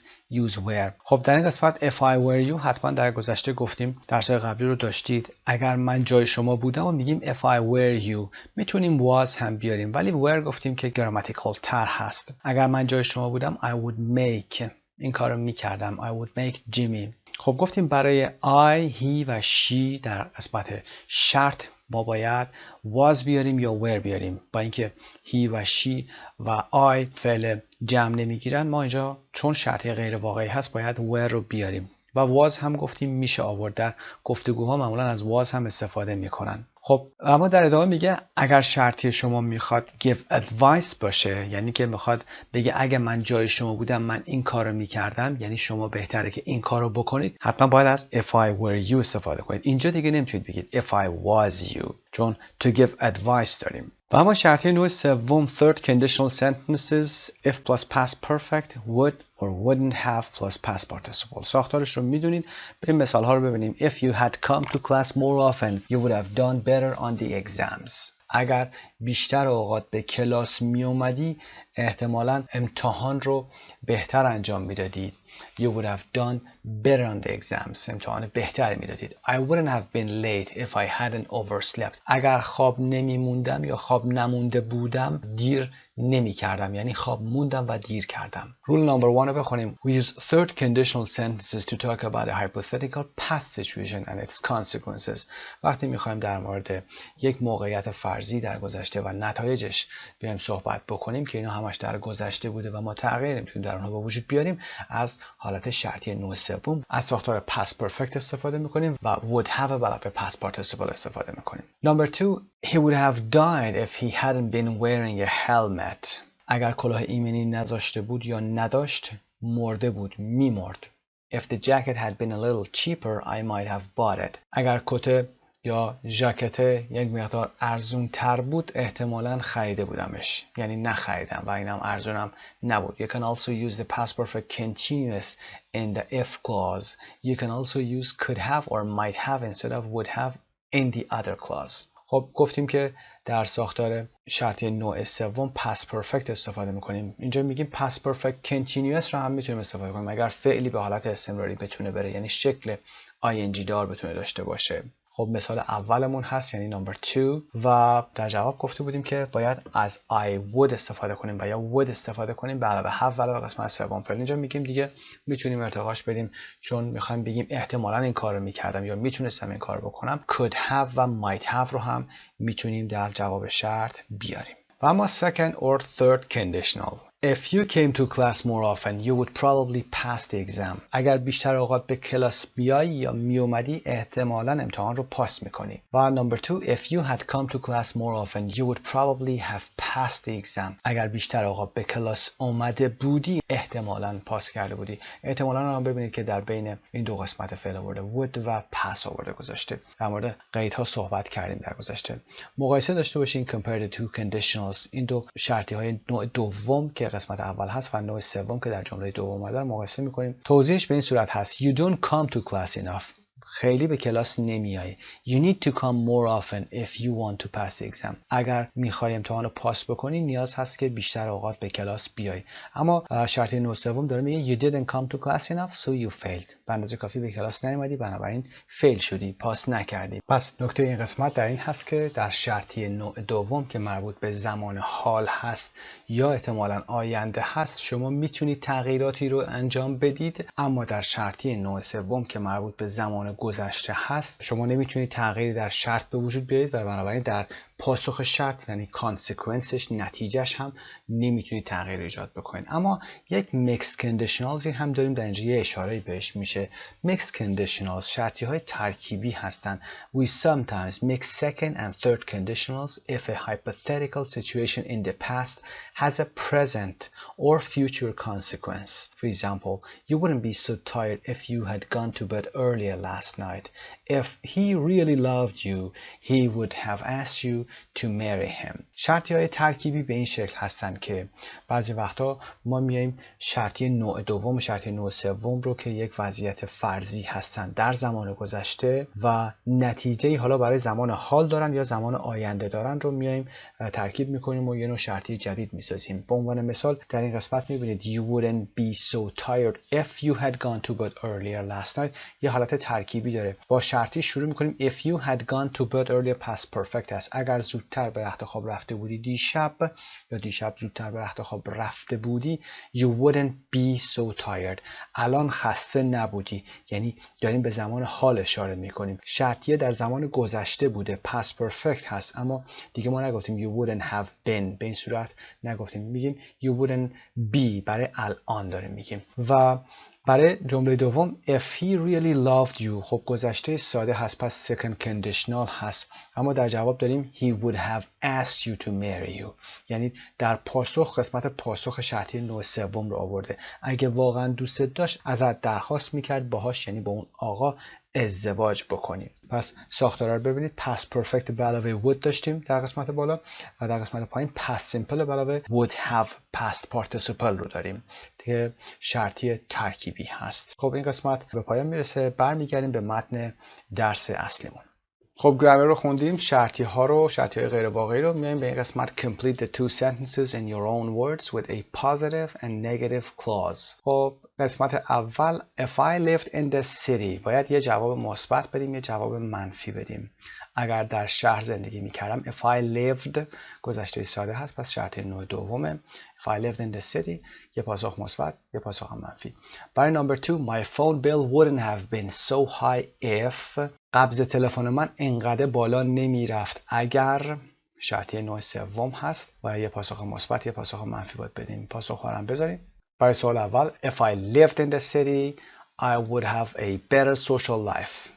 [SPEAKER 1] use were. خب در این قسمت if I were you حتما در گذشته گفتیم، درس‌های قبلی رو داشتید. اگر من جای شما بودم و میگیم if I were you میتونیم was هم بیاریم، ولی were گفتیم که grammatical تر هست. اگر من جای شما بودم I would make این کارو میکردم. I would make Jimmy. خب گفتیم برای I, he و she در قسمت شرط ما باید was بیاریم یا were بیاریم. با اینکه he و she و I فعل جمع نمیگیرن ما اینجا چون شرطی غیر واقعی هست باید were رو بیاریم و was هم گفتیم میشه آورد. در گفتگوها معمولا از was هم استفاده میکنن. خب اما در ادامه میگه اگر شرطی شما میخواد give advice باشه، یعنی که میخواد بگه اگه من جای شما بودم من این کارو میکردم، یعنی شما بهتره که این کارو بکنید، حتما باید از if I were you استفاده کنید. اینجا دیگه نمیتونید بگید if I was you چون to give advice داریم. و اما شرطی نوع سوم third conditional sentences if plus past perfect would or wouldn't have plus past participle. ساختارش رو میدونید. بریم مثال ها رو ببینیم. If you had come to class more often you would have done better on the exams. اگر بیشتر اوقات به کلاس می اومدی احتمالاً امتحان رو بهتر انجام میدادید. You would have done better on the exams. امتحان بهتری میدادید. I wouldn't have been late if I hadn't overslept. اگر خواب نمیموندم یا خواب نمونده بودم دیر نمی کردم، یعنی خواب موندم و دیر کردم. Rule number 1 رو بخونیم. We use third conditional sentences to talk about a hypothetical past situation and its consequences. وقتی میخوایم در مورد یک موقعیت فرضی در گذشته و نتایجش بیایم صحبت بکنیم که اینا همش در گذشته بوده و ما تغییر نمیتونیم در اونها به وجود بیاریم، از حالت شرطی نوع سوم از ساختار past perfect استفاده میکنیم و would have به علاوه past participle استفاده میکنیم. Number 2 he would have died if he hadn't been wearing a helmet. اگر کلاه ایمنی نذاشته بود یا نداشت مرده بود، میمرد. If the jacket had been a little cheaper I might have bought it. eگر کت یا ژاکت یک مقدار ارزون تر بود احتمالاً خریده بودمش، یعنی نخریدم و اینم ارزونم نبود. You can also use the past perfect continuous in the if clause. You can also use could have or might have instead of would have in the other clause. خب گفتیم که در ساختار شرطی نوع سوم past perfect استفاده میکنیم. اینجا میگیم past perfect continuous رو هم میتونیم استفاده کنیم اگر فعلی به حالت استمراری بتونه بره، یعنی شکل ing دار بتونه داشته باشه. خب مثال اولمون هست یعنی number 2 و در جواب گفته بودیم که باید از I would استفاده کنیم و یا would استفاده کنیم به علاوه have و علاوه قسمت سوم فعل. اینجا میگیم دیگه میتونیم ارتقاش بدیم چون میخوایم بگیم احتمالاً این کارو میکردم یا میتونستم این کارو بکنم. could have و might have رو هم میتونیم در جواب شرط بیاریم. و اما second or third conditional. If you came to class more often, you would probably pass the exam. اگر بیشتر اوقات به کلاس بیایی یا می اومدی احتمالاً امتحان رو پاس میکنی. و number 2, if you had come to class more often, you would probably have passed the exam. اگر بیشتر اوقات به کلاس اومده بودی احتمالاً پاس کرده بودی. احتمالاً هم ببینید که در بین این دو قسمت فعل آورده would و pass آورده گذاشته. در مورد قیدها صحبت کردیم در گذشته. مقایسه داشته باشین compare the two conditionals. این دو شرطی های نوع دوم که قسمت اول هست و نوع سوم که در جمله دوم اومده مقایسه میکنیم. توضیحش به این صورت هست. You don't come to class enough. خیلی به کلاس نمیای. You need to come more often if you want to pass the exam. اگر میخوای امتحان رو پاس بکنی نیاز هست که بیشتر اوقات به کلاس بیای. اما شرط نوع سوم داره میگه you didn't come to class enough so you failed. به اندازه کافی به کلاس نیومدی بنابراین فیل شدی، پاس نکردی. پس نکته این قسمت در این هست که در شرطی نوع دوم که مربوط به زمان حال هست یا احتمالاً آینده هست شما میتونید تغییراتی رو انجام بدید، اما در شرطی نوع سوم که مربوط به زمان گذشته هست شما نمیتونید تغییری در شرط به وجود بیارید و بنابراین در پاسخ شرط یعنی کانسیکوئنسش نتیجهش هم نمیتونید تغییر ایجاد بکنید. اما یک میکس کندیشنالزی هم داریم در اینجا یه اشاره بهش میشه. میکس کندیشنالز شرطی های ترکیبی هستند. We sometimes mix second and third conditionals if a hypothetical situation in the past has a present or future consequence. For example, you wouldn't be so tired if you had gone to bed earlier last night. If he really loved you, he would have asked you to marry him. شرطی های ترکیبی به این شکل هستن که بعضی وقتا ما میایم شرطی نوع دوم و شرطی نوع سوم رو که یک وضعیت فرضی هستن در زمان گذشته و نتیجه حالا برای زمان حال دارن یا زمان آینده دارن رو میایم ترکیب میکنیم و یه نوع شرطی جدید میسازیم. به عنوان مثال در این قسمت میبینید you wouldn't be so tired if you had gone to bed earlier last night یه حالت ترکیبی داره. با شرطی شروع میکنیم if you had gone to bed earlier past perfect است. اگر زودتر به رخت خواب رفته بودی دیشب یا دیشب زودتر به رخت خواب رفته بودی you wouldn't be so tired. الان خسته نبودی، یعنی داریم به زمان حال اشاره میکنیم. شرطیه در زمان گذشته بوده past perfect هست اما دیگه ما نگفتیم you wouldn't have been، به این صورت نگفتیم، میگیم you wouldn't be برای الان داریم میگیم. و برای جمله دوم if he really loved you خب گذشته ساده هست پس second conditional هست، اما در جواب داریم he would have asked you to marry you، یعنی در پاسخ قسمت پاسخ شرطی نوع سوم رو آورده. اگه واقعا دوست داشت ازت درخواست میکرد باهاش یعنی با اون آقا ازدواج بکنیم. پس ساختارا رو ببینید past perfect به علاوه would داشتیم در قسمت بالا و در قسمت پایین past simple به علاوه would have past participle رو داریم که شرطی ترکیبی هست. خب این قسمت به پایان میرسه، برمیگردیم به متن درس اصلیمون. خب گرامر رو خوندیم، شرطی ها رو، شرطی های غیر واقعی رو میایم به این قسمت complete the two sentences in your own words with a positive and negative clause. خب قسمت اول if I lived in the city باید یه جواب مثبت بدیم یه جواب منفی بدیم. اگر در شهر زندگی میکردم if I lived گذشته ساده هست پس شرط نوع دومه. if I lived in the city یه پاسخ مثبت یه پاسخ منفی. برای نمبر 2 my phone bill wouldn't have been so high if قبض تلفن من اینقدر بالا نمیرفت اگر شرطی نوع سوم هست و یه پاسخ مثبت یه پاسخ منفی باید بدیم. پاسخ ها رو بذاریم. برای سوال اول if I lived in the city I would have a better social life.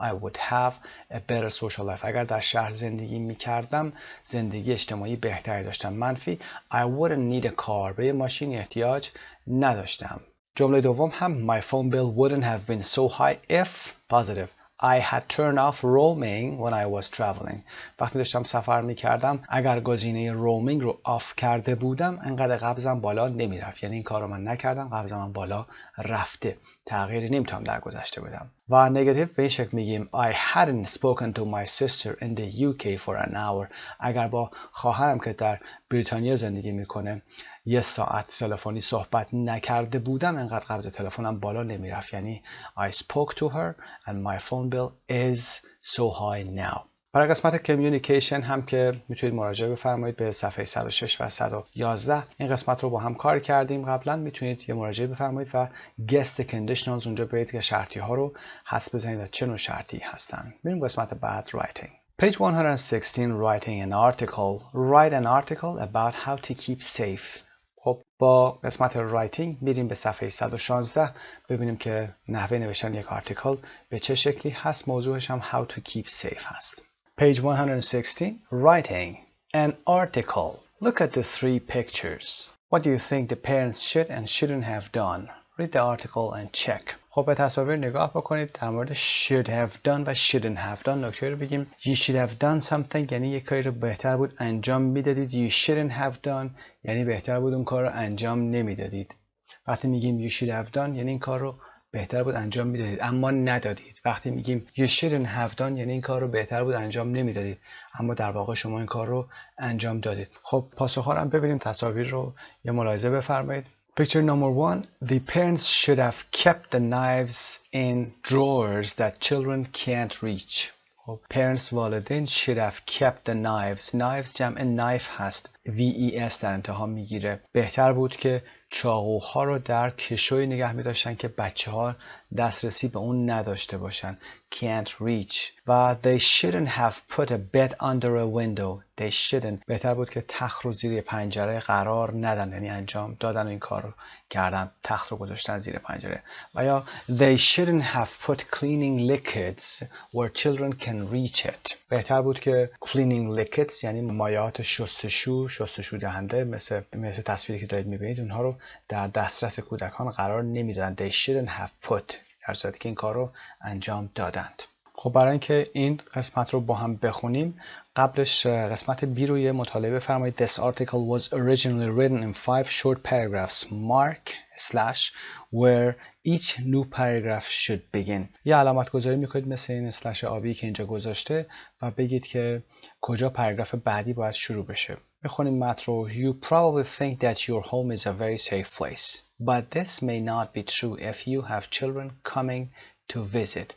[SPEAKER 1] I would have a better social life. اگر در شهر زندگی میکردم زندگی اجتماعی بهتری داشتم. منفی I wouldn't need a car. به یه ماشین احتیاج نداشتم. جمله دوم هم my phone bill wouldn't have been so high if positive I had turned off roaming when I was traveling. وقتی داشتم سفر میکردم اگر گزینه رومینگ رو آف کرده بودم انقدر قبضم بالا نمیرفت، یعنی این کار رو من نکردم قبضم بالا رفته، تغییری نمیتونم در گذشته بدم. و نگاتیو به این شکل میگیم I hadn't spoken to my sister in the UK for an hour. اگر با خواهرم که در بریتانیا زندگی میکنه یه ساعت تلفنی صحبت نکرده بودم انقدر قبض تلفنم بالا نمیرفت، یعنی I spoke to her and my phone bill is so high now. برای قسمت کمیونیکیشن هم که میتونید مراجعه بفرمایید به صفحه 106 و 111 این قسمت رو با هم کار کردیم قبلا، میتونید یه مراجعه بفرمایید و guess the conditionals اونجا برید که شرطی ها رو حدس بزنید و چه نوع شرطی هستن. بریم قسمت بعد writing. Page 116 writing an article. Write an article about how to keep safe. خب با قسمت رایتینگ میریم به صفحه 116 ببینیم که نحوه نوشتن یک آرتیکل به چه شکلی هست. موضوعش هم how to keep safe هست. Page 116 writing an article. Look at the three pictures. What do you think the parents should and shouldn't have done? Read the article and check. خب به تصاویر نگاه بکنید. در مورد should have done و shouldn't have done نکته رو بگیم. You should have done something یعنی یک کاری رو بهتر بود انجام میدادید. You shouldn't have done یعنی بهتر بود اون کار رو انجام نمیدادید. وقتی میگیم you should have done یعنی این کار رو بهتر بود انجام میدادید اما ندادید. وقتی میگیم you shouldn't have done یعنی این کار رو بهتر بود انجام نمیدادید اما در واقع شما این کار رو انجام دادید. خب پاسخ‌ها رو هم ببینیم. تصاویر رو یه ملاحظه بفرمایید. Picture number 1. The parents should have kept the knives in drawers that children can't reach. خب parents والدین should have kept the knives جمع knife هست VES در انتها میگیره. بهتر بود که چاقوها رو در کشویی نگه می‌داشتن که بچه‌ها دسترسی به اون نداشته باشن. Can't reach. و they shouldn't have put a bed under a window. They shouldn't. بهتر بود که تخت رو زیر پنجره قرار ندن، یعنی انجام دادن و این کار رو کردن، تخت رو گذاشتن زیر پنجره. و یا they shouldn't have put cleaning liquids where children can reach it. بهتر بود که cleaning liquids یعنی مایعات شستشو دهنده مثل تصویری که دارید می‌بینید اونها رو در دسترس کودکان قرار نمیدادن. They shouldn't have put در صورتی که این کار رو انجام دادند. خب برای اینکه این قسمت رو با هم بخونیم قبلش قسمت B رو یه مطالعه بفرمایید. This article was originally written in 5 short paragraphs. Mark / where each new paragraph should begin. یه علامت گذاری میکنید مثل این اسلش آبی که اینجا گذاشته و بگید که کجا پاراگراف بعدی باید شروع بشه. میخونیم متن رو. You probably think that your home is a very safe place, but this may not be true if you have children coming to visit.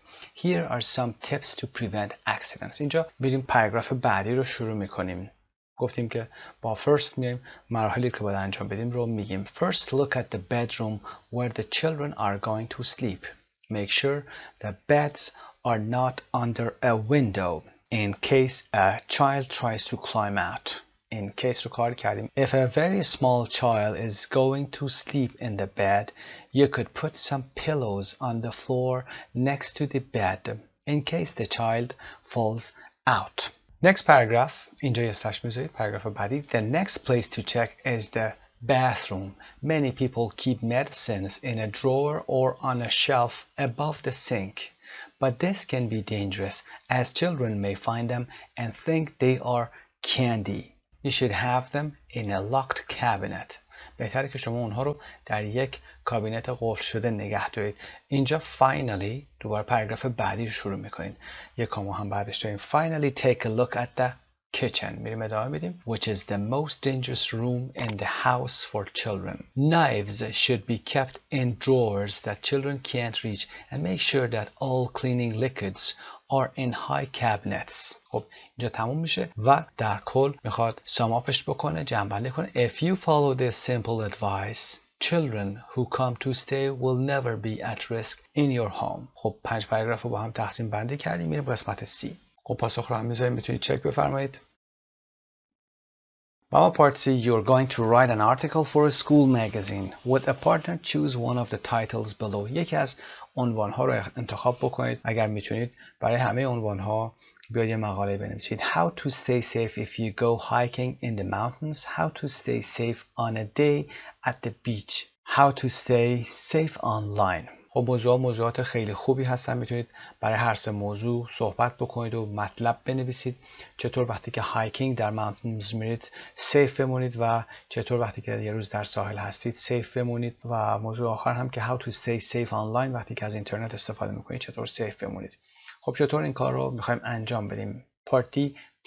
[SPEAKER 1] Here are some tips to prevent accidents. اینجا بریم پاراگراف بعدی رو شروع میکنیم. گفتیم که با first میایم مراحلی که باید انجام بدیم رو میگیم. First look at the bedroom where the children are going to sleep. Make sure the beds are not under a window in case a child tries to climb out. In case رو کار کردیم. If a very small child is going to sleep in the bed, you could put some pillows on the floor next to the bed in case the child falls out. Next paragraph. اینجا یه slash میذارید. پاراگراف بعدی. The next place to check is the bathroom. Many people keep medicines in a drawer or on a shelf above the sink. But this can be dangerous as children may find them and think they are candy. You should have them in a locked cabinet. بهتره که شما اونها رو در یک کابینت قفل شده نگه دارید. اینجا finally دوباره پاراگراف بعدی رو شروع میکنید. یک کامو هم بعدش داریم. Finally take a look at the kitchen. میریم ادامه میدیم. Which is the most dangerous room in the house for children. Knives should be kept in drawers that children can't reach and make sure that all cleaning liquids are in high cabinets. خب اینجا تموم میشه و در کل میخواد ساماپش بکنه، جمع‌بندی کنه. If you follow this simple advice, children who come to stay will never be at risk in your home. خب 5 پاراگراف رو با هم تقسیم بندی کردیم. میریم قسمت C. خب پاسخ رو هم میذاریم، میتونید چک بفرمایید. Mama Part C, you're going to write an article for a school magazine. With a partner, choose one of the titles below. یکی از عنوانها رو انتخاب بکنید. اگر میتونید برای همه عنوانها بیاید یه مقاله بنویسید. How to stay safe if you go hiking in the mountains. How to stay safe on a day at the beach. How to stay safe online. خب موضوعات خیلی خوبی هستن. میتونید برای هر سه موضوع صحبت بکنید و مطلب بنویسید. چطور وقتی که هایکینگ در ماونتنز میرید سیف بمونید و چطور وقتی که یه روز در ساحل هستید سیف بمونید. و موضوع آخر هم که how to stay safe online وقتی که از اینترنت استفاده میکنید چطور سیف بمونید. خب چطور این کار رو میخوایم انجام بدیم؟ Part D,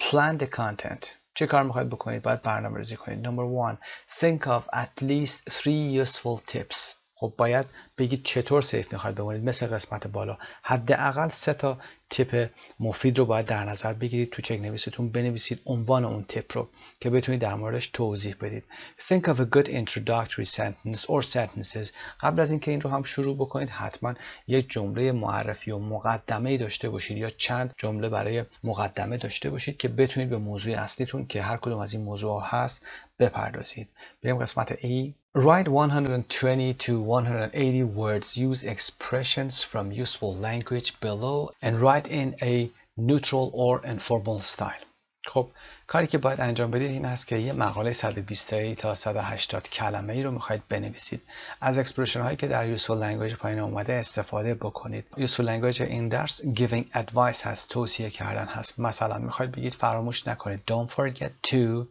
[SPEAKER 1] plan the content. چه کار میخواید بکنید؟ باید برنامه‌ریزی کنید. Number 1, think of at least 3 useful tips. خب باید بگید چطور سیف میخواید بمونید. مثل قسمت بالا حداقل 3 تا تیپ مفید رو باید در نظر بگیرید. تو چک نویستون بنویسید عنوان اون تیپ رو که بتونید در موردش توضیح بدید. Think of a good introductory sentence or sentences. قبل از اینکه این رو هم شروع بکنید حتما یک جمله معرفی و مقدمه‌ای داشته باشید یا چند جمله برای مقدمه داشته باشید که بتونید به موضوع اصلیتون که هر کدوم از این موضوع هست بپردازید. بریم قسمت A. Write 120 to 180 words. Use expressions from useful language below and write in a neutral or informal style. خب کاری که باید انجام بدید این است که یه مقاله 120 تا 180 کلمه‌ای رو می‌خواید بنویسید. از اکسپرشن هایی که در useful language پایین اومده استفاده بکنید. useful language این درس giving advice هست، توصیه کردن هست. مثلا می‌خواید بگید فراموش نکنید. Don't forget to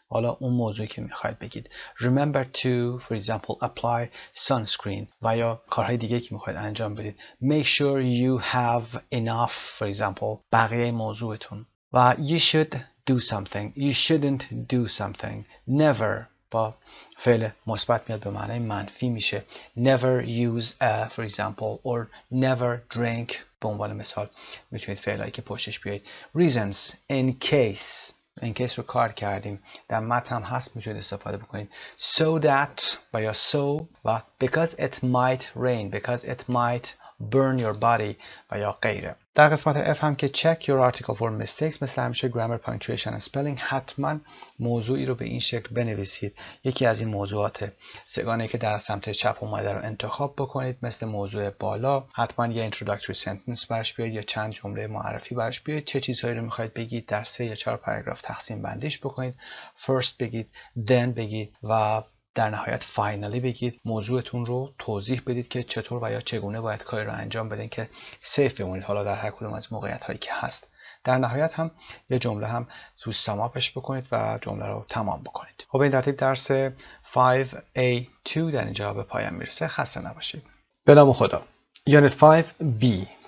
[SPEAKER 1] حالا اون موضوعی که میخواید بگید. Remember to, for example, apply sunscreen و یا کارهای دیگه که میخواید انجام بدید. Make sure you have enough, for example, بقیه موضوعتون. و you should do something, you shouldn't do something. Never با فعل مثبت میاد به معنای منفی میشه. Never use a, for example, or never drink. به عنوان مثال میتونید فعلایی که پشتش بیایید. Reasons, in case رو کار کردیم، در متن هم هست میتونید استفاده بکنید. So that و یا so و because it might rain, because it might burn your body و یا غیره. در قسمت F هم که check your article for mistakes، مثل همیشه grammar, punctuation and spelling، حتما موضوعی رو به این شکل بنویسید. یکی از این موضوعات سگانه‌ای که در سمت چپ اومده رو انتخاب بکنید، مثل موضوع بالا حتما یه introductory sentence برش بیارید یا چند جمله معرفی برش بیارید. چه چیزهایی رو میخواید بگید در 3 یا 4 پاراگراف تقسیم بندیش بکنید. first بگید، then بگید و در نهایت فاینالی بگید. موضوعتون رو توضیح بدید که چطور و یا چگونه باید کاری رو انجام بدین که سیف بمونید حالا در هر کدوم از موقعیت هایی که هست. در نهایت هم یه جمله هم تو ساماپش بکنید و جمله رو تمام بکنید. خب این ترتیب درس 5A2 در اینجا به پایان میرسه. خسته نباشید. به نام خدا. Unit 5B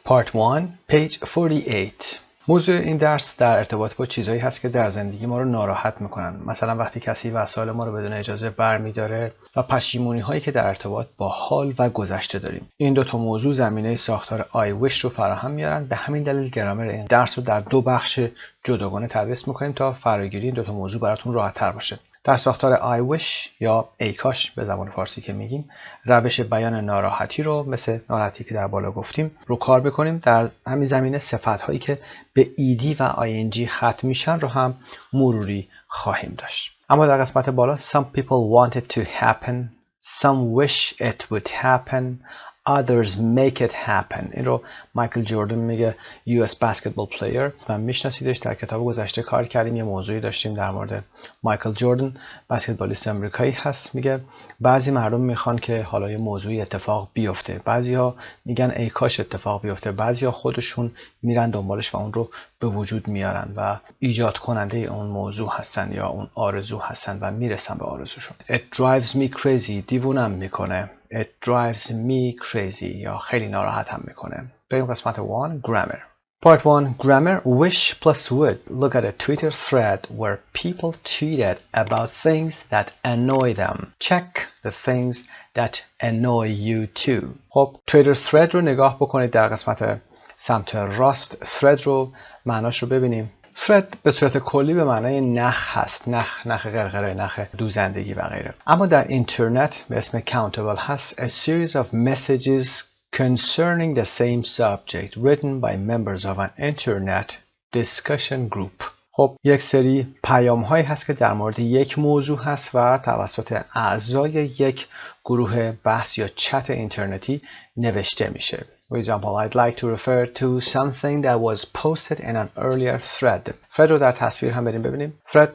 [SPEAKER 1] Part 1 Page 48. موضوع این درس در ارتباط با چیزهایی هست که در زندگی ما رو ناراحت میکنن. مثلا وقتی کسی وسایل ما رو بدون اجازه برمی‌داره و پشیمونی هایی که در ارتباط با حال و گذشته داریم. این دو تا موضوع زمینه ساختار I wish رو فراهم میارن. به همین دلیل گرامر این درس رو در 2 بخش جداگانه تدریس میکنیم تا فراگیری این دو تا موضوع براتون راحت‌تر باشه. در ساختار I wish یا ای کاش به زبان فارسی که میگیم، روش بیان ناراحتی رو مثل ناراحتی که در بالا گفتیم رو کار بکنیم. در همین زمینه صفت‌هایی که به ایدی و ing ختم میشن رو هم مروری خواهیم داشت. اما در قسمت بالا some people want it to happen, some wish it would happen, others make it happen. این رو مایکل جوردن میگه US basketball player و میشناسیدش. در کتاب گذشته کار کردیم، یه موضوعی داشتیم در مورد مایکل جوردن، بسکتبالیست آمریکایی هست. میگه بعضی مردم میخوان که حالا یه موضوعی اتفاق بیفته، بعضیا میگن ای کاش اتفاق بیفته، بعضیا خودشون میرن دنبالش و اون رو به وجود میارن و ایجاد کننده اون موضوع هستن یا اون آرزو هستن و میرسن به آرزوشون. It drives me crazy، دیوونم میکنه. It drives me crazy یا خیلی ناراحتم میکنه. بریم قسمت 1 grammar. Part 1 grammar wish plus would. Look at a Twitter thread where people tweeted about things that annoy them. Check the things that annoy you too. خب Twitter thread رو نگاه بکنید در قسمت سمت راست. thread رو معناش رو ببینیم. thread به صورت کلی به معنای نخ هست، نخ قرقره، نخ دوزندگی و غیره. اما در اینترنت به اسم countable هست a series of messages concerning the same subject written by members of an internet discussion group. خب یک سری پیام هایی هست که در مورد یک موضوع هست و توسط اعضای یک گروه بحث یا چت اینترنتی نوشته میشه. For example, I'd like to refer to something that was posted in an earlier thread. thread رو در تصویر هم بریم ببینیم. thread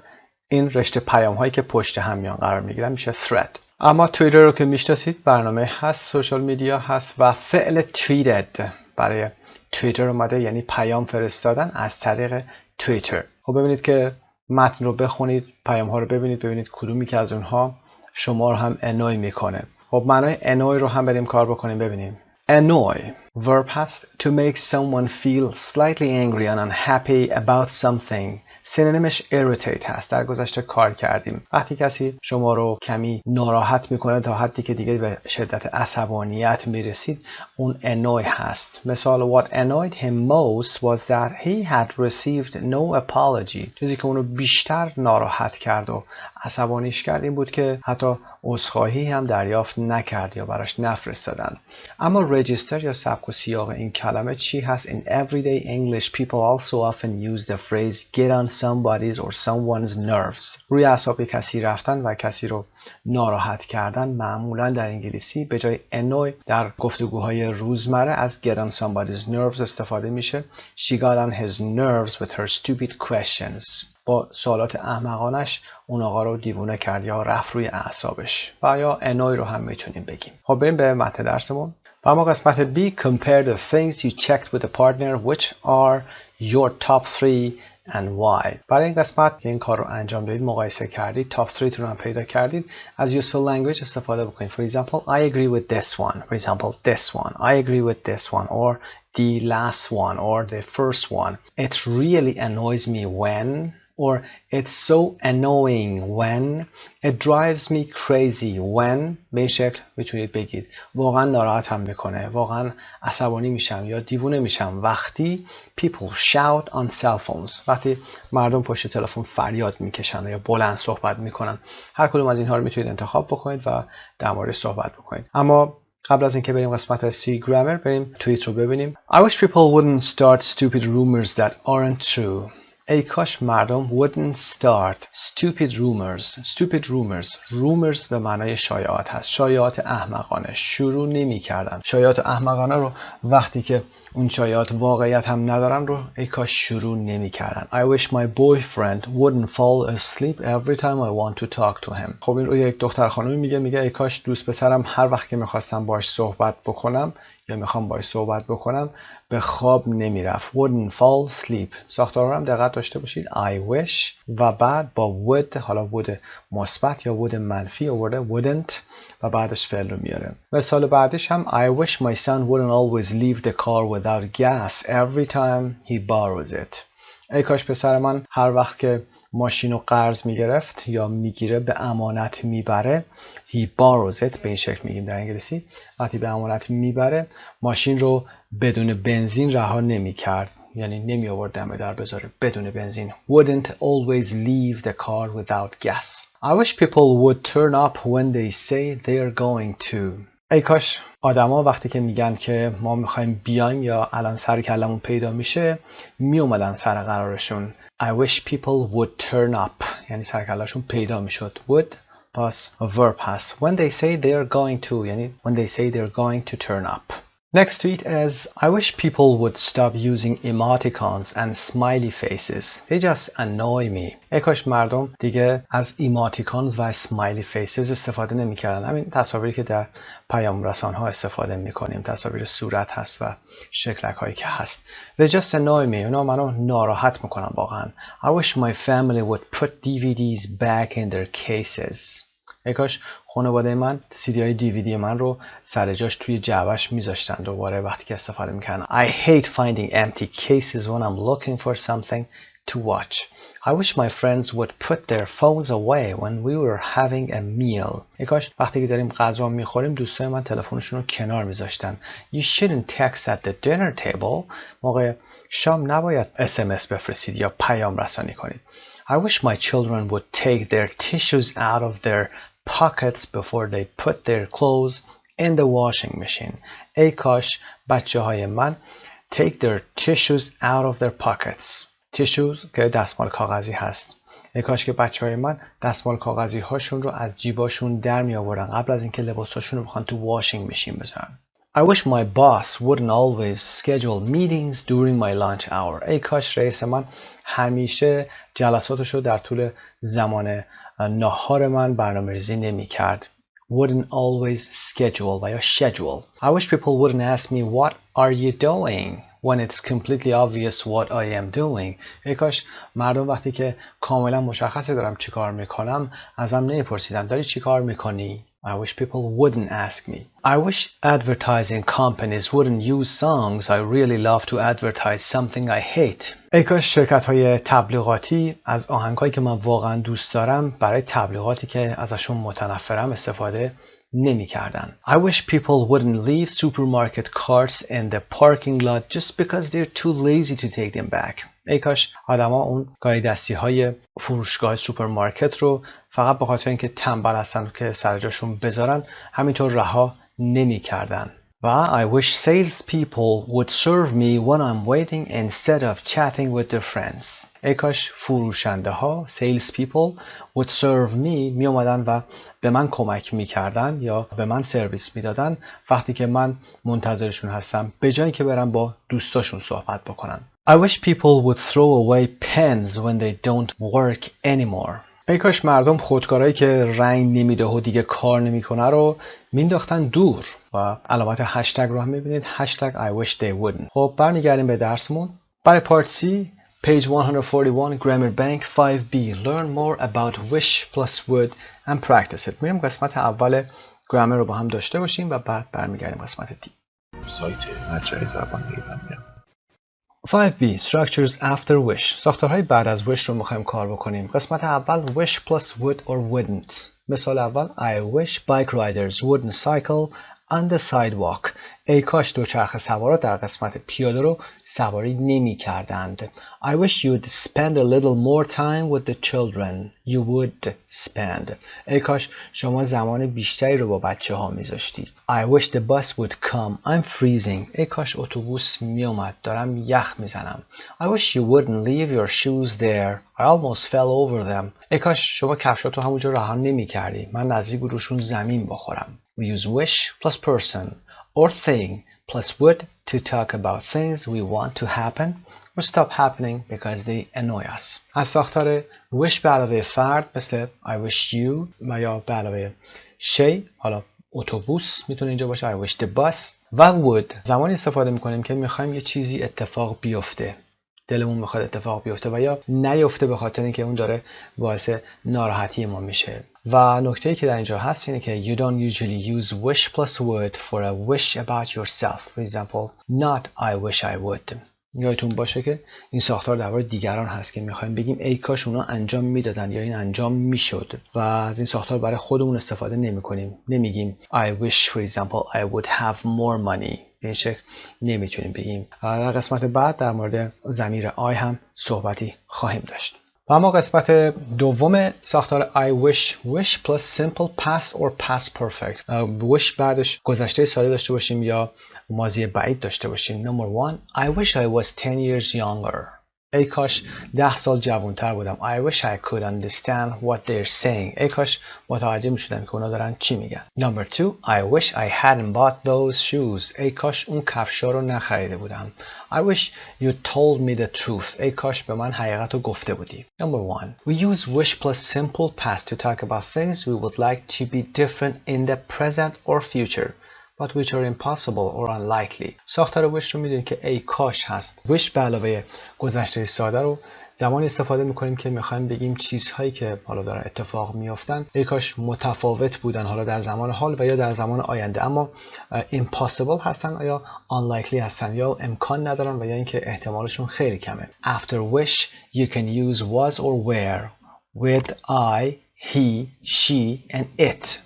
[SPEAKER 1] این رشته پیام هایی که پشت هم میان قرار میگیرن میشه thread. اما توییتر رو که میشناسید برنامه هست، سوشال میدیا هست و فعل tweeted برای توییتر اومده، یعنی پیام فرستادن از طریق توییتر. خب ببینید که متن رو بخونید، پیام ها رو ببینید کدومی که از اونها شما رو هم annoy میکنه. خب معنای annoy رو هم بریم کار بکنیم ببینیم. annoy verb هست to make someone feel slightly angry and unhappy about something. سینونیمش irritate هست. در گذشته کار کردیم. وقتی کسی شما رو کمی ناراحت میکنه تا حدی که دیگه به شدت عصبانیت میرسید، اون annoy هست. مثال what annoyed him most was that he had received no apology. چیزی که اونو بیشتر ناراحت کرد و عصبانیش کرد این بود که حتی عذرخواهی هم دریافت نکرد یا براش نفرستادن. اما رجیستر یا سبک و سیاق این کلمه چی هست؟ In everyday English people also often use the phrase get on somebody's or someone's nerves. روی اعصاب کسی رفتن و کسی رو ناراحت کردن معمولا در انگلیسی به جای annoy در گفتگوهای روزمره از get on somebody's nerves استفاده میشه. She got on his nerves with her stupid questions. با سوالات احمقانش اون آقا رو دیوونه کرد یا رفت روی اعصابش. و یا annoy رو هم میتونیم بگیم. خب بریم به متن درسمون. و اما قسمت B compare the things you checked with a partner which are your top 3 and why. برای این قسمت که این کار رو انجام دادید مقایسه کردید top 3 تون هم پیدا کردید از useful language استفاده بکنید. For example, I agree with this one. For example, this one. I agree with this one. Or the last one. Or the first one. It really annoys me when. Or it's so annoying when. It drives me crazy when. به این شکل میتونید بگید واقعا ناراحتم میکنه، واقعا عصبانی میشم یا دیوونه میشم وقتی people shout on cell phones، وقتی مردم پشت تلفن فریاد میکشن یا بلند صحبت میکنن. هر کدوم از اینها رو میتونید انتخاب بکنید و در موردش صحبت بکنید. اما قبل از اینکه بریم قسمت C grammar بریم توییت رو ببینیم. I wish people wouldn't start stupid rumors that aren't true. ای کاش مردم wouldn't start stupid rumors. Rumors به معنای شایعات هست. شایعات احمقانه. شروع نمی کردن. شایعات احمقانه رو وقتی که اون شایعات واقعیت هم ندارن رو ای کاش شروع نمی کردن. I wish my boyfriend wouldn't fall asleep every time I want to talk to him. خب این رو یک دختر خانومی میگه ای کاش دوست پسرم هر وقت که میخواستم باش صحبت بکنم یا میخوام باش صحبت بکنم به خواب نمیرفت. wouldn't fall asleep. ساختار رو هم دقت داشته باشید. I wish و بعد با would، حالا would مثبت یا would منفی آورده wouldn't و بعدش فعل رو میاره. مثال بعدش هم I wish my son wouldn't always leave the car without gas every time he borrows it. ای کاش پسر من هر وقت که ماشین رو قرض میگرفت یا میگیره به امانت میبره. he borrows it به این شکل میگیم در انگلیسی. وقتی به امانت میبره ماشین رو بدون بنزین رها نمیکرد، یعنی نمی آورد دم در بذاره بدون بنزین. wouldn't always leave the car without gas. I wish people would turn up when they say they're going to. ای کاش آدما وقتی که میگن که ما میخوایم بیایم یا الان سر کلمون پیدا میشه می اومدن سر قرارشون. I wish people would turn up یعنی سر کلشون پیدا میشد. would پس verb هست. when they say they're going to یعنی when they say they're going to turn up. Next tweet is I wish people would stop using emoticons and smiley faces. They just annoy me. ای کاش مردم دیگه از emoticons و smiley faces استفاده نمی‌کردن. همین تصاویری که در پیام رسان‌ها استفاده می‌کنیم، تصاویر صورت هست و شکلک هایی که هست. They just annoy me. اونا منو ناراحت می‌کنن واقعا. I wish my family would put DVDs back in their cases. ای کاش خانواده من CD های DVD من رو سر جاش توی جعبش میذاشتن دوباره وقتی که استفاده میکنن. I hate finding empty cases when I'm looking for something to watch. I wish my friends would put their phones away when we were having a meal. ای کاش وقتی که داریم غذا میخوریم دوستای من تلفنشون رو کنار میذاشتن. You shouldn't text at the dinner table. موقع شام نباید SMS بفرستید یا پیام رسانی کنید. I wish my children would take their tissues out of their pockets before they put their clothes in the washing machine. ای کاش بچه های من take their tissues out of their pockets. tissues که دستمال کاغذی هست. ای کاش که بچه های من دستمال کاغذی هاشون رو از جیباشون در می آوردن قبل از اینکه لباساشون رو بخوان تو washing machine بذارن. I wish my boss wouldn't always schedule meetings during my lunch hour. ای کاش رئیس من همیشه جلساتش رو در طول زمان ناهار من برنامه‌ریزی نمی‌کرد. wouldn't always schedule و یا schedule. I wish people wouldn't ask me what are you doing when it's completely obvious what I am doing. ای کاش مردم وقتی که کاملا مشخصه دارم چی کار میکنم ازم نمیپرسیدن داری چی کار میکنی؟ I wish people wouldn't ask me. I wish advertising companies wouldn't use songs I really love to advertise something I hate. ای کاش شرکت‌های تبلیغاتی از آهنگایی که من واقعا دوست دارم برای تبلیغاتی که ازشون متنفرم استفاده نمی‌کردن. I wish people wouldn't leave supermarket carts in the parking lot just because they're too lazy to take them back. ای کاش آدما اون گاهی دستی‌های فروشگاه سوپرمارکت رو فقط به خاطر اینکه تنبل هستن که سر جاشون بذارن همینطور رها نمی‌کردن. و I wish salespeople would serve me when I'm waiting instead of chatting with their friends. ای کاش فروشنده ها sales people would serve me می اومدن و به من کمک میکردن یا به من سرویس میدادن وقتی که من منتظرشون هستم به جایی که برم با دوستاشون صحبت بکنن. I wish people would throw away pens when they don't work anymore. ای کاش مردم خودکارهایی که رنگ نمیده و دیگه کار نمیکنه رو مینداختن دور و علامت هشتگ رو هم میبینید هشتگ I wish they wouldn't. خب برمیگردیم به درسمون. برای پارت C page 141 grammar bank 5B learn more about wish plus would and practice it. میریم قسمت اول گرامر رو با هم داشته باشیم و بعد برمیگردیم قسمت D.
[SPEAKER 2] سایت مجموعه زبان ایرانی.
[SPEAKER 1] 5B Structures after wish. ساختارهای بعد از wish رو میخوایم کار بکنیم. قسمت اول wish plus would or wouldn't. مثال اول I wish bike riders wouldn't cycle on the sidewalk. ای کاش دوچرخه سوارا در قسمت پیاده رو سواری نمی کردند. I wish you'd spend a little more time with the children. You would spend. ای کاش شما زمان بیشتری رو با بچه ها می زاشتی. I wish the bus would come. I'm freezing. ای کاش اتوبوس می اومد. دارم یخ می زنم. I wish you wouldn't leave your shoes there. I almost fell over them. ای کاش شما کفشاتو همونجا رها نمی کردی. من نزدیک بود روشون زمین بخورم. We use wish plus person or thing plus would to talk about things we want to happen or stop happening because they annoy us. از ساختار wish به علاوه فرد مثل I wish you و یا به علاوه شی، حالا اتوبوس میتونه اینجا باشه I wish the bus و would زمانی استفاده میکنیم که میخوایم یه چیزی اتفاق بیفته. دلمون میخواد اتفاق بیفته و یا نیفته به خاطر اینکه اون داره باعث ناراحتی ما میشه. و نکته‌ای که در اینجا هست اینه که you don't usually use wish plus would for a wish about yourself. For example, not I wish I would. یادتون باشه که این ساختار درباره دیگران هست که میخوایم بگیم ای کاش اونا انجام میدادن یا این انجام میشد و از این ساختار برای خودمون استفاده نمیکنیم. نمیگیم I wish for example I would have more money. به این شکل نمیتونیم بگیم. در قسمت بعد در مورد ضمیر I هم صحبتی خواهیم داشت. و اما قسمت دوم ساختار I wish plus simple past or past perfect. wish بعدش گذشته ساده داشته باشیم یا ماضی بعید داشته باشیم. Number 1 I wish I was 10 years younger. ای کاش 10 سال جوانتر بودم. I wish I could understand what they're saying. ای کاش متوجه میشدم که اونا دارن چی میگن. Number 2 I wish I hadn't bought those shoes. ای کاش اون کفشا رو نخریده بودم. I wish you told me the truth. ای کاش به من حقیقت رو گفته بودی. Number 1 We use wish plus simple past to talk about things we would like to be different in the present or future but which are impossible or unlikely. ساختار wish رو میدونید که ای کاش هست. wish به علاوه گذشته ساده رو زمانی استفاده میکنیم که میخوایم بگیم چیزهایی که حالا دارن اتفاق میافتن ای کاش متفاوت بودن حالا در زمان حال و یا در زمان آینده اما impossible هستن یا unlikely هستن یا امکان ندارن و یا اینکه احتمالشون خیلی کمه. After wish you can use was or were with I, he, she and it.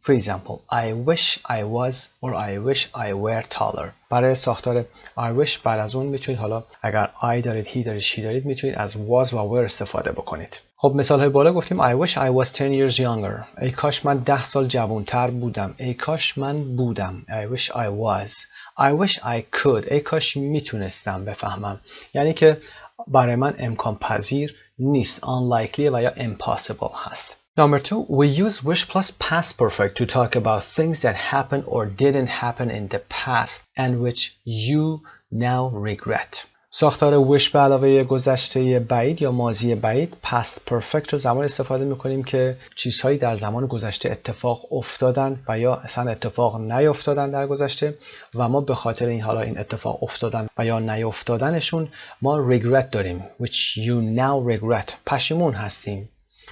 [SPEAKER 1] For example, I wish I was or I wish I were taller. برای ساختار I wish بعد از اون میتونید حالا اگر I دارید he دارید she دارید میتونید از was و were استفاده بکنید. خب مثال های بالا گفتیم I wish I was 10 years younger. ای کاش من 10 سال جوانتر بودم. ای کاش من بودم. I wish I was. I wish I could. ای کاش میتونستم بفهمم. یعنی که برای من امکان پذیر نیست. Unlikely و یا impossible هست. Number 2, we use wish plus past perfect to talk about things that happened or didn't happen in the past and which you now regret. ساختار wish به علاوه گذشته بعید یا ماضی بعید past perfect رو زمان استفاده میکنیم که چیزهایی در زمان گذشته اتفاق افتادن و یا اصلا اتفاق نیفتادن در گذشته و ما به خاطر این حالا این اتفاق افتادن و یا نیفتادنشون ما regret داریم which you now regret. پشیمون هستیم.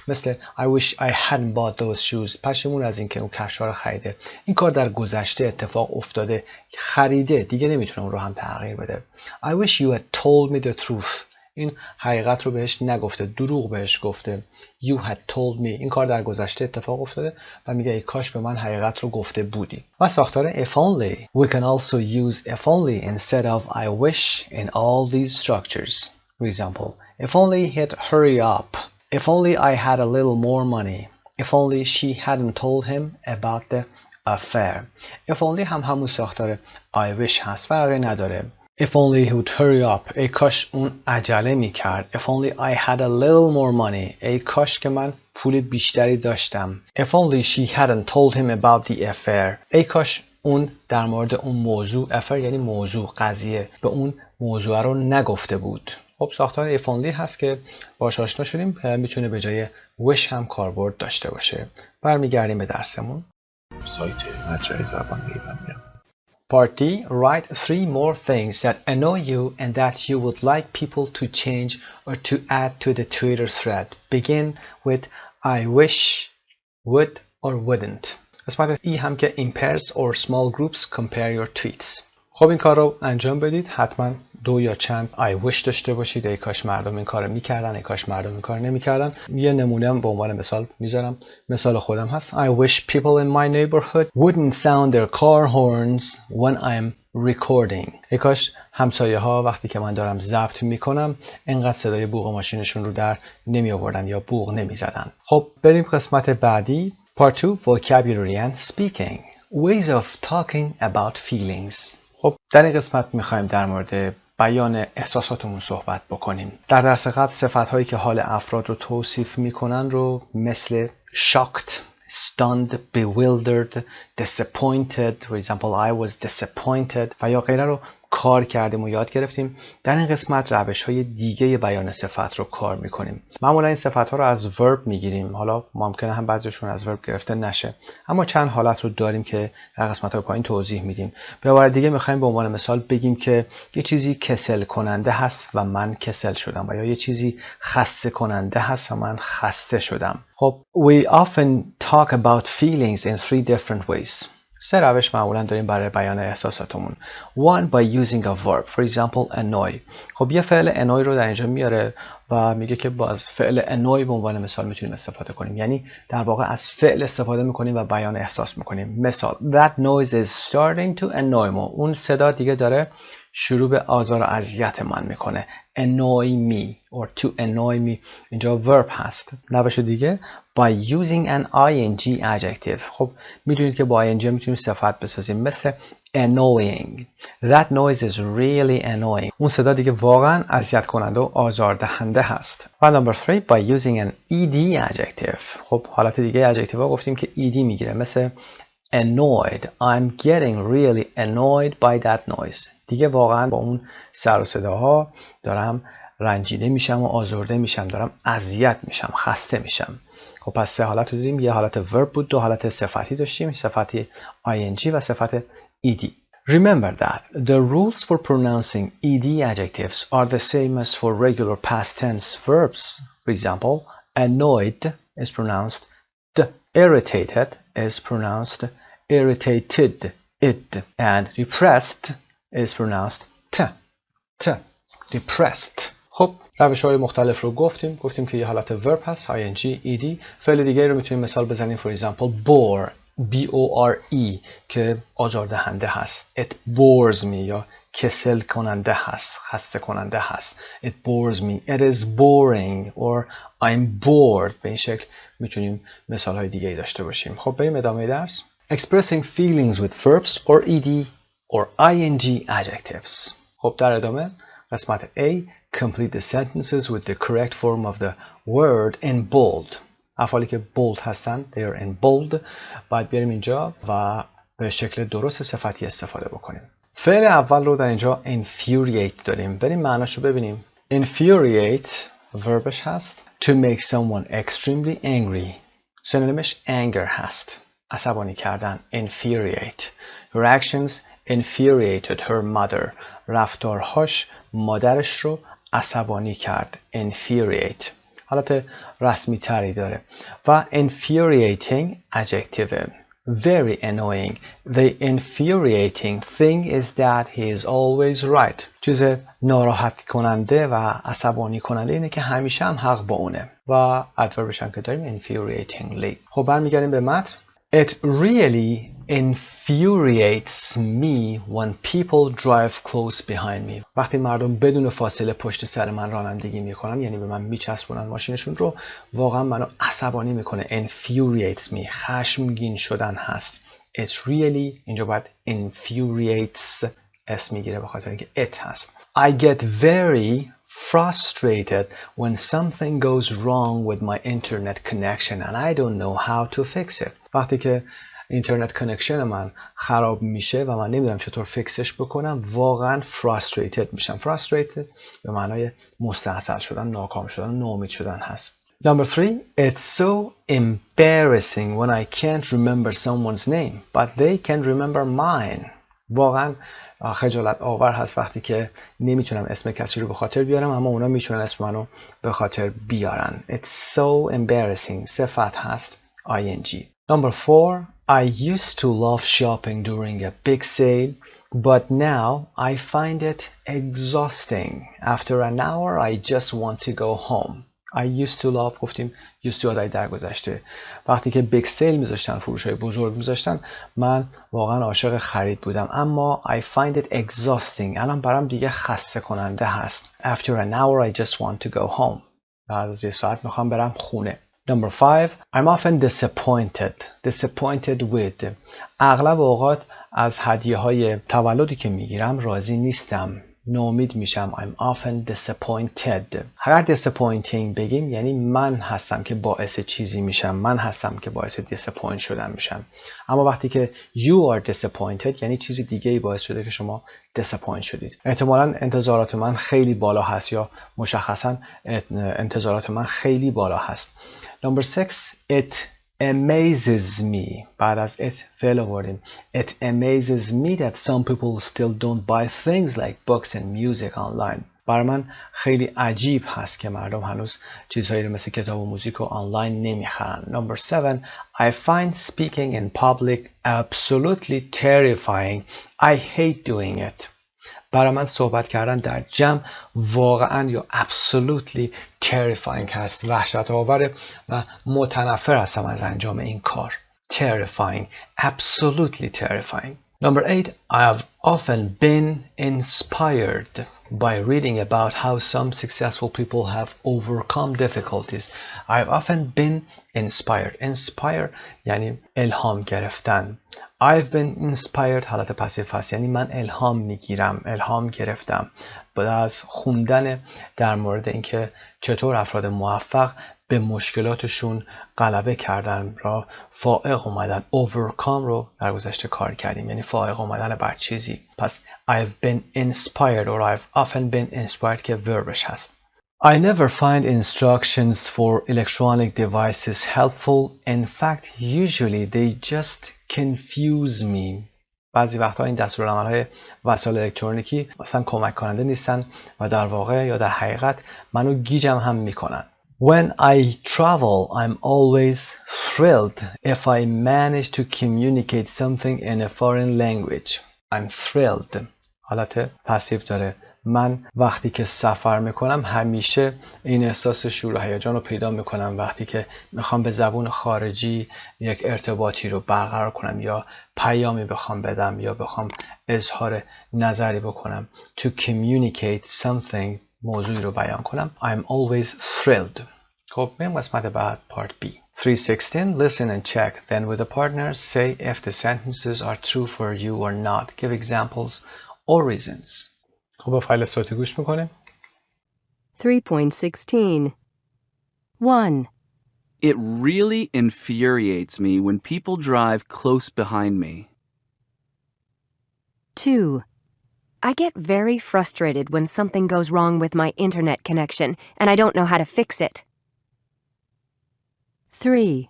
[SPEAKER 1] مثل I wish I hadn't bought those shoes. پشیمون از اینکه اون کفش‌ها رو خریده. این کار در گذشته اتفاق افتاده. خریده. دیگه نمیتونه اون رو هم تغییر بده. I wish you had told me the truth. این حقیقت رو بهش نگفته. دروغ بهش گفته. You had told me. این کار در گذشته اتفاق افتاده و میگه ای کاش به من حقیقت رو گفته بودی. و ساختار if only. We can also use if only instead of I wish in all these structures. For example, if only he'd hurry up. If only I had a little more money. If only she hadn't told him about the affair. If only هم همون ساختار I wish هست فرقی نداره. If only he would hurry up. ای کاش اون عجله می کرد. If only I had a little more money. ای کاش که من پول بیشتری داشتم. If only she hadn't told him about the affair. ای کاش اون در مورد اون موضوع affair یعنی موضوع قضیه به اون موضوع رو نگفته بود. خب ساختار if only هست که باهاش آشنا شدیم، میتونه به جای wish هم کاربرد داشته باشه. برمیگردیم به درسمون.
[SPEAKER 2] سایت مجموعه زبان ایرانی.
[SPEAKER 1] Part D, write 3 more things that annoy you and that you would like people to change or to add to the Twitter thread. Begin with I wish, would or wouldn't. قسمت ای هم که in pairs or small groups compare your tweets. خب این کار رو انجام بدید. حتما 2 یا چند I wish داشته باشید. ای کاش مردم این کار رو میکردن، ای کاش مردم این کار نمیکردن. یه نمونه هم به عنوان مثال میذارم. مثال خودم هست. I wish people in my neighborhood wouldn't sound their car horns when I'm recording. ای کاش همسایه ها وقتی که من دارم ضبط میکنم انقدر صدای بوق ماشینشون رو در نمی آوردن یا بوق نمی زدن. خب بریم قسمت بعدی. Part 2, vocabulary and speaking. Ways of talking about feelings. خب در این قسمت میخوایم در مورد بیان احساساتمون صحبت بکنیم. در درس قبل صفت‌هایی که حال افراد رو توصیف میکنن رو مثل shocked, stunned, bewildered, disappointed. For example, I was disappointed و یا غیره رو کار کردیم و یاد گرفتیم. در این قسمت روش‌های دیگه بیان صفت رو کار می‌کنیم. معمولا این صفت‌ها رو از ورب می‌گیریم. حالا ممکنه هم بعضیشون از ورب گرفته نشه. اما چند حالت رو داریم که در قسمت‌های پایین توضیح میدیم. به عبارت دیگه می‌خوایم به عنوان مثال بگیم که یه چیزی کسل کننده هست و من کسل شدم و یا یه چیزی خسته کننده هست و من خسته شدم. خب we often talk about feelings in 3 different ways. 3 روش معمولا داریم برای بیان احساساتمون. One, by using a verb. For example, annoy. خب یه فعل annoy رو در اینجا میاره و میگه که با از فعل annoy به عنوان مثال میتونیم استفاده کنیم. یعنی در واقع از فعل استفاده میکنیم و بیان احساس میکنیم. مثال That noise is starting to annoy me. اون صدا دیگه داره شروع به آزار و اذیت من میکنه. Annoy me or to annoy me اینجا verb هست. روش دیگه by using an ing adjective. خب میدونید که با ing میتونیم صفت بسازیم مثل annoying. That noise is really annoying. اون صدا دیگه واقعا اذیت کننده و آزاردهنده هست. و number 3 by using an ed adjective. خب حالت دیگه adjective ها گفتیم که ed میگیره مثل annoyed. I'm getting really annoyed by that noise. دیگه واقعا با اون سر و صداها دارم رنجیده میشم و آزرده میشم، دارم اذیت میشم، خسته میشم. خب پس 3 حالت رو دیدیم. یه حالت verb بود، 2 حالت صفتی داشتیم، صفتی ing و صفت ed. Remember that the rules for pronouncing ed adjectives are the same as for regular past tense verbs. For example, annoyed is pronounced d, irritated is pronounced irritated, id, and depressed is pronounced t, depressed. خب روش‌های مختلف رو گفتیم که یه حالت verb هست ing ed. فعل دیگه رو میتونیم مثال بزنیم. For example, bore, b-o-r-e که آزاردهنده هست. It bores me یا کسل کننده هست، خسته کننده هست. It bores me. It is boring or I'm bored. به این شکل میتونیم مثال‌های دیگه داشته باشیم. خب بریم ادامه درس. Expressing feelings with verbs or ed or ing adjectives. خب در ادامه قسمت A, complete the sentences with the correct form of the word in bold. افعالی که bold هستن they are in bold. باید بیاریم اینجا و به شکل درست صفتی استفاده بکنیم. فعل اول رو در اینجا infuriate داریم. بریم معناش رو ببینیم. Infuriate verbش هست to make someone extremely angry. سنونیمش anger هست. عصبانی کردن. Infuriate. Her actions infuriated her mother. رفتارهاش مادرش رو عصبانی کرد. Infuriate. حالت رسمی تری داره. و infuriating adjective. Very annoying. The infuriating thing is that he is always right. چیز ناراحت کننده و عصبانی کننده اینه که همیشه هم حق با اونه. و adverbش هم که داریم infuriatingly. خب برمیگردیم به متن. It really infuriates me when people drive close behind me. وقتی مردم بدون فاصله پشت سر من رانندگی میکنن، یعنی به من میچسبونن ماشینشون رو، واقعا منو عصبانی میکنه. infuriates me. خشمگین شدن هست. It really اینجا باید infuriates اس میگیره به خاطر اینکه it هست. I get very frustrated when something goes wrong with my internet connection and I don't know how to fix it. وقتی که اینترنت کانکشن من خراب میشه و من نمیدونم چطور فیکسش بکنم، واقعا frustrated میشم. frustrated به معنای مستحصل شدن، ناکام شدن، ناامید شدن هست. Number 3, it's so embarrassing when I can't remember someone's name, but they can remember mine. واقعا خجالت آور هست وقتی که نمیتونم اسم کسی رو به خاطر بیارم اما اونا میتونن اسم منو به خاطر بیارن. It's so embarrassing. صفت هست ing. Number 4, I used to love shopping during a big sale, but now I find it exhausting. After an hour I just want to go home. I used to love گفتیم used to آدای در گذشته. وقتی که بیگ سیل میذاشتن، فروش های بزرگ میذاشتن، من واقعا عاشق خرید بودم اما I find it exhausting. الان برام دیگه خسته کننده هست. After an hour I just want to go home. بعد از یه ساعت میخوام برم خونه. Number 5, I'm often disappointed with. اغلب اوقات از هدیه های تولدی که میگیرم راضی نیستم. ناامید میشم. I'm often disappointed. اگر disappointing بگیم یعنی من هستم که باعث چیزی میشم، من هستم که باعث disappoint شدن میشم. اما وقتی که you are disappointed یعنی چیزی دیگه ای باعث شده که شما disappoint شدید. احتمالاً انتظارات من خیلی بالا هست یا مشخصاً انتظارات من خیلی بالا هست. Number 6, it amazes me. بعد از it فعل آوردیم. It amazes me that some people still don't buy things like books and music online. برای من خیلی عجیب هست که مردم هنوز چیزهایی رو مثل کتاب و موزیک رو آنلاین نمیخرن. Number 7, I find speaking in public absolutely terrifying. I hate doing it. برای من صحبت کردن در جمع واقعا یا absolutely terrifying هست، وحشت آوره و متنفر هستم از انجام این کار. Terrifying, absolutely terrifying. Number 8, I have often been inspired by reading about how some successful people have overcome difficulties. I have often been inspired. Inspire یعنی الهام گرفتن. I've been inspired حالت پسیو هست یعنی من الهام میگیرم، الهام گرفتم بعد از خوندن در مورد اینکه چطور افراد موفق به مشکلاتشون غلبه کردن را فائق اومدن. overcome رو در گذشته کار کردیم یعنی فائق اومدن بر چیزی. پس I've been inspired or I've often been inspired که وربش هست. I never find instructions for electronic devices helpful. In fact, usually they just confuse me. بعضی وقتا این دستورالعمل‌های وسایل الکترونیکی مثلا کمک کننده نیستن و در واقع یا در حقیقت منو گیجم هم میکنن. When I travel, I'm always thrilled if I manage to communicate something in a foreign language. I'm thrilled. حالت پسیو داره. من وقتی که سفر میکنم همیشه این احساس شور و هیجان رو پیدا میکنم وقتی که میخوام به زبان خارجی یک ارتباطی رو برقرار کنم یا پیامی بخوام بدم یا بخوام اظهار نظری بکنم. To communicate something موضوعی رو بیان کنم. I'm always thrilled. خب بریم قسمت بعد part B. 3:16 Listen and check. Then with the partners say if the sentences are true for you or not. Give examples or reasons. خب با فایل صوتی گوش میکنیم.
[SPEAKER 3] 3.16 1.
[SPEAKER 6] It really infuriates me when people drive close behind me.
[SPEAKER 3] 2.
[SPEAKER 7] I get very frustrated when something goes wrong with my internet connection and I don't know how to fix it.
[SPEAKER 3] 3.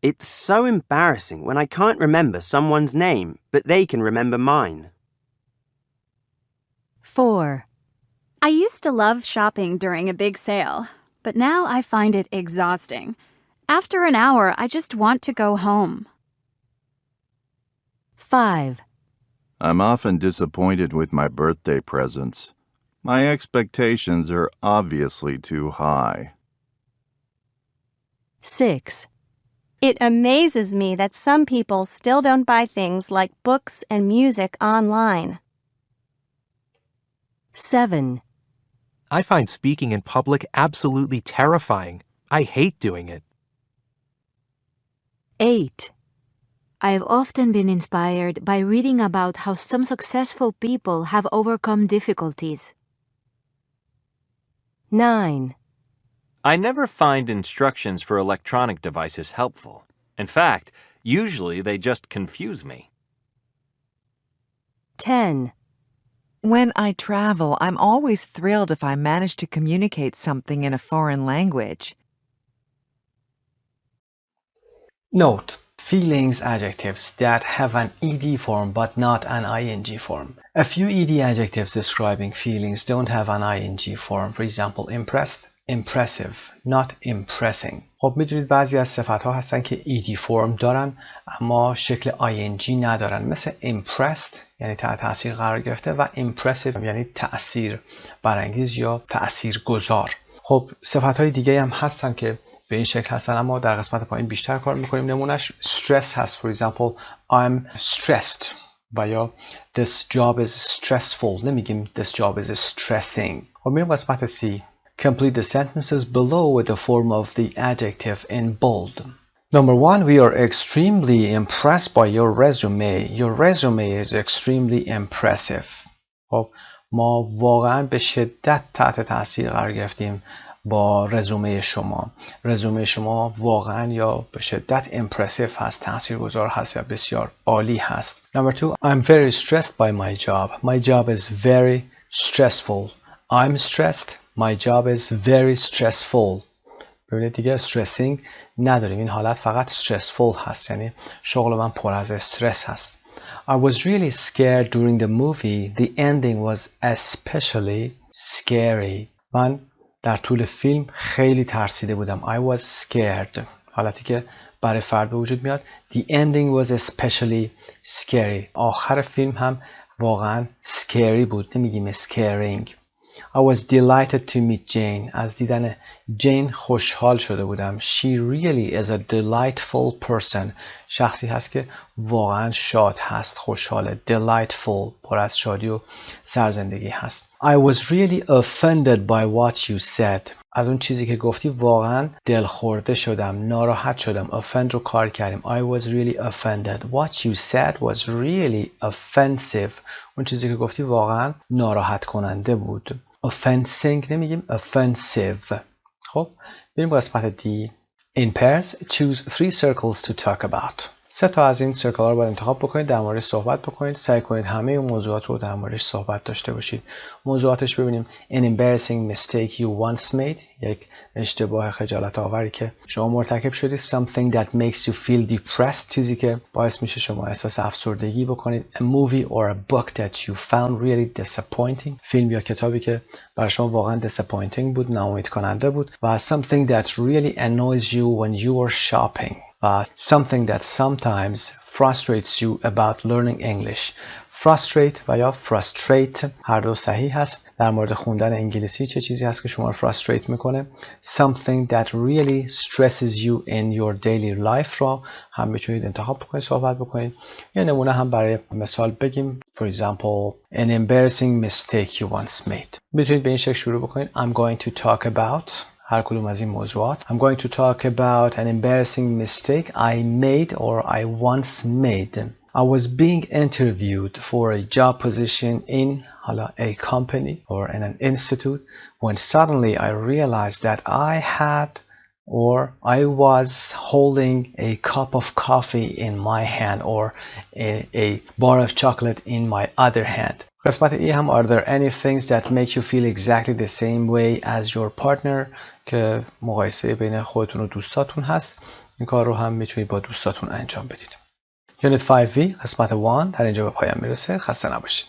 [SPEAKER 8] It's so embarrassing when I can't remember someone's name, but they can remember mine.
[SPEAKER 3] 4.
[SPEAKER 9] I used to love shopping during a big sale, but now I find it exhausting. After an hour, I just want to go home.
[SPEAKER 3] 5.
[SPEAKER 10] I'm often disappointed with my birthday presents. My expectations are obviously too high.
[SPEAKER 3] 6.
[SPEAKER 11] It amazes me that some people still don't buy things like books and music online.
[SPEAKER 3] 7.
[SPEAKER 12] I find speaking in public absolutely terrifying. I hate doing it.
[SPEAKER 3] 8.
[SPEAKER 13] I have often been inspired by reading about how some successful people have overcome difficulties.
[SPEAKER 3] 9.
[SPEAKER 4] I never find instructions for electronic devices helpful. In fact, usually they just confuse me.
[SPEAKER 3] 10.
[SPEAKER 14] When I travel, I'm always thrilled if I manage to communicate something in a foreign language.
[SPEAKER 1] Note: feelings adjectives that have an ed form but not an ing form. A few ed adjectives describing feelings don't have an ing form. For example, impressed, impressive, not impressing. خب میدونید بعضی از صفت‌ها هستن که ed فرم دارن اما شکل ing ندارن، مثل impressed یعنی تحت تاثیر قرار گرفته و impressive یعنی تأثیر برانگیز یا تأثیر گذار. خب صفت‌های دیگه هم هستن که به این شکل هستن اما در قسمت پایین بیشتر کار میکنیم. نمونهش stress هست. For example, I'm stressed و یا this job is stressful. نمیگیم this job is stressing. خب میریم قسمت C. Complete the sentences below with the form of the adjective in bold. Number 1, we are extremely impressed by your resume. Your resume is extremely impressive. خب ما واقعا به شدت تحت تاثیر قرار گرفتیم با رزومه شما. رزومه شما واقعا یا به شدت impressive هست، تاثیرگذار هست یا بسیار عالی هست. Number 2, I'm very stressed by my job. My job is very stressful. I'm stressed. My job is very stressful. ببینید دیگه stressing نداریم، این حالت فقط stressful هست، یعنی شغل من پر از استرس هست. I was really scared during the movie. The ending was especially scary. من در طول فیلم خیلی ترسیده بودم. I was scared. حالتی که برای فرد به وجود میاد. The ending was especially scary. آخر فیلم هم واقعا scary بود. نمیگیم scaring. I was delighted to meet Jane. از دیدن جین خوشحال شده بودم. She really is a delightful person. شخصی هست که واقعا شاد هست، خوشحاله. Delightful، پر از شادی و سرزندگی هست. I was really offended by what you said. از اون چیزی که گفتی واقعا دلخورده شدم، ناراحت شدم. Offend رو کار کردیم. I was really offended. What you said was really offensive. اون چیزی که گفتی واقعا ناراحت کننده بود. Offensing نمیگیم offensive. خب بریم قسمت D. In pairs, choose 3 circles to talk about. 3 تا از این سرکل ها رو باید انتخاب بکنید، در موردش صحبت بکنید. سعی کنید همه اون موضوعات رو در موردش صحبت داشته باشید. موضوعاتش ببینیم. An embarrassing mistake you once made. یک اشتباه خجالت آوری که شما مرتکب شدید. Something that makes you feel depressed. چیزی که باعث میشه شما احساس افسردگی بکنید. A movie or a book that you found really disappointing. فیلم یا کتابی که برای شما واقعا disappointing بود، ناامید کننده بود. و something that really annoys you when you are shopping. Something that sometimes frustrates you about learning English. Frustrate و یا frustrate هر دو صحیح هست. در مورد خوندن انگلیسی چه چیزی هست که شما رو frustrate میکنه؟ Something that really stresses you in your daily life را هم میتونید انتخاب بکنید، صحبت بکنید. یه نمونه هم برای مثال بگیم. For example, an embarrassing mistake you once made. میتونید به این شکل شروع بکنید. I'm going to talk about هر کدوم از این موضوعات. I'm going to talk about an embarrassing mistake I made or I once made. I was being interviewed for a job position in a company or in an institute when suddenly I realized that I had or I was holding a cup of coffee in my hand or a bar of chocolate in my other hand. قسمت ای هم are there any things that make you feel exactly the same way as your partner که مقایسه بین خودتون و دوستاتون هست. این کار رو هم میتونید با دوستاتون انجام بدید. Unit 5B قسمت 1 در اینجا به پایان میرسه. خسته نباشید.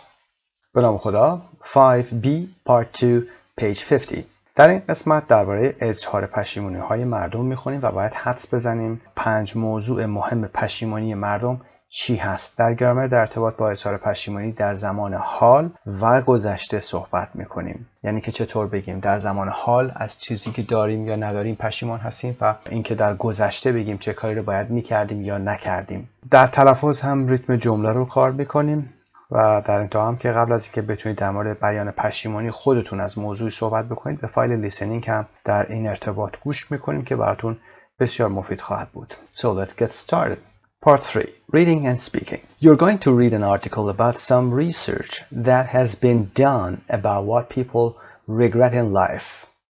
[SPEAKER 1] به نام خدا. 5B Part 2 Page 50. در این قسمت درباره اظهار پشیمانی های مردم میخونیم و باید حدس بزنیم 5 موضوع مهم پشیمانی مردم چی هست. در گرامر در ارتباط با اظهار پشیمانی در زمان حال و گذشته صحبت میکنیم. یعنی که چطور بگیم در زمان حال از چیزی که داریم یا نداریم پشیمان هستیم و اینکه در گذشته بگیم چه کاری رو باید میکردیم یا نکردیم. در تلفظ هم ریتم جمله رو کار میکنیم و در انتها هم که قبل از اینکه بتونید در مورد بیان پشیمانی خودتون از موضوعی صحبت بکنید به فایل لیسنینگ هم در این ارتباط گوش میکنیم که براتون بسیار مفید خواهد بود. So let's get started. Part 3. Reading and speaking. You're going to read an article about some research that has been done about what people regret in life.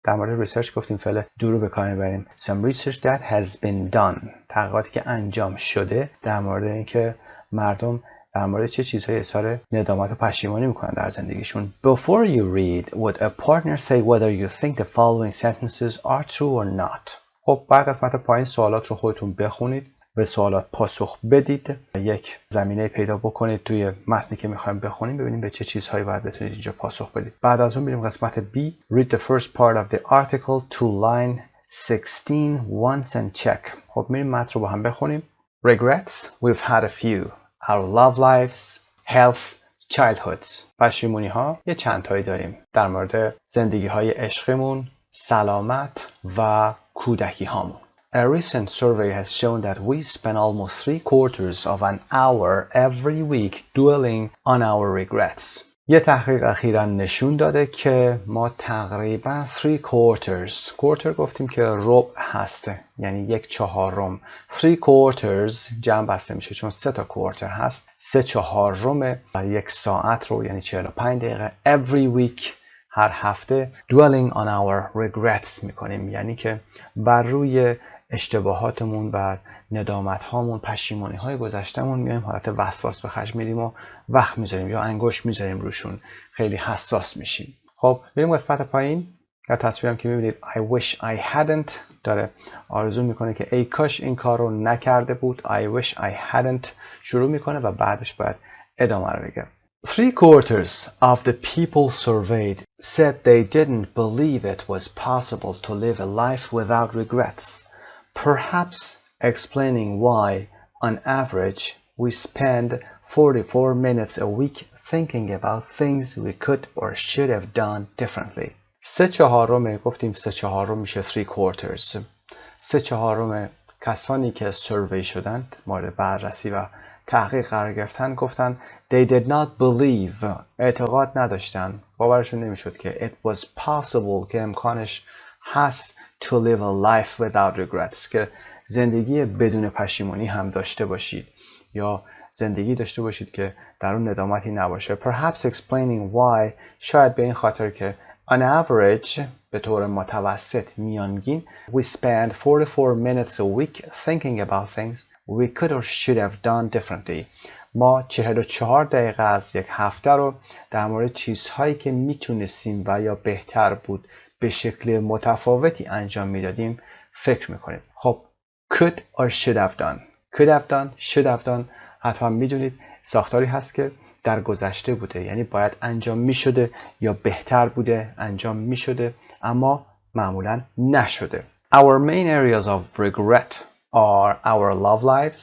[SPEAKER 1] در مورد ریسرچ گفتیم فعل do رو به کار میبریم. Some research that has been done. تحقیقاتی که انجام شده در مورد اینکه مردم در مورد چه چیزهای اظهار ندامت و پشیمانی میکنن در زندگیشون. Before you read, would a partner say whether you think the following sentences are true or not. خب بعد از قسمت پایین سوالات رو خودتون بخونید، به سوالات پاسخ بدید، یک زمینه پیدا بکنید توی متنی که میخوایم بخونیم، ببینیم به چه چیزهایی باید بتونید اینجا پاسخ بدید. بعد از اون میریم قسمت B. Read the first part of the article to line 16 once and check. خب میریم متن رو با هم بخونیم. Regrets, we've had a few. Our love lives, health, childhoods. پشیمونی ها یه چند تایی داریم در مورد زندگی های عشقمون، سلامت و کودکی هامون. A recent survey has shown that we spend almost 3/4 of an hour every week dwelling on our regrets. یه تحقیق اخیراً نشون داده که ما تقریباً 3/4 quarter گفتیم که ربع هسته، یعنی 1/4. 3/4 جمع بسته میشه چون 3 تا کوارتر هست. 3/4 یک ساعت رو یعنی 45 دقیقه every week هر هفته dwelling on our regrets میکنیم، یعنی که بر روی اشتباهاتمون، بر ندامت هامون، پشیمانی های گذشتمون میایم حالت وسواس به خرج میدیم و وقت میذاریم یا انگشت میذاریم روشون، خیلی حساس میشیم. خب بریم قسمت پایین. در تصویرم که میبینید I wish I hadn't داره آرزو میکنه که ای کاش این کار رو نکرده بود. I wish I hadn't شروع میکنه و بعدش باید ادامه رو بگه. 3/4 of the people surveyed said they didn't believe it was possible to live a life without regrets, perhaps explaining why, on average, we spend 44 minutes a week thinking about things we could or should have done differently. 3/4 گفتیم 3/4 میشه 3/4. 3/4 کسانی که سروی شدند، مورد بررسی و تحقیق قرار گرفتن، گفتن they did not believe، اعتقاد نداشتن، باورشون نمیشد که it was possible، که امکانش هست to live a life without regrets، که زندگی بدون پشیمانی هم داشته باشید یا زندگی داشته باشید که در اون ندامتی نباشه. Perhaps explaining why، شاید به این خاطر که on average، به طور متوسط میانگین، we spend 44 minutes a week thinking about things we could or should have done differently. ما 44 دقیقه از یک هفته رو در مورد چیزهایی که میتونستیم و یا بهتر بود به شکل متفاوتی انجام میدادیم فکر میکنیم. خب could or should have done، could have done، should have done حتما میدونید ساختاری هست که در گذشته بوده، یعنی باید انجام میشده یا بهتر بوده انجام میشده اما معمولا نشده. Our main areas of regret are our love lives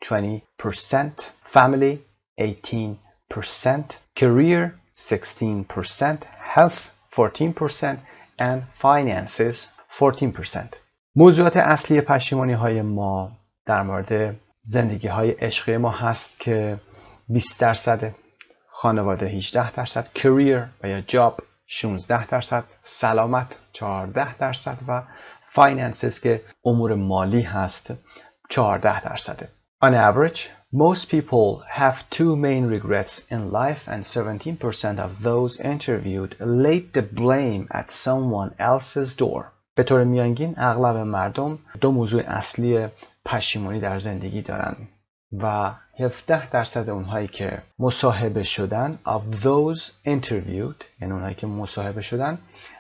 [SPEAKER 1] 20%, family 18%, career 16%, health 14% and finances 14%. موضوعات اصلی پشیمانی های ما در مورد زندگی های عشقی ما هست که 20%، خانواده 18%، career و یا job 16%، سلامت 14% و finances که امور مالی هست 14%. On average, most people have two main regrets in life and 17% of those interviewed laid the blame at someone else's door. به طور میانگین اغلب مردم دو موضوع اصلی پشیمانی در زندگی دارن و 17% اونهایی که مصاحبه شدن of those interviewed، یعنی اونهایی که مصاحبه شدن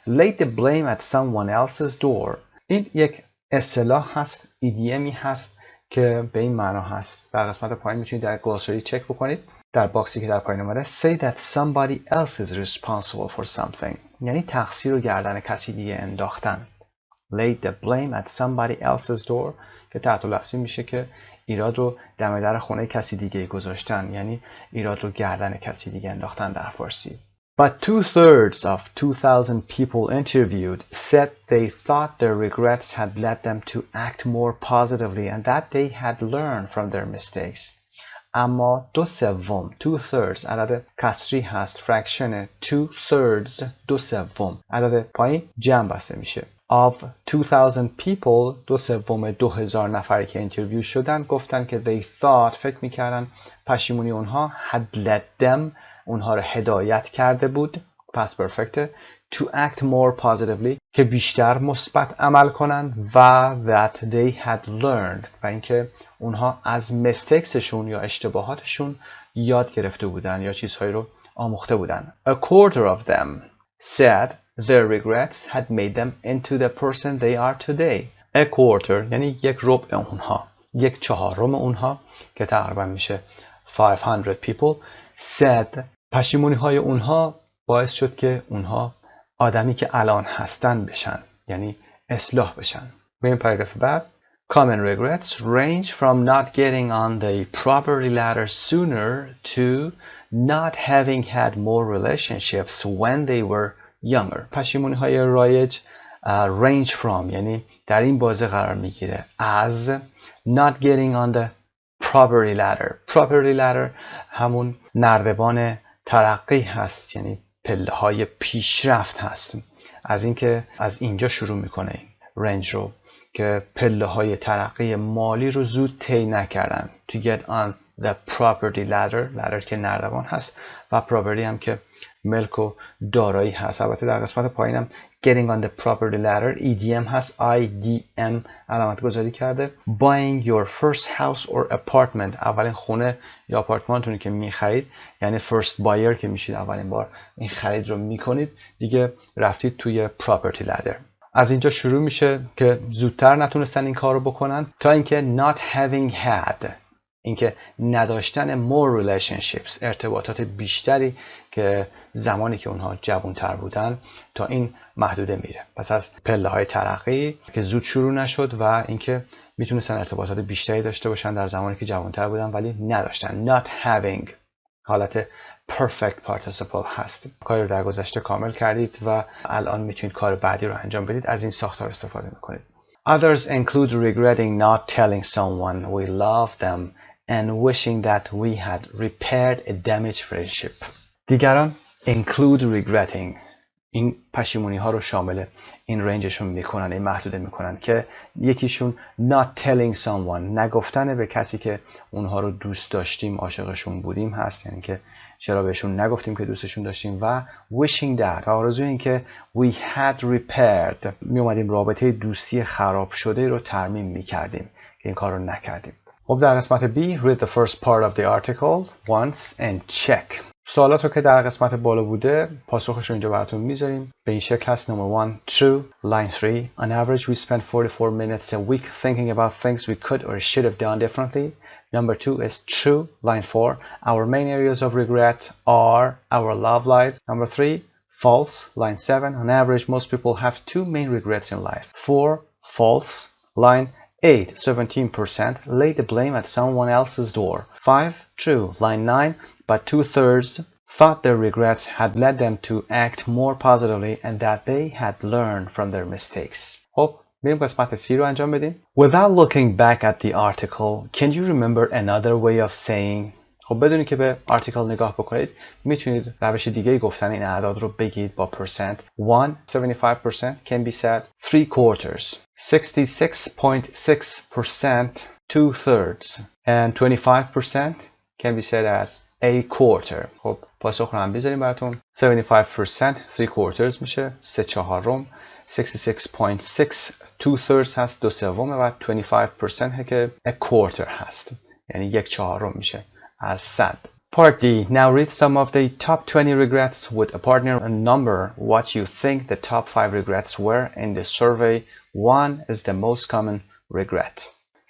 [SPEAKER 1] laid the blame at someone else's door. این یک اصطلاح هست، ایدیمی هست که به این معنا هست. در قسمت پایین میتونید در گلاسری چک بکنید، در باکسی که در پایین اومده say that somebody else is responsible for something، یعنی تقصیر رو گردن کسی دیگه انداختن. laid the blame at somebody else's door که تحت لفظی میشه که ایراد رو دم در خونه کسی دیگه گذاشتن، یعنی ایراد رو گردن کسی دیگه انداختن در فارسی. But 2/3 of 2,000 people interviewed said they thought their regrets had led them to act more positively and that they had learned from their mistakes. اما 2/3 2/3 عدد کسری هست، فرکشن 2/3 2/3 عدد پایین جمع بسته میشه. Of 2,000 people 2/3 2000 نفری که اینترویو شدن گفتن که they thought، فکر میکردن پشیمونی اونها had led them، اونها رو هدایت کرده بود، past perfect، to act more positively که بیشتر مثبت عمل کنن و that they had learned و اینکه اونها از mistakesشون یا اشتباهاتشون یاد گرفته بودن یا چیزهایی رو آموخته بودن. A quarter of them said their regrets had made them into the person they are today. A quarter یعنی یک ربع اونها، یک چهارم اونها که تقریبا میشه 500 people said پشیمونی های اونها باعث شد که اونها آدمی که الان هستن بشن، یعنی اصلاح بشن. به این پاراگراف بعد Common regrets range from not getting on the property ladder sooner to not having had more relationships when they were younger. پشیمونی های رایج range from یعنی در این بازه قرار میگیره از not getting on the property ladder. Property ladder همون نردبان ترقی هست، یعنی پله های پیشرفت هست. از اینکه از اینجا شروع میکنه این رنج رو که پله های ترقی مالی رو زود طی نکردن. To get on the property ladder که نردبان هست و property هم که ملک و دارایی هست. البته در قسمت پایینم getting on the property ladder EDM هست، IDM علامت گذاری کرده. Buying your first house or apartment اولین خونه یا آپارتمانتونی که میخرید، یعنی first buyer که میشید اولین بار این خرید رو میکنید، دیگه رفتید توی property ladder. از اینجا شروع میشه که زودتر نتونستن این کار رو بکنن تا اینکه not having had اینکه نداشتن more relationships ارتباطات بیشتری که زمانی که اونها جوانتر بودن تا این محدوده میره. پس از پله های ترقی که زود شروع نشد و اینکه میتونستن ارتباطات بیشتری داشته باشن در زمانی که جوانتر بودن ولی نداشتن. Not having حالت perfect participle هست. کاری رو در گذشته کامل کردید و الان میتونید کار بعدی رو انجام بدید. از این ساختار استفاده میکنید. Others include regretting not telling someone we love them and wishing that we had repaired a damaged friendship. دیگران include regretting این پشیمونی ها رو شامل این رنجشون میکنن، این محدوده میکنن که یکیشون not telling someone نگفتن به کسی که اونها رو دوست داشتیم، عاشقشون بودیم هست، یعنی که چرا بهشون نگفتیم که دوستشون داشتیم، و wishing that آرزوی این که we had repaired می اومدیم رابطه دوستی خراب شده رو ترمیم میکردیم که این کار رو نکردیم. خب در قسمت B read the first part of the article once and check. سوالات رو که در قسمت بالا بوده پاسخش رو اینجا براتون میذاریم. به این شکل هست. Number 1 true. Line 3 on average we spend 44 minutes a week thinking about things we could or should have done differently. Number 2 is true. Line 4 our main areas of regret are our love lives. Number 3 false. Line 7 on average most people have 2 main regrets in life. 4 false. Line 8 17% lay the blame at someone else's door. 5 true. Line 9 but 2/3 thought their regrets had led them to act more positively and that they had learned from their mistakes. خب بریم قسمت C رو انجام بدیم. Without looking back at the article, can you remember another way of saying? خب بدونی که به آرتیکل نگاه بکنید میتونید روش دیگه گفتن این اعداد رو بگید با percent. 1 75% can be said 3/4, 66.6% 2/3 and 25% can be said as a quarter. خب پاسخ رو هم بذاریم براتون. 75% 3/4 میشه 3/4. 66.6 2/3 هست 2/3 و 25% که a quarter هست یعنی 1/4 میشه از 100. Part D. Now read some of the top 20 regrets with a partner and number what you think the top 5 regrets were in the survey. 1 is the most common regret.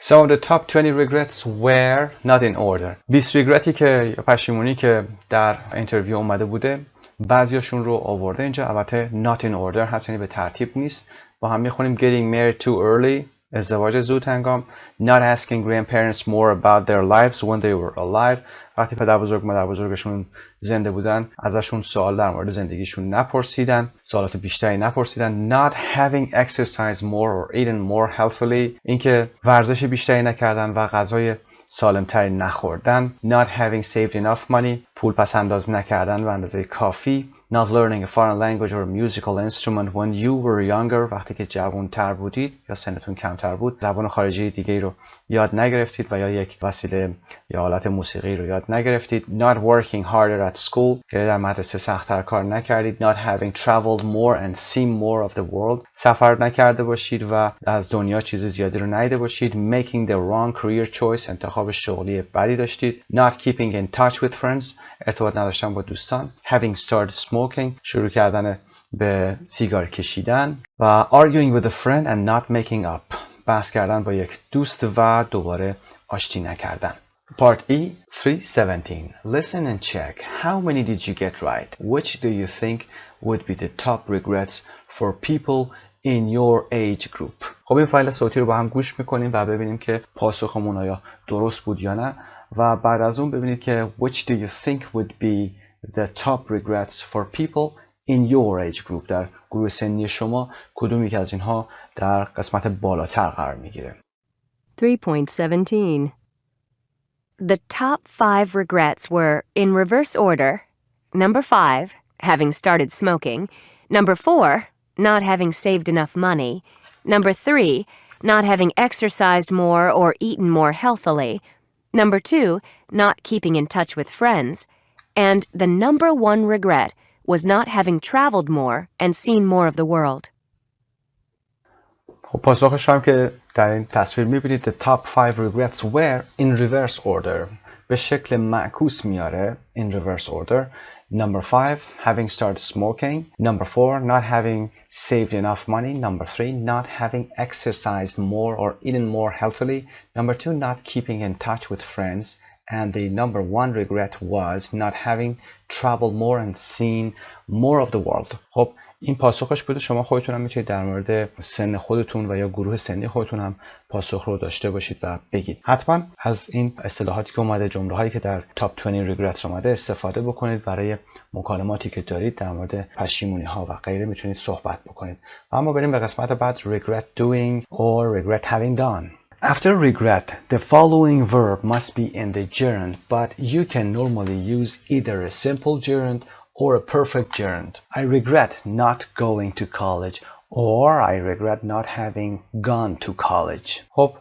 [SPEAKER 1] Some of the top 20 regrets were not in order. 20 regreتی که یا پشیمونی که در اینترویو اومده بوده بعضیاشون رو آورده اینجا. البته not in order هست یعنی به ترتیب نیست. با هم میخونیم getting married too early ازدواج زود هنگام. Not asking grandparents more about their lives when they were alive. وقتی پدر بزرگ مادر بزرگشون زنده بودن ازشون سوال در مورد زندگیشون نپرسیدن، سوالات بیشتری نپرسیدن. Not having exercised more or eaten more healthily. اینکه ورزش بیشتری نکردن و غذای سالمتری نخوردن. Not having saved enough money. پول پس انداز نکردن و اندازه کافی. not learning a foreign language or a musical instrument when you were younger. وقتی که جوان‌تر بودید یا سنتون کمتر بود، زبان خارجی دیگه رو یاد نگرفتید و یا یک وسیله یا آلت موسیقی رو یاد نگرفتید. Not working harder at school. که در مدرسه سخت‌تر کار نکردید. Not having traveled more and seen more of the world. سفر نکرده باشید و از دنیا چیز زیادی رو ندیده باشید. Making the wrong career choice. انتخاب شغلی بدی داشتید. Not keeping in touch with friends. ارتباط نداشتن با دوستان. Having started smoking. شروع کردن به سیگار کشیدن. و arguing with a friend and not making up. بحث کردن با یک دوست و دوباره آشتی نکردن. Part E 317. Listen and check. How many did you get right? Which do you think would be the top regrets for people in your age group? خب این فایل صوتی رو با هم گوش میکنیم و ببینیم که پاسخمون آیا درست بود یا نه و بعد از اون ببینید که which do you think would be the top regrets for people in your age group. در گروه سنی شما کدوم یک از اینها در قسمت بالاتر قرار میگیره.
[SPEAKER 7] 3.17 The top 5 regrets were, in reverse order, number 5, having started smoking, number 4, not having saved enough money, number 3, not having exercised more or eaten more healthily, number 2, not keeping in touch with friends, and the number 1 regret was not having traveled more and seen more of the world.
[SPEAKER 1] خب پاسخش هم که در این تصویر میبینید the top 5 regrets were in reverse order. به شکل معکوس میاره in reverse order. Number 5, having started smoking. Number 4, not having saved enough money. Number 3, not having exercised more or eaten more healthily. Number 2, not keeping in touch with friends. And the number 1 regret was not having traveled more and seen more of the world. خب این پاسخش بوده. شما خودتون هم میتونید در مورد سن خودتون و یا گروه سنی خودتون هم پاسخ رو داشته باشید و بگید. حتما از این اصطلاحاتی که اومده، جمله هایی که در تاپ 20 regrets اومده استفاده بکنید. برای مکالماتی که دارید در مورد پشیمونی ها و غیره میتونید صحبت بکنید. و اما بریم به قسمت بعد regret doing or regret having done. After regret, the following verb must be in the gerund, but you can normally use either a simple gerund or a perfect gerund. I regret not going to college, or I regret not having gone to college. خب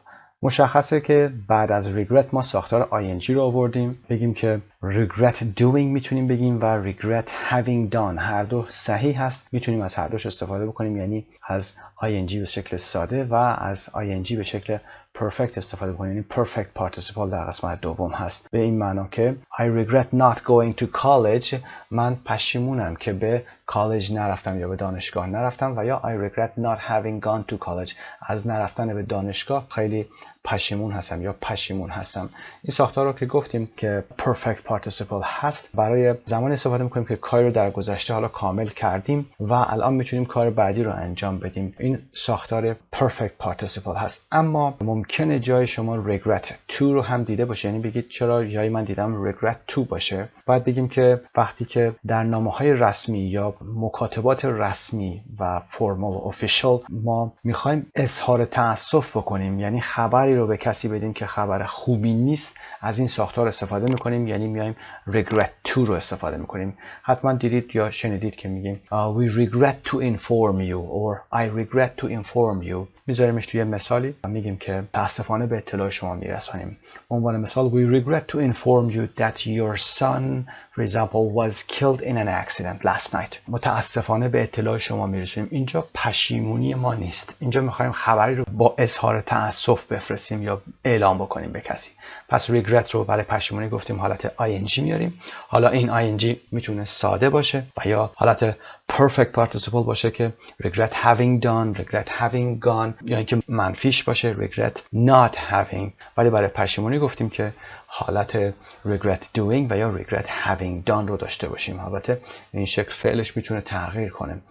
[SPEAKER 1] مشخصه که بعد از regret ما ساختار ing رو آوردیم. بگیم که regret doing میتونیم بگیم و regret having done. هر دو صحیح هست. میتونیم از هر دوش استفاده بکنیم، یعنی از ing به شکل ساده و از ing به شکل perfect استفاده بکنیم. یعنی perfect participle در قسمت دوم هست. به این معنا که I regret not going to college. من پشیمونم که به کالج نرفتم یا به دانشگاه نرفتم. و یا I regret not having gone to college. از نرفتن به دانشگاه خیلی پشیمون هستم یا پشیمون هستم. این ساختار رو که گفتیم که perfect participle هست، برای زمانی استفاده میکنیم که کاری رو در گذشته حالا کامل کردیم و الان میتونیم کار بعدی رو انجام بدیم. این ساختار perfect participle هست. اما ممکنه جای شما regret to رو هم دیده باشه، یعنی بگید چرا جای من دیدم regret to باشه. باید بگیم که وقتی که در نامه‌های رسمی یا مکاتبات رسمی و formal official ما میخوایم اظهار تأسف بکنیم، یعنی خبری رو به کسی بدیم که خبر خوبی نیست، از این ساختار استفاده میکنیم، یعنی میایم regret to رو استفاده میکنیم. حتما دیدید یا شنیدید که میگیم we regret to inform you or I regret to inform you. میذاریمش توی مثالی و میگیم که تاسفانه به اطلاع شما میرسانیم. عنوان مثال we regret to inform you that your son for example was killed in an accident last night. متاسفانه به اطلاع شما میرسونیم. اینجا پشیمونی ما نیست. اینجا میخوایم خبری رو با اظهار تأسف بفرستیم یا اعلام بکنیم به کسی. پس regret رو برای پشیمونی گفتیم حالت ing میاریم. حالا این ing میتونه ساده باشه و یا حالت perfect participle باشه که regret having done, regret having gone، یا اینکه منفیش باشه regret not having. ولی برای پشیمونی گفتیم که حالت regret doing و یا regret having done رو داشته باشیم. البته این شکل فعلش میتونه تغییر کنه.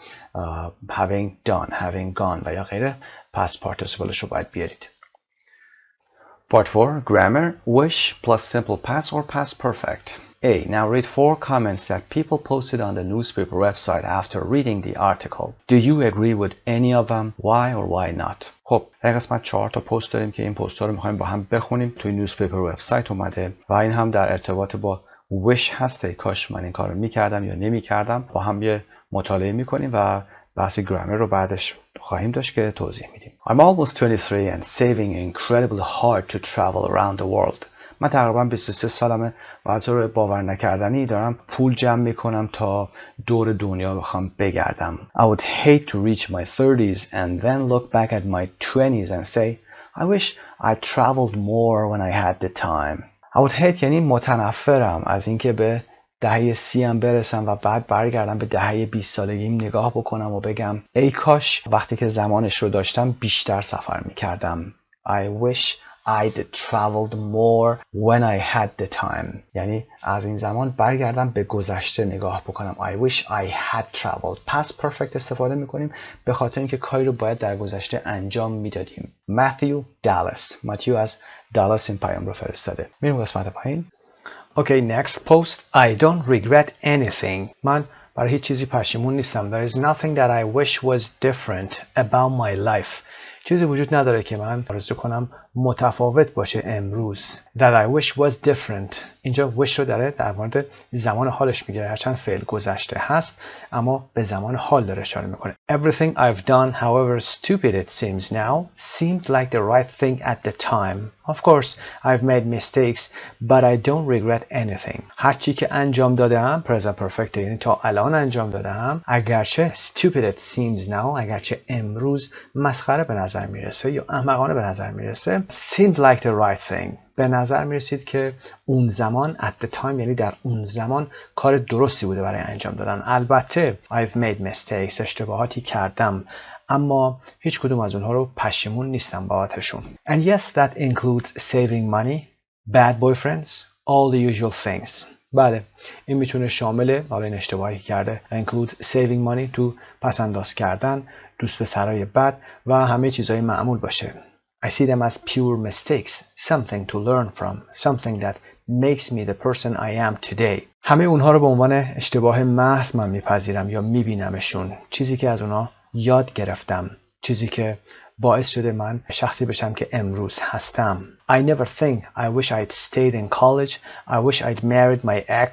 [SPEAKER 1] having done, having gone و یا غیره. past participleش رو باید بیارید. Part 4, grammar, wish plus simple past or past perfect. A. Now read 4 comments that people posted on the newspaper website after reading the article. Do you agree with any of them? Why or why not? خب در قسمت 4 تا پست داریم که این پست ها رو میخوایم با هم بخونیم. توی نیوزپیپر وبسایت اومده و این هم در ارتباط با wish هست، ای کاش من این کار رو میکردم یا نمیکردم. با هم یه مطالعه میکنیم و بحث گرامر رو بعدش خواهیم داشت که توضیح میدیم. I'm almost 23 and saving incredibly hard to travel around the world. من تقریبا 23 سالمه و به طور باور نکردنی دارم پول جمع میکنم تا دور دنیا بخوام بگردم. I would hate to reach my 30s and then look back at my 20s and say I wish I traveled more when I had the time. I would hate یعنی متنفرم از اینکه به دهه 30 برسم و بعد برگردم به دهه 20 سالگیم نگاه بکنم و بگم ای کاش وقتی که زمانش رو داشتم بیشتر سفر میکردم. I wish I'd traveled more when I had the time. یعنی از این زمان برگردم به گذشته نگاه بکنم. I wish I had traveled. past perfect استفاده میکنیم به خاطر اینکه کاری رو باید در گذشته انجام میدادیم. Matthew Dallas. ماتیو از دالاس این پیام رو فرستاده. میریم قسمت پایین. Okay, next post. I don't regret anything. من برای هیچ چیزی پشیمون نیستم. There is nothing that I wish was different about my life. چیزی وجود نداره که من آرزو کنم متفاوت باشه امروز. That I wish was different. اینجا wish رو داره در مورد زمان حالش میگه، هرچند فعل گذشته هست اما به زمان حال داره اشاره میکنه. Everything I've done, however stupid it seems now, seemed like the right thing at the time. Of course, I've made mistakes, but I don't regret anything. هر چی که انجام دادم، present perfect یعنی تا الان انجام دادم، اگرچه stupid it seems now، اگرچه امروز مسخره به نظر میرسه یا احمقانه به نظر میرسه، seemed like the right thing. به نظر میرسید که اون زمان at the time یعنی در اون زمان کار درستی بوده برای انجام دادن. البته I've made mistakes، اشتباهاتی کردم، اما هیچ کدوم از اونها رو پشیمون نیستم بابتشون. And yes, that includes saving money, bad boyfriends, all the usual things. بله، این میتونه شامل حالا این اشتباهی کرده includes saving money تو پس انداز کردن، دوست پسرای بد و همه چیزهای معمول باشه. I see them as pure mistakes, something to learn from, something that makes me the person I am today. همه اونها رو به عنوان اشتباه محض من میپذیرم یا میبینمشون، چیزی که از اونها یاد گرفتم، چیزی که باعث شده من شخصی بشم که امروز هستم. I never think I wish I'd stayed in college. I wish I'd married my ex.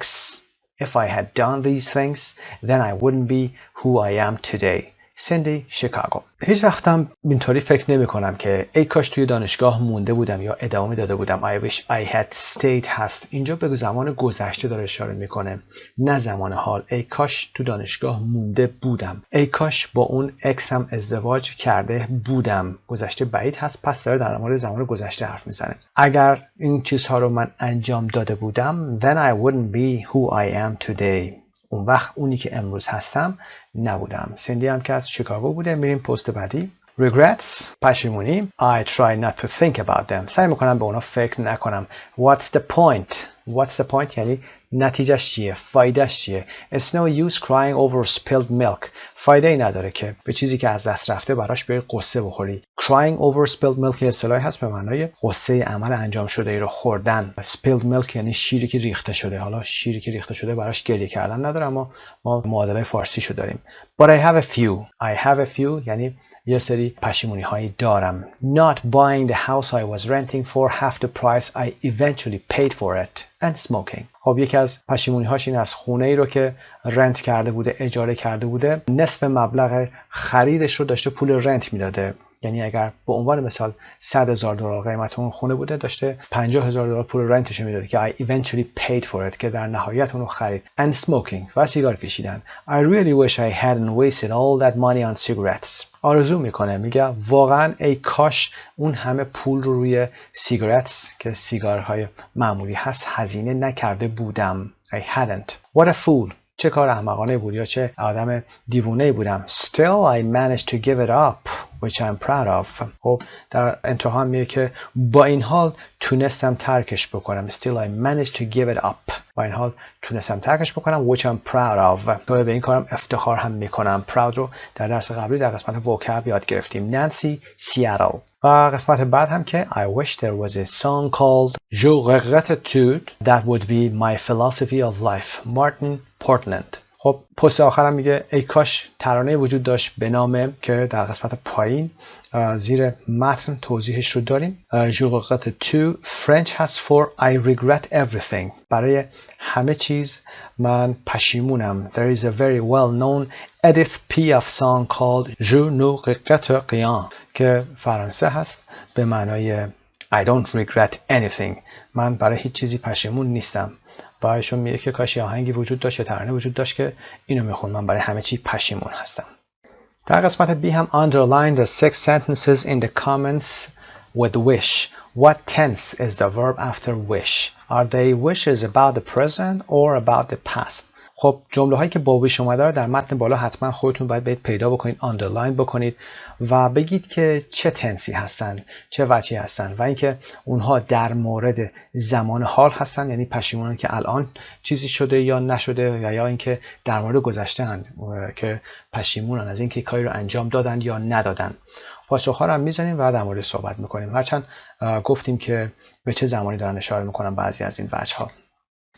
[SPEAKER 1] If I had done these things, then I wouldn't be who I am today. سندی شیکاگو. هیچ وقتم اینطوری فکر نمی کنم که ای کاش توی دانشگاه مونده بودم یا ادامه داده بودم. I wish I had stayed هست. اینجا به زمان گذشته داره اشاره میکنه، نه زمان حال. ای کاش تو دانشگاه مونده بودم. ای کاش با اون اکسم ازدواج کرده بودم. گذشته بعید هست، پس داره در مورد زمان گذشته حرف میزنه. اگر این چیزها رو من انجام داده بودم then I wouldn't be who I am today. اون وقت اونی که امروز هستم نبودم. سندی هم که از شیکاگو بوده. میریم پست بعدی. Regrets، پشیمونی. I try not to think about them. سعی میکنم به اونا فکر نکنم. What's the point? What's the point یعنی نتیجهش چیه؟ فایدهش چیه؟ It's no use crying over spilled milk. فایده ای نداره که به چیزی که از دست رفته براش به قصه بخوری. Crying over spilled milk اصطلاحی هست به معنای قصه عمل انجام شده ای رو خوردن. Spilled milk یعنی شیری که ریخته شده. حالا شیری که ریخته شده براش گریه کردن نداره، اما ما معادله فارسی شو داریم. But I have a few. I have a few یعنی یه سری پشیمونی هایی دارم. Not buying the house I was renting for half the price I eventually paid for it and smoking. خب یکی از پشیمونی هاش این از خونه ای رو که رنت کرده بوده، اجاره کرده بوده، نصف مبلغ خریدش رو داشته پول رنت میداده. یعنی اگر به عنوان مثال $100,000 قیمت اون خونه بوده، داشته $50,000 پول رنتش میداده که I eventually paid for it که در نهایت اون رو خرید. And smoking و سیگار کشیدن. I really wish I hadn't wasted all that money on cigarettes. آرزو میکنه، میگه واقعا ای کاش اون همه پول رو روی سیگارتس که سیگارهای معمولی هست هزینه نکرده بودم. I hadn't. What a fool. چه کار احمقانه بود یا چه آدم دیوونه بودم. Still I managed to give it up, which I'm proud of. خب در انتها میگه که با این حال تونستم ترکش بکنم. Still I managed to give it up. با این حال تونستم ترکش بکنم. Which I'm proud of. به این کارم افتخار هم میکنم. Proud رو در درس قبلی در قسمت vocab یاد گرفتیم. نانسی سیاتل. و قسمت بعد هم که I wish there was a song called Je regrette tout that would be my philosophy of life. Martin Portland. خب پست آخرم میگه ای کاش ترانه وجود داشت به نام که در قسمت پایین زیر متن توضیحش رو داریم. Je regrette tout. French has for I regret everything. برای همه چیز من پشیمونم. There is a very well known Edith Piaf song called Je ne regrette rien که فرانسه هست به معنای I don't regret anything. من برای هیچ چیزی پشیمون نیستم. و ایشون میگه که کاش آهنگی وجود داشت یا ترانه وجود داشت که اینو میخون من برای همه چی پشیمون هستم. در قسمت B هم underline the 6 sentences in the comments with wish. What tense is the verb after wish? Are they wishes about the present or about the past? خب جمله هایی که با wish اومده رو در متن بالا حتما خودتون باید پیدا بکنید، underline بکنید و بگید که چه تنسی هستن، چه وجهی هستن و اینکه اونها در مورد زمان حال هستن، یعنی پشیمونن که الان چیزی شده یا نشده، یا اینکه در مورد گذشته هن که پشیمونن از اینکه کاری رو انجام دادن یا ندادن. پاسخ‌ها رو هم میزنیم و در مورد صحبت میکنیم. هرچند گفتیم که به چه زمانی دارن اشاره میکنن بعضی از این وجه‌ها.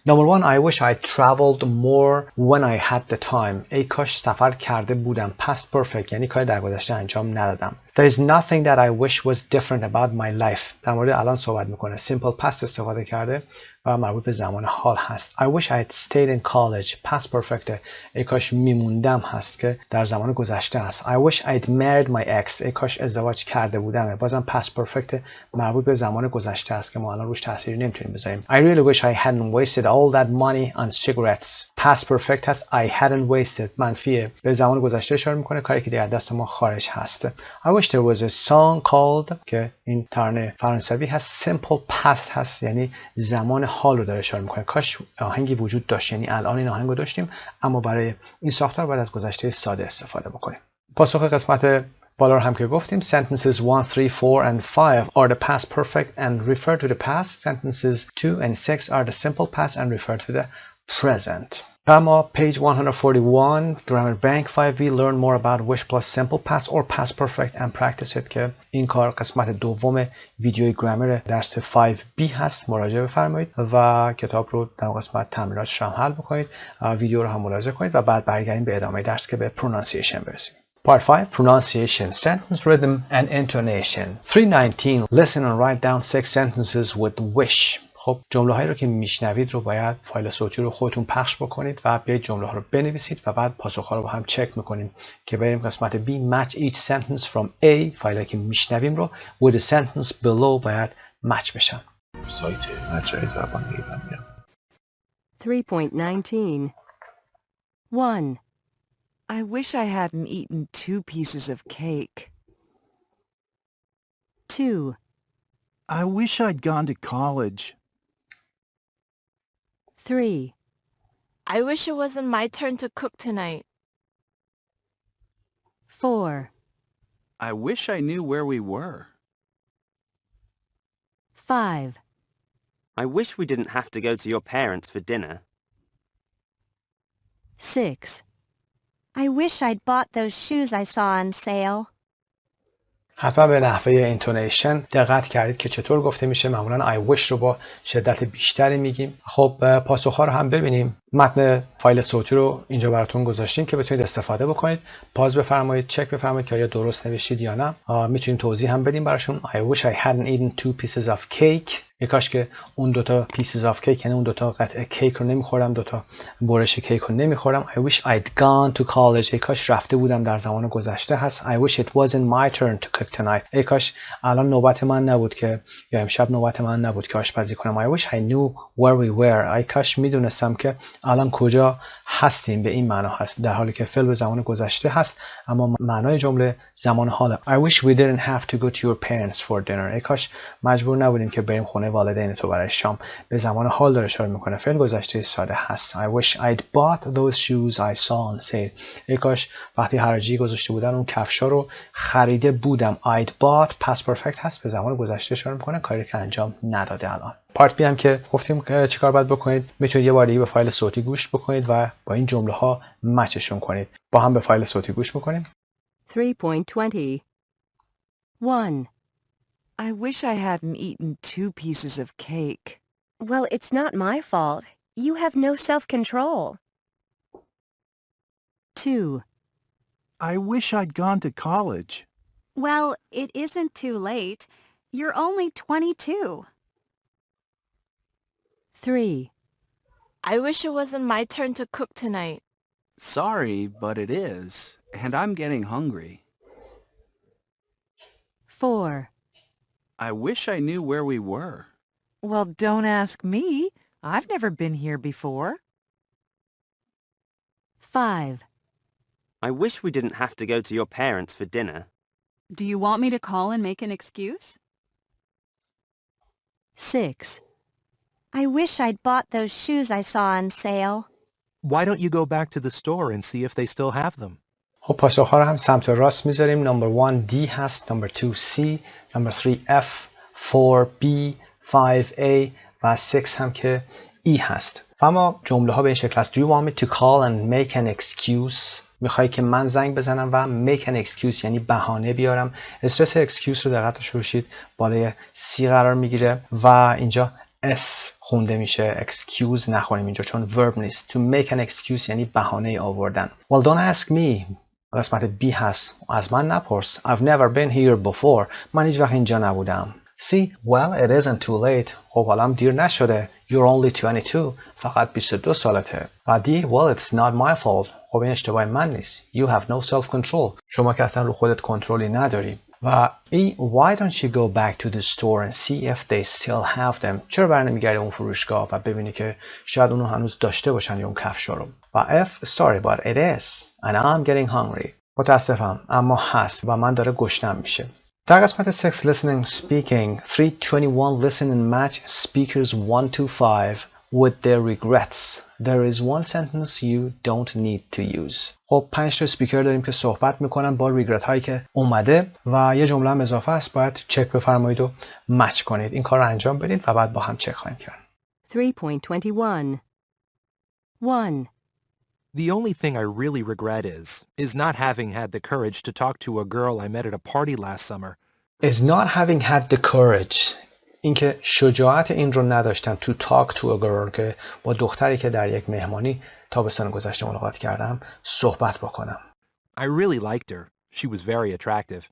[SPEAKER 1] Number one, I wish I traveled more when I had the time. ای کاش سفر کرده بودم. Past perfect یعنی کاری در گذشته انجام ندادم. There is nothing that I wish was different about my life. در مورد الان صحبت میکنه. Simple past استفاده کرده و مربوط به زمان حال هست. I wish I had stayed in college. Past perfect. ای کاش میموندم هست که در زمان گذشته هست. I wish I'd married my ex. ای کاش ازدواج کرده بودم. بازم past perfect مربوط به زمان گذشته است که ما الان روش تأثیری نمیتونیم بذاریم. I really wish I hadn't wasted all that money on cigarettes. Past perfect هست. I hadn't wasted. منفیه. به زمان گذشته اشاره میکنه، کاری که در دست ما خارج هست. I wish there was a song called که این ترانه فرانسوی هست. Simple past هست یعنی زمان حال رو داره اشاره میکنه. کاش آهنگی وجود داشت، یعنی الان این آهنگ رو داشتیم اما برای این ساختار باید از گذشته ساده استفاده بکنیم. پاسخ قسمت بالا رو هم که گفتیم sentences 1, 3, 4 and 5 are the past perfect and refer to the past. Sentences 2 and 6 are the simple past and refer to the present. اما page 141 grammar bank 5b learn more about wish plus simple past or past perfect and practice it که این کار قسمت دوم ویدیوی گرامر درس 5b هست. مراجعه بفرمایید و کتاب رو در قسمت تمریناتش هم حل بکنید، ویدیو رو هم ملاحظه کنید و بعد برگردیم به ادامه درس که به pronunciation برسیم. Part 5 Pronunciation, Sentence Rhythm and Intonation. 319 Listen and write down 6 sentences with wish. خب جمله هایی رو که میشنوید رو باید فایل صوتی رو خودتون پخش بکنید و بیاید جمله ها رو بنویسید و بعد پاسخ ها رو با هم چک میکنیم که بریم قسمت B Match each sentence from A. فایل که میشنویم رو with the sentence below باید مچ بشن.
[SPEAKER 2] سایت مجموعه زبان ایرانیان.
[SPEAKER 3] 3.19 1.
[SPEAKER 14] I wish I hadn't eaten 2 pieces of cake.
[SPEAKER 3] 2.
[SPEAKER 15] I wish I'd gone to college.
[SPEAKER 3] 3.
[SPEAKER 16] I wish it wasn't my turn to cook tonight.
[SPEAKER 3] 4.
[SPEAKER 6] I wish I knew where we were.
[SPEAKER 3] 5.
[SPEAKER 8] I wish we didn't have to go to your parents for dinner.
[SPEAKER 3] 6.
[SPEAKER 11] I wish I'd bought those shoes I saw on sale.
[SPEAKER 1] حتما به نحوه اینتونیشن دقت کردید که چطور گفته میشه. معمولا I wish رو با شدت بیشتری میگیم. خب پاسخ‌ها رو هم ببینیم. متن فایل صوتی رو اینجا براتون گذاشتیم که بتونید استفاده بکنید. پاز بفرمایید، چک بفرمایید که آیا درست نوشتید یا نه. میتونیم توضیح هم بدیم براشون. I wish I hadn't eaten 2 pieces of cake. کاش که اون دوتا pieces of cake یعنی اون دوتا قطعه کیک رو نمیخورم، دوتا برش کیک رو نمیخورم. I wish I'd gone to college. کاش رفته بودم در زمان گذشته هست. I wish it wasn't my turn to cook tonight. کاش الان نوبت من نبود که یا امشب نوبت من نبود که آشپزی کنم. I wish I knew where we were. کاش میدونستم که الان کجا هستیم. به این معنا هست، در حالی که فعل به زمان گذشته هست اما معنای جمله زمان حاله. I wish we didn't have to go to your parents for dinner. کاش مجبور نبودیم که بریم خونه والدین تو برای شام. به زمان حال داره اشاره میکنه، فعل گذشته ساده هست. I wish I'd bought those shoes I saw on sale. کاش وقتی حراجی گذاشته بودن اون کفشا رو خریده بودم. I'd bought past perfect هست، به زمان گذشته اشاره میکنه، کاری که انجام نداده الان. پارت بی هم که گفتیم چیکار باید بکنید، میتونید یه بار دیگه به فایل صوتی گوش بکنید و با این جمله ها مچشون کنید. با هم به فایل صوتی گوش بکنیم.
[SPEAKER 3] 3.20 1.
[SPEAKER 14] I wish I hadn't eaten 2 pieces of cake.
[SPEAKER 7] Well, it's not my fault. You have no self-control.
[SPEAKER 3] 2.
[SPEAKER 15] I wish I'd gone to college.
[SPEAKER 9] Well, it isn't too late. You're only 22.
[SPEAKER 3] 3.
[SPEAKER 16] I wish it wasn't my turn to cook tonight.
[SPEAKER 6] Sorry, but it is, and I'm getting hungry.
[SPEAKER 3] 4.
[SPEAKER 6] I wish I knew where we were.
[SPEAKER 14] Well, don't ask me. I've never been here before.
[SPEAKER 3] 5.
[SPEAKER 8] I wish we didn't have to go to your parents for dinner.
[SPEAKER 9] Do you want me to call and make an excuse?
[SPEAKER 3] 6.
[SPEAKER 11] I wish I'd bought those shoes I saw on sale.
[SPEAKER 12] Why don't you go back to the store and see if they still have them?
[SPEAKER 1] خب پاسخ‌ها رو هم سمت راست میذاریم. نمبر 1 D هست، نمبر 2 C، نمبر 3 F، 4 B، 5A و 6 هم که E هست. و اما جمله ها به این شکل است. Do you want me to call and make an excuse؟ میخوای که من زنگ بزنم و make an excuse یعنی بهانه بیارم. استرس excuse رو دقت داشته باشید بالای C قرار میگیره و اینجا S خونده میشه. excuse نخونیم اینجا چون verb نیست. to make an excuse یعنی بهانه آوردن. Well don't ask me. قسمت B هست. از من نپرس. I've never been here before. من هیچ وقت اینجا نبودم. C. Well it isn't too late. خب حالا دیر نشده. You're only 22. فقط 22 سالته. و D. Well it's not my fault. خب این اشتباه من نیست. You have no self-control. شما که اصلا رو خودت کنترلی نداری. و E. Why don't you go back to the store and see if they still have them. چرا برنمیگردی اون فروشگاه و ببینی که شاید اونو هنوز داشته باشن یا اون کفشا رو. و F. Sorry but it is. And I'm getting hungry. متاسفم اما هست و من داره گشنم میشه. در قسمت 6 listening speaking 321 listen and match speakers 1 to 5 with their regrets. There is one sentence you don't need to use. خب 5 تا سپیکر داریم که صحبت میکنن با ریگرت هایی که اومده و یه جمله هم اضافه است. باید چک بفرمایید و مچ کنید. این کار رو انجام بدید و بعد با هم چک خواهیم کرد.
[SPEAKER 3] 3.21 1.
[SPEAKER 12] The only thing I really regret is not having had the courage to talk to a girl I met at a party last summer.
[SPEAKER 1] Is not having had the courage. اینکه شجاعت این رو نداشتم to talk to a girl که با دختری که در یک مهمانی تابستان گذشته ملاقات کردم صحبت بکنم.
[SPEAKER 12] I really liked her. She was very attractive.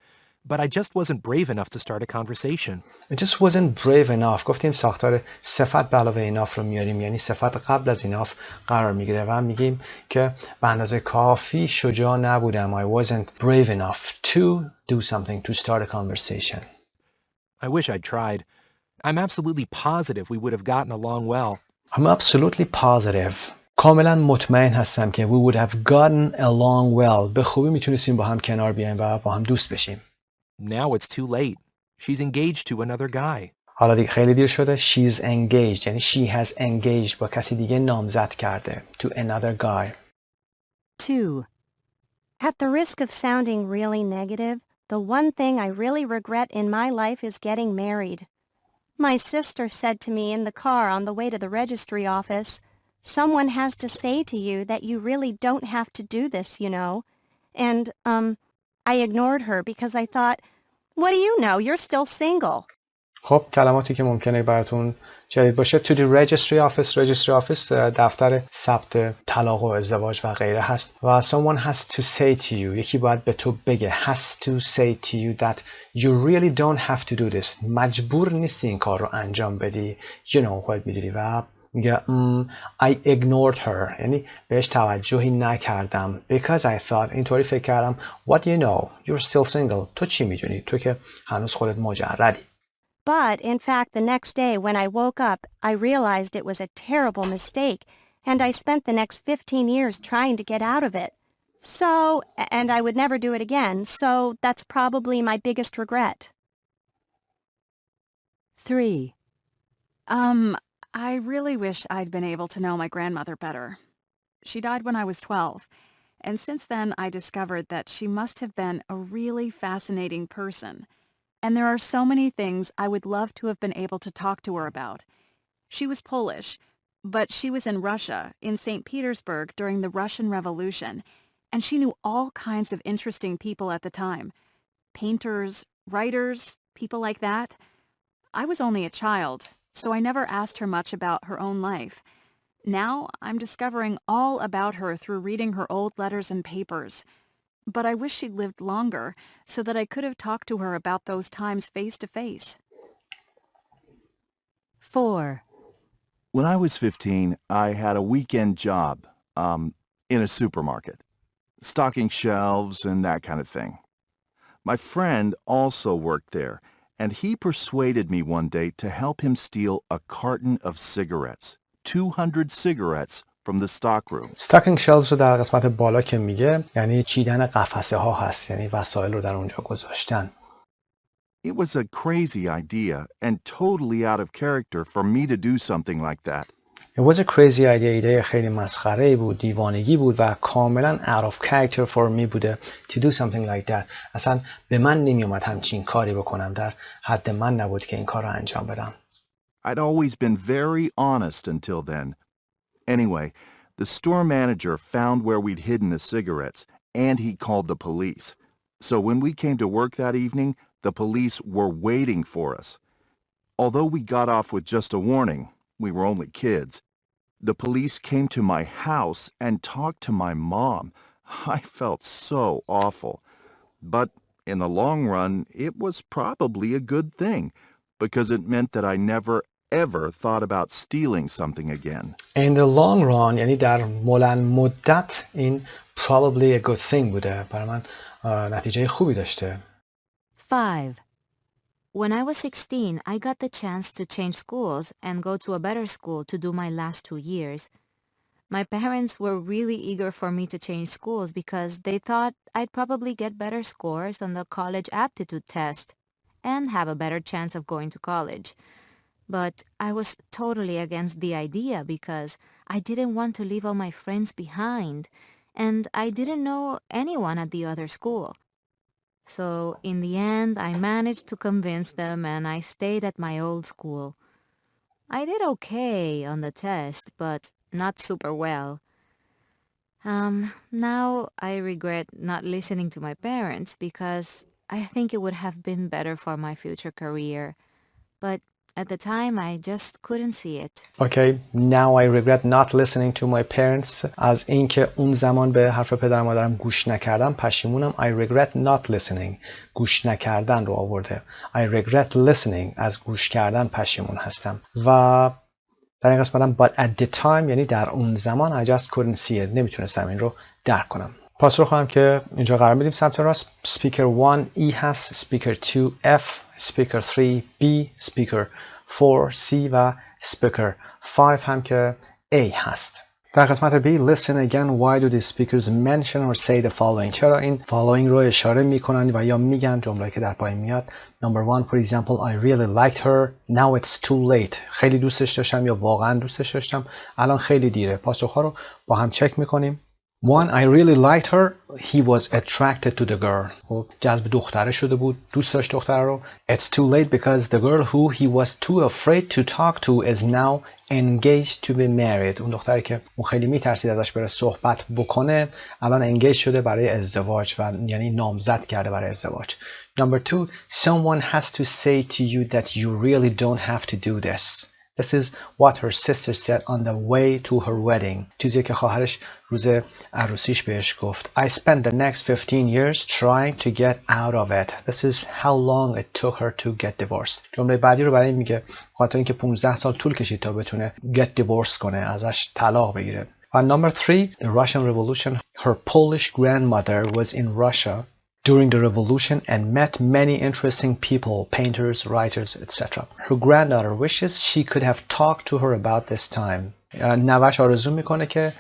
[SPEAKER 12] But I just wasn't brave enough to start a conversation.
[SPEAKER 1] I just wasn't brave enough. گفتیم ساختار صفت به علاوه enough رو میاریم یعنی صفت قبل از enough قرار میگیره و میگیم که به اندازه کافی شجاع نبودم. I wasn't brave enough to do something to start a conversation.
[SPEAKER 12] I wish I'd tried. I'm absolutely positive we would have gotten along well.
[SPEAKER 1] I'm absolutely positive. کاملا مطمئن هستم که we would have gotten along well. به خوبی میتونستیم با هم کنار بیایم و با هم دوست بشیم.
[SPEAKER 12] Now it's too late. She's engaged to another guy.
[SPEAKER 1] حالا دیگه خیلی دیر شده. She's engaged یعنی she has engaged با کسی دیگه نامزد کرده. To another guy.
[SPEAKER 3] 2.
[SPEAKER 11] At the risk of sounding really negative, the one thing I really regret in my life is getting married. My sister said to me in the car on the way to the registry office, someone has to say to you that you really don't have to do this, you know. And, I ignored her because I thought, what do you know? You're still single.
[SPEAKER 1] خب کلماتی که ممکنه براتون جدید باشه. To the registry office. Registry office دفتر ثبت طلاق و ازدواج و غیره هست و someone has to say to you یکی باید به تو بگه has to say to you that you really don't have to do this. مجبور نیستی این کار رو انجام بدی. You know خودت میدونی و میگه I ignored her یعنی بهش توجهی نکردم because I thought اینطوری فکر کردم what do you know you're still single تو چی میدونی تو که هنوز خودت مجردی.
[SPEAKER 11] But, in fact, the next day when I woke up, I realized it was a terrible mistake, and I spent the next 15 years trying to get out of it. So, and I would never do it again, so that's probably my biggest regret.
[SPEAKER 3] 3.
[SPEAKER 9] I really wish I'd been able to know my grandmother better. She died when I was 12, and since then I discovered that she must have been a really fascinating person. And there are so many things I would love to have been able to talk to her about. She was Polish, but she was in Russia, in St. Petersburg during the Russian Revolution, and she knew all kinds of interesting people at the time. Painters, writers, people like that. I was only a child, so I never asked her much about her own life. Now I'm discovering all about her through reading her old letters and papers. But I wish she'd lived longer so that I could have talked to her about those times face to face.
[SPEAKER 3] 4.
[SPEAKER 10] When I was 15, I had a weekend job, in a supermarket, stocking shelves and that kind of thing. My friend also worked there, and he persuaded me one day to help him steal a carton of cigarettes, 200 cigarettes from the stockroom.
[SPEAKER 1] stocking shelves رو در قسمت بالا که میگه یعنی چیدن قفسه ها هست، یعنی وسایل رو در اونجا گذاشتن.
[SPEAKER 10] It was a crazy idea and totally out of character for me to do something like that.
[SPEAKER 1] It was a crazy idea. ایده خیلی مسخره بود، دیوانگی بود و کاملا out of character for me بوده to do something like that. اصلا به من نمی اومد همچین کاری بکنم، در حد من نبود که این کار رو انجام بدم.
[SPEAKER 10] I'd always been very honest until then. Anyway, the store manager found where we'd hidden the cigarettes and he called the police. So when we came to work that evening, the police were waiting for us. Although we got off with just a warning, we were only kids. The police came to my house and talked to my mom. I felt so awful. But in the long run, it was probably a good thing because it meant that I never ever thought about stealing something again.
[SPEAKER 1] In the long run یعنی در بلند مدت این probably a good thing بوده. برای من نتیجه خوبی داشته.
[SPEAKER 13] 5. When I was 16, I got the chance to change schools and go to a better school to do my last 2 years. My parents were really eager for me to change schools because they thought I'd probably get better scores on the college aptitude test and have a better chance of going to college. But I was totally against the idea because I didn't want to leave all my friends behind and I didn't know anyone at the other school. So in the end, I managed to convince them and I stayed at my old school. I did okay on the test, but not super well. Now I regret not listening to my parents because I think it would have been better for my future career. But at the time, I just couldn't see it.
[SPEAKER 1] Okay, now I regret not listening to my parents. از اینکه اون زمان به حرف پدر و مادرم گوش نکردم پشیمونم. I regret not listening. گوش نکردن رو آورده. I regret listening. از گوش کردن پشیمون هستم. و در این قسمتم but at the time یعنی در اون زمان I just couldn't see it. نمیتونستم این رو درک کنم. پاسخ خواهم که اینجا قرار میدیم سمت راست. Speaker 1 E هست. Speaker 2 F. Speaker 3 B. Speaker 4 C و Speaker 5 هم که A هست. در قسمت B Listen again. Why do the speakers mention or say the following? چرا این following رو اشاره میکنن و یا میگن جمله که در پایین میاد. Number 1 for example I really liked her. Now it's too late. خیلی دوستش داشتم یا واقعا دوستش داشتم. الان خیلی دیره. پاسخ ها رو با هم چک میکنیم. 1. I really liked her. He was attracted to the girl. جذب دختره شده بود. دوست داشت دختره رو. It's too late because the girl who he was too afraid to talk to is now engaged to be married. اون دختری که اون خیلی میترسید ازش بره صحبت بکنه الان engaged شده برای ازدواج و یعنی نامزد کرده برای ازدواج. Number 2. Someone has to say to you that you really don't have to do this. This is what her sister said on the way to her wedding. چیزی که خواهرش روز عروسیش بهش گفت. I spent the next 15 years trying to get out of it. This is how long it took her to get divorced. جمله بعدی رو برای این میگه خاطر اینکه 15 سال طول کشید تا بتونه get divorced کنه، ازش طلاق بگیره. و number 3, the Russian Revolution. Her Polish grandmother was in Russia during the revolution and met many interesting people, painters, writers, etc. Her granddaughter wishes she could have talked to her about this time. نوش آرزو میکنه که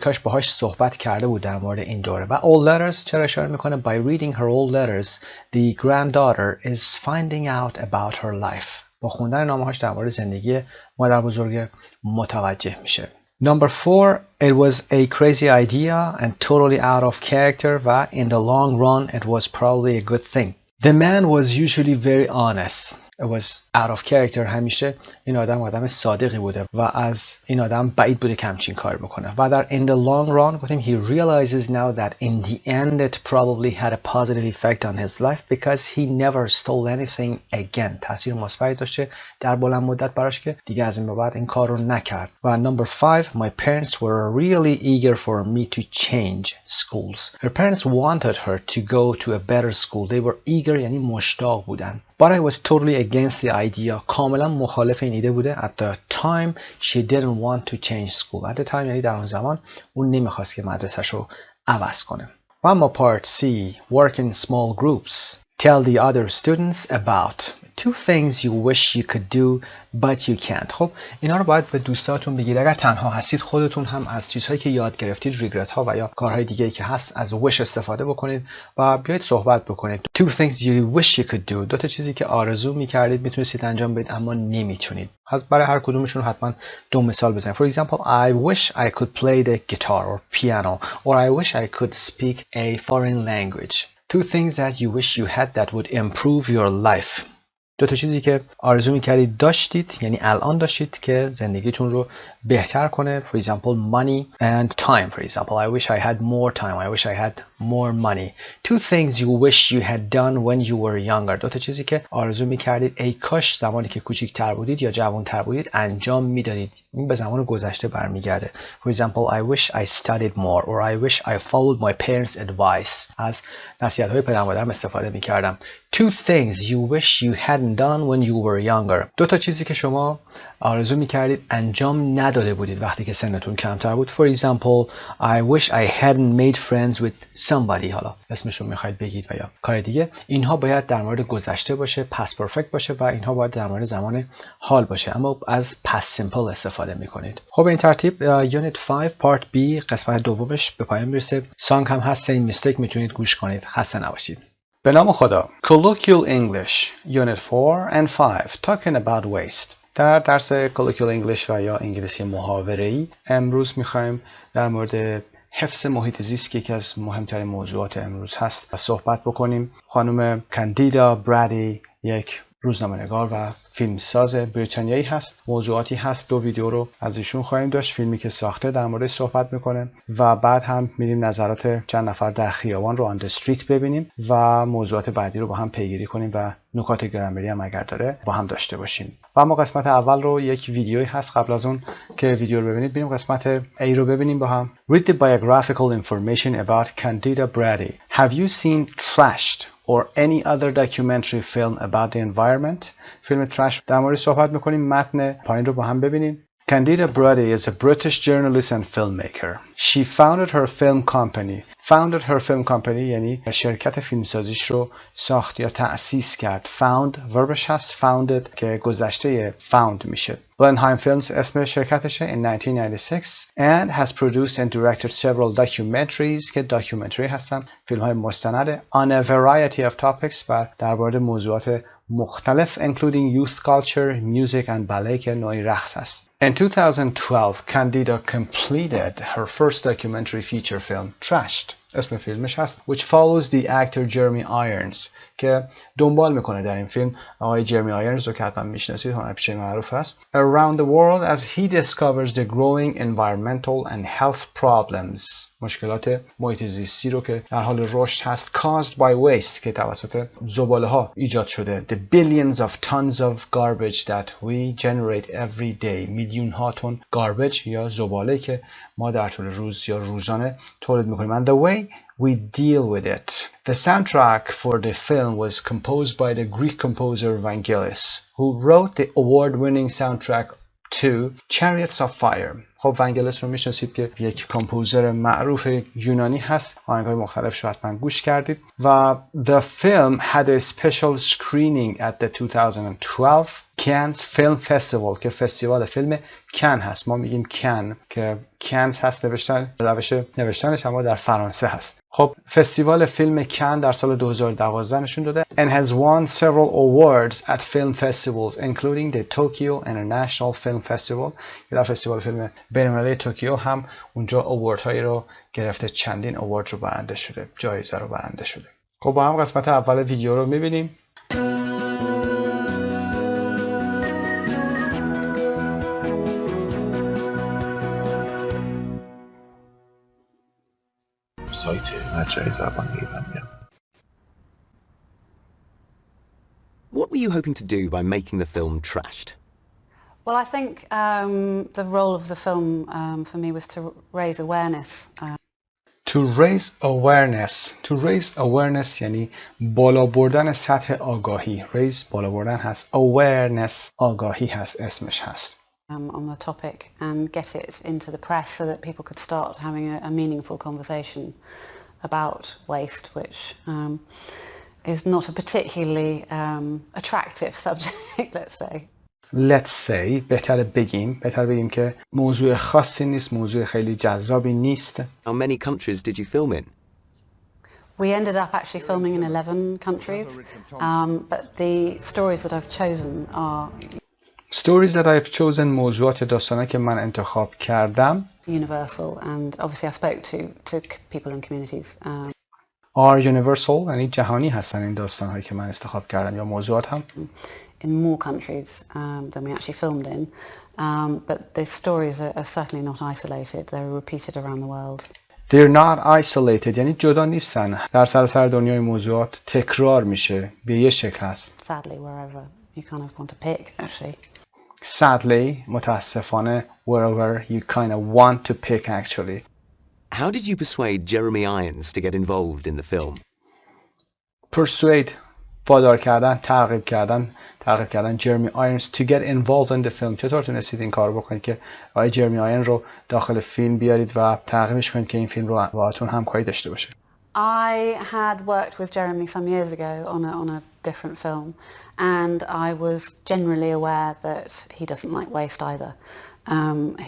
[SPEAKER 1] کاش باهاش صحبت کرده بود در مورد این دوره. و old letters چرا اشاره میکنه؟ By reading her old letters, the granddaughter is finding out about her life. با خوندن نامه‌هاش در مورد زندگی مادر بزرگ متوجه میشه. Number 4, it was a crazy idea and totally out of character و in the long run it was probably a good thing. The man was usually very honest. it was out of character. همیشه این آدم صادقی بوده و از این آدم بعید بوده که همچین کار بکنه. و در in the long run گفتیم he realizes now that in the end it probably had a positive effect on his life because he never stole anything again. تاثیر مثبتی داشته در بلند مدت براش که دیگه از این به بعد این کار رو نکرد. و number 5, my parents were really eager for me to change schools. Her parents wanted her to go to a better school. They were eager یعنی مشتاق بودن. But I was totally against the idea. کاملا مخالف این ایده بوده. At the time she didn't want to change school. At the time یعنی در اون زمان اون نمیخواست که مدرسه‌ش رو عوض کنه. و اما part C, work in small groups. Tell the other students about 2 things you wish you could do but you can't. خب اینا رو باید به دوستاتون بگید. اگر تنها هستید خودتون هم از چیزهایی که یاد گرفتید، ریگرت ها و یا کارهای دیگه‌ای که هست از wish استفاده بکنید و بیایید صحبت بکنید. 2 things you wish you could do. 2 تا چیزی که آرزو می‌کردید میتونستید انجام بدید اما نمیتونید. از برای هر کدومشون حتما 2 مثال بزنید. For example, I wish I could play the guitar or piano or I wish I could speak a foreign language. 2 things that you wish you had that would improve your life. 2 تا چیزی که آرزو می‌کردید داشتید یعنی الان داشتید که زندگیتون رو بهتر کنه. For example, money and time. For example, I wish I had more time. I wish I had more money. 2 things you wish you had done when you were younger. 2 تا چیزی که آرزو می‌کردید ای کاش زمانی که کوچیک‌تر بودید یا جوان‌تر بودید انجام می‌دادید. این به زمان گذشته برمیگرده. For example, I wish I studied more or I wish I followed my parents' advice. از نصیحت‌های پدر مادرم استفاده می‌کردم. 2 things you wish you hadn't done when you were younger. 2 تا چیزی که شما آرزو می‌کردید انجام نداده بودید وقتی که سنتون کمتر بود. For example, I wish I hadn't made friends with somebody. حالا اسمشون می‌خواید بگید و یا کار دیگه. اینها باید در مورد گذشته باشه، past perfect باشه و اینها باید در مورد زمان حال باشه. اما از past simple استفاده می‌کنید. خب این ترتیب Unit 5 Part B قسمت دومش به پایان میرسه. سانگ هم هست، این میستیک میتونید گوش کنید. خسته نباشید. به نام خدا. Colloquial English Unit 4 and 5 Talking about waste. در درس Colloquial English و یا انگلیسی محاوره‌ای امروز می‌خوایم در مورد حفظ محیط زیست که یکی از مهمترین موضوعات امروز هست صحبت بکنیم. خانم کاندیدا برادی یک روزنامه‌نگار و فیلمساز بریتانیایی هست. موضوعاتی هست 2 ویدیو رو از ایشون خواهیم داشت. فیلمی که ساخته در موردش صحبت میکنه و بعد هم میریم نظرات چند نفر در خیابان رو آن د استریت ببینیم و موضوعات بعدی رو با هم پیگیری کنیم و نکات گرامری هم اگر داره با هم داشته باشیم. و اما قسمت اول رو یک ویدیویی هست. قبل از اون که ویدیو رو ببینید بریم قسمت A رو ببینیم با هم. Read the biographical information about Candida Brady. Have you seen Trashed or any other documentary film about the environment? فیلم ترش در مورد صحبت میکنیم. متن پایین رو با هم ببینیم. Candida Brady is a British journalist and filmmaker. She founded her film company. Founded her film company یعنی شرکت فیلمسازیش رو ساخت یا تأسیس کرد. Found وربش هست. Founded که گذشته found میشه. Blenheim Films اسم شرکتشه in 1996 and has produced and directed several documentaries که documentary هستن، فیلم های مستند on a variety of topics و در مورد موضوعات مختلف including youth culture, music and ballet که نوعی رقص است. In 2012, Candida completed her first documentary feature film, Trashed. اسم فیلمش هست which follows the actor Jeremy Irons که دنبال میکنه در این فیلم آقای جرمی آیرنز رو که حتما میشناسید، هنرپیشه معروف است. Around the world as he discovers the growing environmental and health problems. مشکلات محیط زیستی رو که در حال رشد هست caused by waste که توسط زباله ها ایجاد شده. The billions of tons of garbage that we generate every day. میلیون ها تن garbage یا زباله که ما در طول روز یا روزانه تولید میکنیم. And the way we deal with it. The soundtrack for the film was composed by the Greek composer Vangelis, who wrote the award-winning soundtrack to Chariots of Fire. خب ونگلس رو میشناسید که یک کامپوزر معروف یونانی هست. آهنگ‌های مختلفش رو حتما گوش کردید. و the film had a special screening at the 2012 Cannes Film Festival که فستیوال فیلم کن هست. ما میگیم کن که کنز هست روش نوشتنش اما در فرانسه هست. خب فستیوال فیلم کن در سال 2012 نشون داده and has won several awards at film festivals including the Tokyo International Film Festival. در فستیوال فیلم بین‌المللی توکیو هم اونجا اواردهایی رو گرفته، چندین اوارد رو برنده شده، جایزه رو برنده شده. خب با هم قسمت اول ویدیو رو می‌بینیم.
[SPEAKER 2] سایت مجموعه زبان ایرانیا.
[SPEAKER 17] What were you hoping to do by making the film Trashed?
[SPEAKER 18] Well, I think the role of the film for me was to raise awareness.
[SPEAKER 1] To raise awareness. To raise awareness یعنی بالا بردن سطح آگاهی. raise بالا بردن هست. awareness آگاهی هست. اسمش هست.
[SPEAKER 18] On the topic and get it into the press so that people could start having a meaningful conversation about waste, which is not a particularly attractive subject, let's say.
[SPEAKER 1] Let's say بهتر بگیم که موضوع خاصی نیست، موضوع خیلی جذابی نیست.
[SPEAKER 17] How many countries did you film in?
[SPEAKER 18] We ended up actually filming in 11 countries, but the stories that I've chosen are
[SPEAKER 1] Stories that I've chosen موضوعات داستانه که من انتخاب کردم
[SPEAKER 18] universal, and obviously I spoke to people in communities.
[SPEAKER 1] are universal یعنی جهانی هستن این داستان‌هایی که من انتخاب کردم یا موضوعات هم
[SPEAKER 18] in more countries than we actually filmed in, but the stories are certainly not isolated. They're repeated around the world.
[SPEAKER 1] They're not isolated یعنی جدا نیستن. در سراسر دنیای موضوعات تکرار میشه. به یه شکل هست.
[SPEAKER 18] Sadly, wherever you kind of want to pick, actually.
[SPEAKER 1] Sadly, متاسفانه, wherever you kind of want to pick actually.
[SPEAKER 17] How did you persuade Jeremy Irons to get involved in the film?
[SPEAKER 1] Persuade, وادار کردن, ترغیب کردن جرمی آیرنز to get involved in the film. چطور تونستید این کار بکنید که آقای جرمی آیرن رو داخل فیلم بیارید و ترغیبش کنید که این فیلم رو باهاتون همکاری داشته باشه؟
[SPEAKER 18] I had worked with Jeremy some years ago on a different film, and I was generally aware that he doesn't like waste either.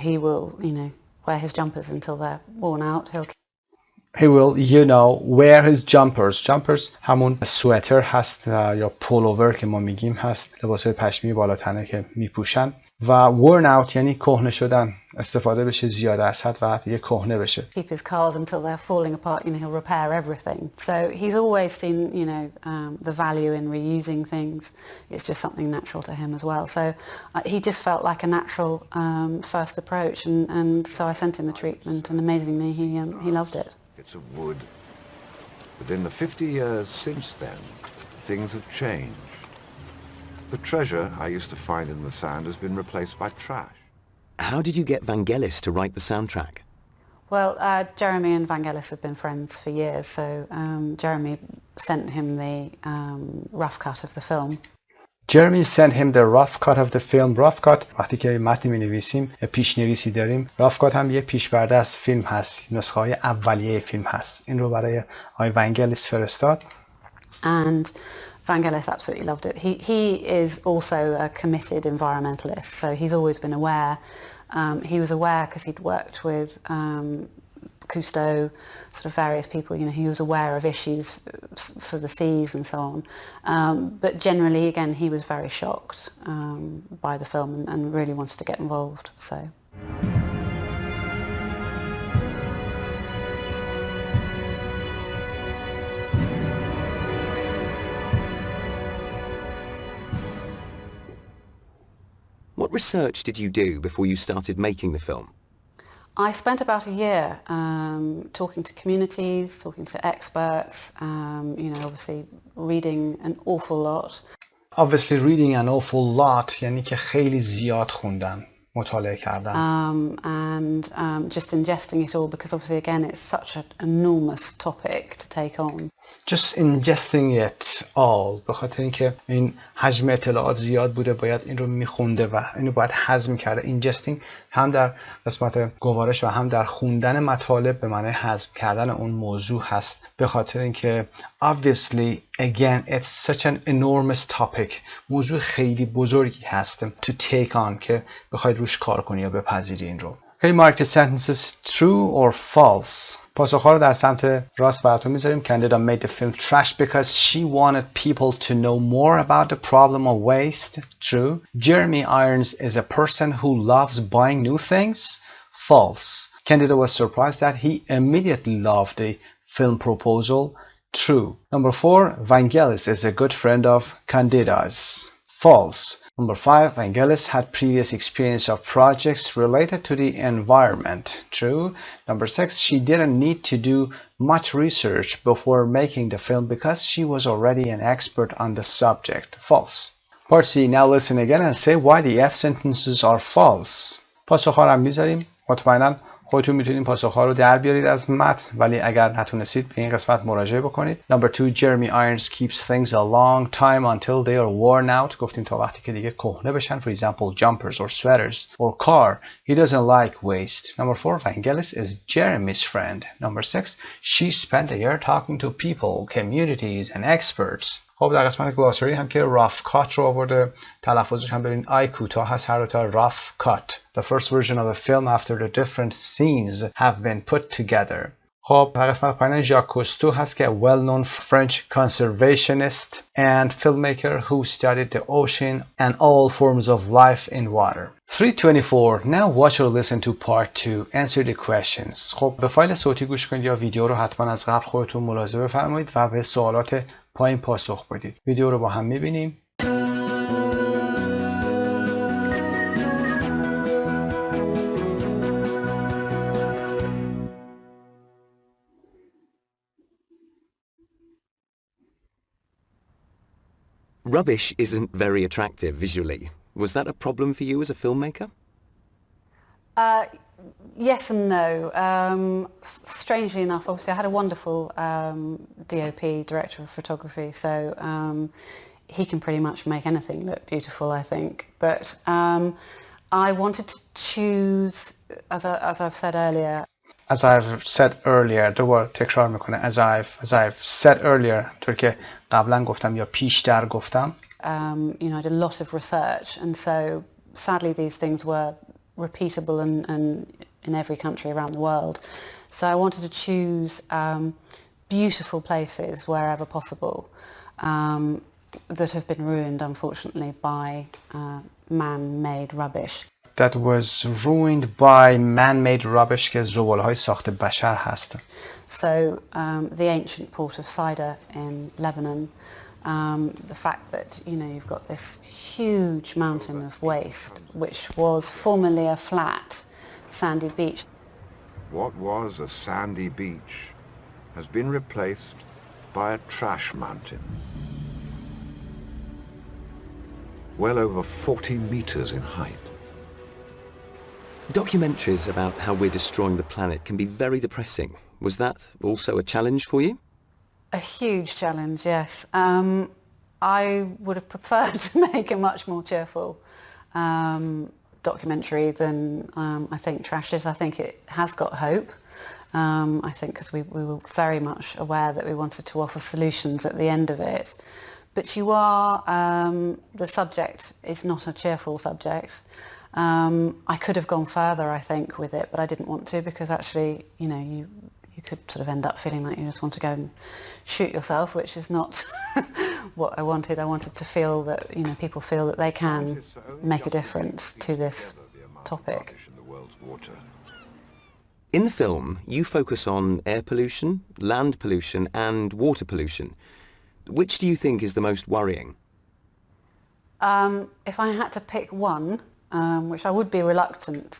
[SPEAKER 18] He will, wear his jumpers until they're worn out.
[SPEAKER 1] He will, wear his jumpers. Jumpers همون سوئتر هست یا پولوور که ما میگیم هست. لباسای پشمی بالاتنه که میپوشن. و worn out یعنی کهنه شدن. استفاده بشه زیاده از حد و دیگه کهنه بشه.
[SPEAKER 18] Keep his cars until they're falling apart. He'll repair everything. So he's always seen, the value in reusing things. It's just something natural to him as well. So he just felt like a natural first approach, and so I sent him the treatment, and amazingly he loved it.
[SPEAKER 19] It's of wood, but in the 50 years since then, things have changed. The treasure I used to find in the sand has been replaced by trash.
[SPEAKER 17] How did you get Vangelis to write the soundtrack?
[SPEAKER 18] Well, Jeremy and Vangelis have been friends for years, so Jeremy sent him the rough cut of the film.
[SPEAKER 1] Jeremy sent him the rough cut of the film. Rough cut وقتی که متن می‌نویسیم پیش‌نویسی داریم. rough cut هم یه پیش‌پرده از فیلم هست. نسخه‌های اولیه فیلم هست. این رو برای آقای ونگلیس فرستاد.
[SPEAKER 18] And Vangelis absolutely loved it. He is also a committed environmentalist, so he's always been aware. He was aware because he'd worked with Cousteau, sort of various people. He was aware of issues for the seas and so on. But generally, again, he was very shocked by the film and really wanted to get involved. So.
[SPEAKER 17] What research did you do before you started making the film?
[SPEAKER 18] I spent about a year talking to communities, talking to experts, obviously reading an awful lot.
[SPEAKER 1] Obviously reading an awful lot یعنی که خیلی زیاد خوندم. مطالعه کردم.
[SPEAKER 18] And just ingesting it all because obviously again it's such an enormous topic to take on.
[SPEAKER 1] Just ingesting it all به خاطر اینکه این حجم اطلاعات زیاد بوده باید این رو میخونده و اینو باید هضم کرده. ingesting هم در قسمت گوارش و هم در خوندن مطالب به معنی هضم کردن اون موضوع هست به خاطر اینکه obviously again it's such an enormous topic موضوع خیلی بزرگی هست to take on که بخواید روش کار کنی یا بپذیری این رو. Okay, mark the sentences true or false. پاسخ‌ها رو در سمت راست براتون میذاریم. Candida made the film trash because she wanted people to know more about the problem of waste. True. Jeremy Irons is a person who loves buying new things. False. Candida was surprised that he immediately loved the film proposal. True. Number 4. Vangelis is a good friend of Candida's. False. Number 5. Vangelis had previous experience of projects related to the environment. True. Number 6. She didn't need to do much research before making the film because she was already an expert on the subject. False. Part C. Now listen again and say why the F sentences are false. پاسخ‌ها رو میذاریم. مطمئناً خودتون میتونید پاسخ‌ها رو در بیارید از متن، ولی اگر نتونستید به این قسمت مراجعه بکنید. Number 2. Jeremy Irons keeps things a long time until they are worn out. گفتیم تا وقتی که دیگه کهنه بشن. For example, jumpers or sweaters or car. He doesn't like waste. Number 4. Vangelis is Jeremy's friend. Number 6. She spent a year talking to people, communities and experts. خب در قسمت گلاسری هم که rough cut رو آورده. تلفظش هم ببینید I کوتاه هست، هر دو تا rough cut. The first version of a film after the different scenes have been put together. خب در قسمت پایین ژاک کوستو هست که well-known French conservationist and filmmaker who studied the ocean and all forms of life in water. 324. Now watch or listen to part 2. Answer the questions. خب به فایل صوتی گوش کنید یا ویدیو رو حتما از قبل خودتون ملاحظه بفرمایید و به سوالات پایین پاسخ بدید. ویدیو رو با هم می‌بینیم.
[SPEAKER 17] Rubbish isn't very attractive visually. Was that a problem for you as a filmmaker?
[SPEAKER 18] Yes and no. Strangely enough, obviously I had a wonderful DOP, director of photography, so he can pretty much make anything look beautiful, I think. But I wanted to choose, as I've said earlier.
[SPEAKER 1] As I've said earlier, دوباره تکرار میکنه. As I've said earlier، طور که قبلا گفتم یا پیشتر گفتم.
[SPEAKER 18] You know, I did a lot of research, and so sadly these things were repeatable and in every country around the world. So I wanted to choose beautiful places wherever possible that have been ruined, unfortunately, by man-made rubbish.
[SPEAKER 1] That was ruined by man-made rubbish که زباله‌های ساخت بشر هست.
[SPEAKER 18] So the ancient port of Saida in Lebanon, the fact that, you know, you've got this huge mountain of waste which was formerly a flat sandy beach.
[SPEAKER 19] What was a sandy beach has been replaced by a trash mountain. Well over 40 meters in height.
[SPEAKER 17] Documentaries about how we're destroying the planet can be very depressing. Was that also a challenge for you?
[SPEAKER 18] A huge challenge, yes. I would have preferred to make a much more cheerful documentary than I think Trash is. I think it has got hope. I think because we were very much aware that we wanted to offer solutions at the end of it. But you are, the subject is not a cheerful subject. I could have gone further, I think, with it, but I didn't want to because actually, you know, you could sort of end up feeling like you just want to go and shoot yourself, which is not what I wanted. I wanted to feel that, you know, people feel that they can make a difference to this topic.
[SPEAKER 17] In the film, you focus on air pollution, land pollution, and water pollution. Which do you think is the most worrying?
[SPEAKER 18] If I had to pick one, which I would be reluctant.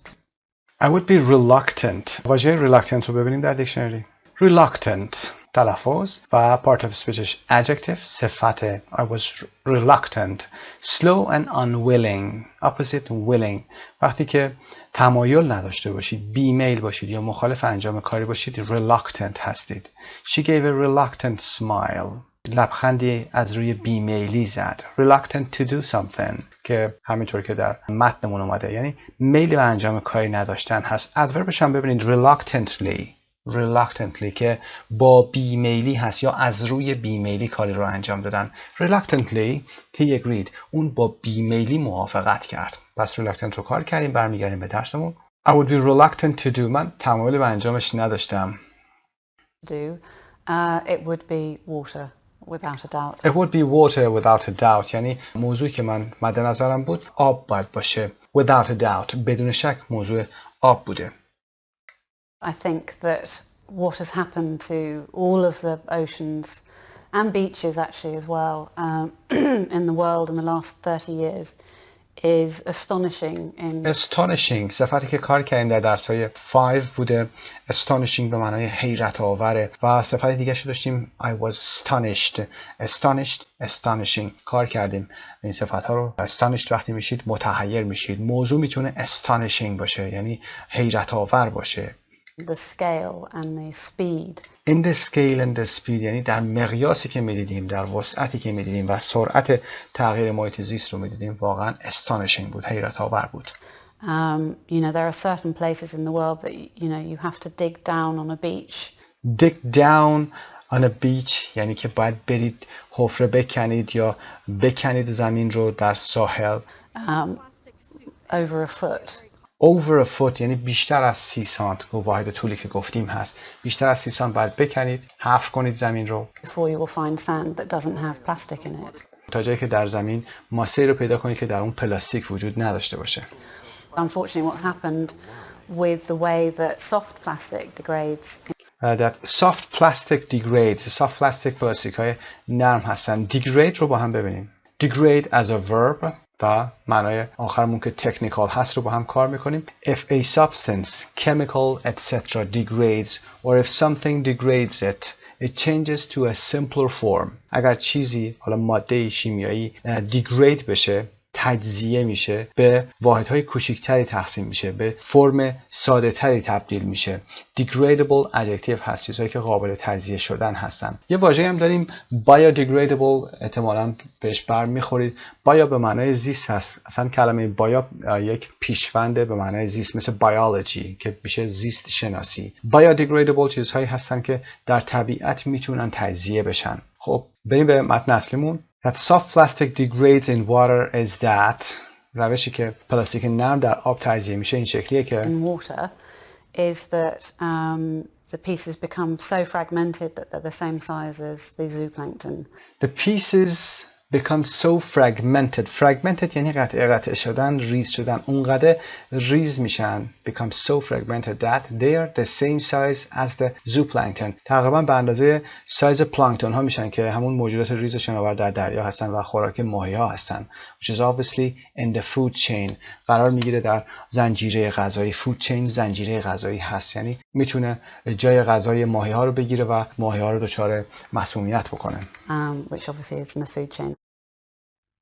[SPEAKER 1] I would be reluctant. واژه reluctant رو ببینیم در دیکشنری. Reluctant تلفظ و part of speechش adjective صفت. I was reluctant. Slow and unwilling. Opposite willing. وقتی که تمایل نداشته باشید، بیمیل باشید یا مخالف انجام کاری باشید reluctant هستید. She gave a reluctant smile. لبخندی از روی بیمیلی زد. Reluctant to do something که همینطور که در متنمون اومده، یعنی میل به انجام کاری نداشتن هست. ادوربش هم ببینید reluctantly که با بیمیلی هست یا از روی بیمیلی کاری رو انجام دادن. Reluctantly he agreed. اون با بیمیلی موافقت کرد. پس reluctant رو کار کردیم. برمیگردیم به درسمون. I would be reluctant to do. من تمایل به انجامش نداشتم.
[SPEAKER 18] It would be water. Without a doubt.
[SPEAKER 1] It would be water without a doubt. یعنی موضوعی که من مد نظرم بود آب باید باشه. Without a doubt. بدون شک موضوع آب بوده.
[SPEAKER 18] I think that what has happened to all of the oceans and beaches actually as well in the world in the last 30 years is astonishing.
[SPEAKER 1] astonishing صفتی که کار کردیم در درس‌های 5 بوده. astonishing به معنای حیرت آوره و صفت دیگه شو داشتیم I was astonished astonishing کار کردیم این صفت ها رو. astonished وقتی میشید متحیر میشید. موضوع میتونه astonishing باشه یعنی حیرت آور باشه.
[SPEAKER 18] The scale and the speed.
[SPEAKER 1] In the scale and the speed یعنی در مقیاسی که میدیدیم، در وسعتی که میدیدیم و سرعت تغییر محیط زیست رو میدیدیم واقعا astonishing بود، حیرت آور بود.
[SPEAKER 18] You know, there are certain places in the world that you have to dig down on a beach.
[SPEAKER 1] Dig down on a beach یعنی که باید برید حفره بکنید یا بکنید زمین رو در ساحل.
[SPEAKER 18] Over a foot.
[SPEAKER 1] Over a foot یعنی بیشتر از 30 سانت به واحد طولی که گفتیم هست. بیشتر از 30 سانت باید بکنید، حفر کنید زمین رو.
[SPEAKER 18] Before you will find sand that doesn't have plastic in it.
[SPEAKER 1] تا جایی که در زمین ماسه‌ای رو پیدا کنید که در اون پلاستیک وجود نداشته باشه.
[SPEAKER 18] Unfortunately, what's happened with the way that soft plastic degrades.
[SPEAKER 1] That soft plastic degrades. soft plastic پلاستیک های نرم هستن. degrade رو با هم ببینیم. degrade as a verb و معنای آخرمون که technical هست رو با هم کار میکنیم. If a substance, chemical, etc. degrades or if something degrades it changes to a simpler form. اگر چیزی حالا ماده شیمیایی degrade بشه، تجزیه میشه، به واحدهای کوچکتری تقسیم میشه، به فرم ساده تری تبدیل میشه. degradable adjective هست، چیزهایی که قابل تجزیه شدن هستن. یه واژه هم داریم biodegradable، احتمالاً بهش بر میخورید. بایا به معنای زیست هست. اصلا کلمه بایا یک پیشونده به معنای زیست، مثل biology که میشه زیست شناسی. biodegradable چیزهایی هستن که در طبیعت میتونن تجزیه بشن. خب بریم به متن اصلیمون. That soft plastic degrades in water is that روشی که پلاستیک نرم در آب تجزیه میشه این شکلیه که
[SPEAKER 18] in water is that the pieces become so fragmented that they're the same size as the zooplankton.
[SPEAKER 1] The pieces become so fragmented. Fragmented یعنی قطعه شدن، ریز شدن. اونقدر ریز میشن become so fragmented that they are the same size as the zooplankton. تقریبا به اندازه سایز پلانکتون ها میشن که همون موجودات ریز شناور در دریا هستن و خوراک ماهی ها هستن. Which is obviously in the food chain. قرار میگیره در زنجیره غذایی. Food chain زنجیره غذایی هست، یعنی میتونه جای غذای ماهی ها رو بگیره و ماهی ها رو دچار مسمومیت بکنه.
[SPEAKER 18] Which obviously is in the food chain.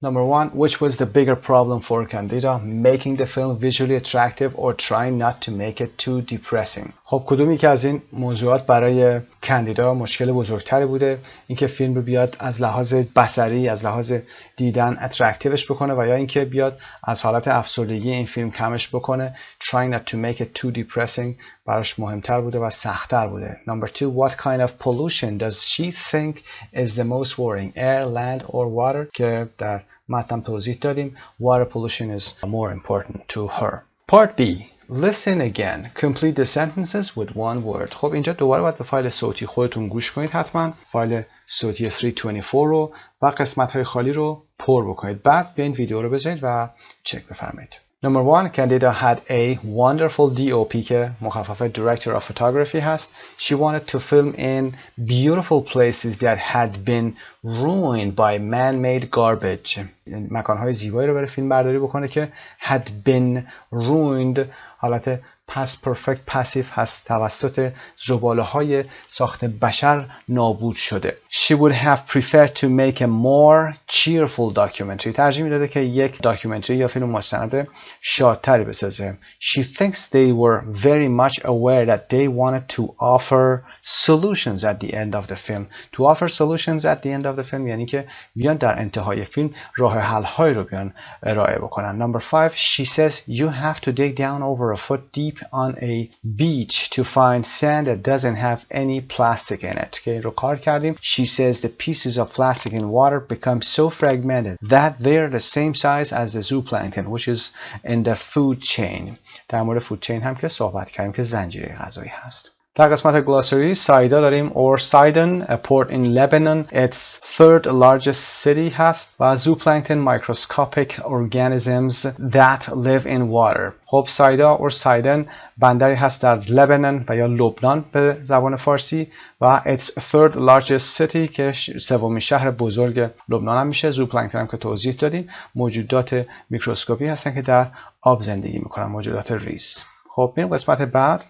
[SPEAKER 1] Number one, which was the bigger problem for Candida? Making the film visually attractive or trying not to make it too depressing. خب کدومی که از این موضوعات برای کاندیدا مشکل بزرگتری بوده؟ اینکه فیلم رو بیاد از لحاظ بصری، از لحاظ دیدن اترکتیوش بکنه و یا اینکه بیاد از حالت افسردگی این فیلم کمش بکنه. Trying not to make it too depressing براش مهمتر بوده و سخت‌تر بوده. Number two, what kind of pollution does she think is the most worrying? Air, land or water? که در متن توضیح دادیم. Water pollution is more important to her. Part B. Listen again. Complete the sentences with one word. خب اینجا دوباره باید به فایل صوتی خودتون گوش کنید حتما. فایل صوتی 324 رو و قسمت‌های خالی رو پر بکنید. بعد بیاین ویدیو رو بذارید و چک بفرمایید. Number one, Candida had a wonderful DOP که مخفف Director of Photography هست. She wanted to film in beautiful places that had been ruined by man-made garbage. مکانهای زیبایی رو برای فیلم برداری بکنه که had been ruined حالت past perfect passive هست، توسط زباله‌های ساخت بشر نابود شده. She would have preferred to make a more cheerful documentary. ترجیح میداده که یک داکیومنتری یا فیلم مستند شادتری بسازه. She thinks they were very much aware that they wanted to offer solutions at the end of the film. To offer solutions at the end of the film یعنی که بیان در انتهای فیلم راه حل‌هایی رو بیان ارائه بکنن. Number 5, she says you have to dig down over a foot deep on a beach to find sand that doesn't have any plastic in it. که این رو کار کردیم. She says the pieces of plastic in water become so fragmented that they're the same size as the zooplankton, which is in the food chain. در مورد food chain هم که صحبت کردیم که زنجیره غذایی هست. در قسمت گلاسری سایدا داریم or Sidon, a port in Lebanon, its third largest city هست و zooplankton, microscopic organisms that live in water. خب سایدا or Sidon بندری هست در لبنان و یا لبنان به زبان فارسی و its third largest city که سومین شهر بزرگ لبنان هم میشه. zooplankton هم که توضیح دادیم موجودات میکروسکوپی هستن که در آب زندگی میکنن، موجودات ریز. خب این قسمت بعد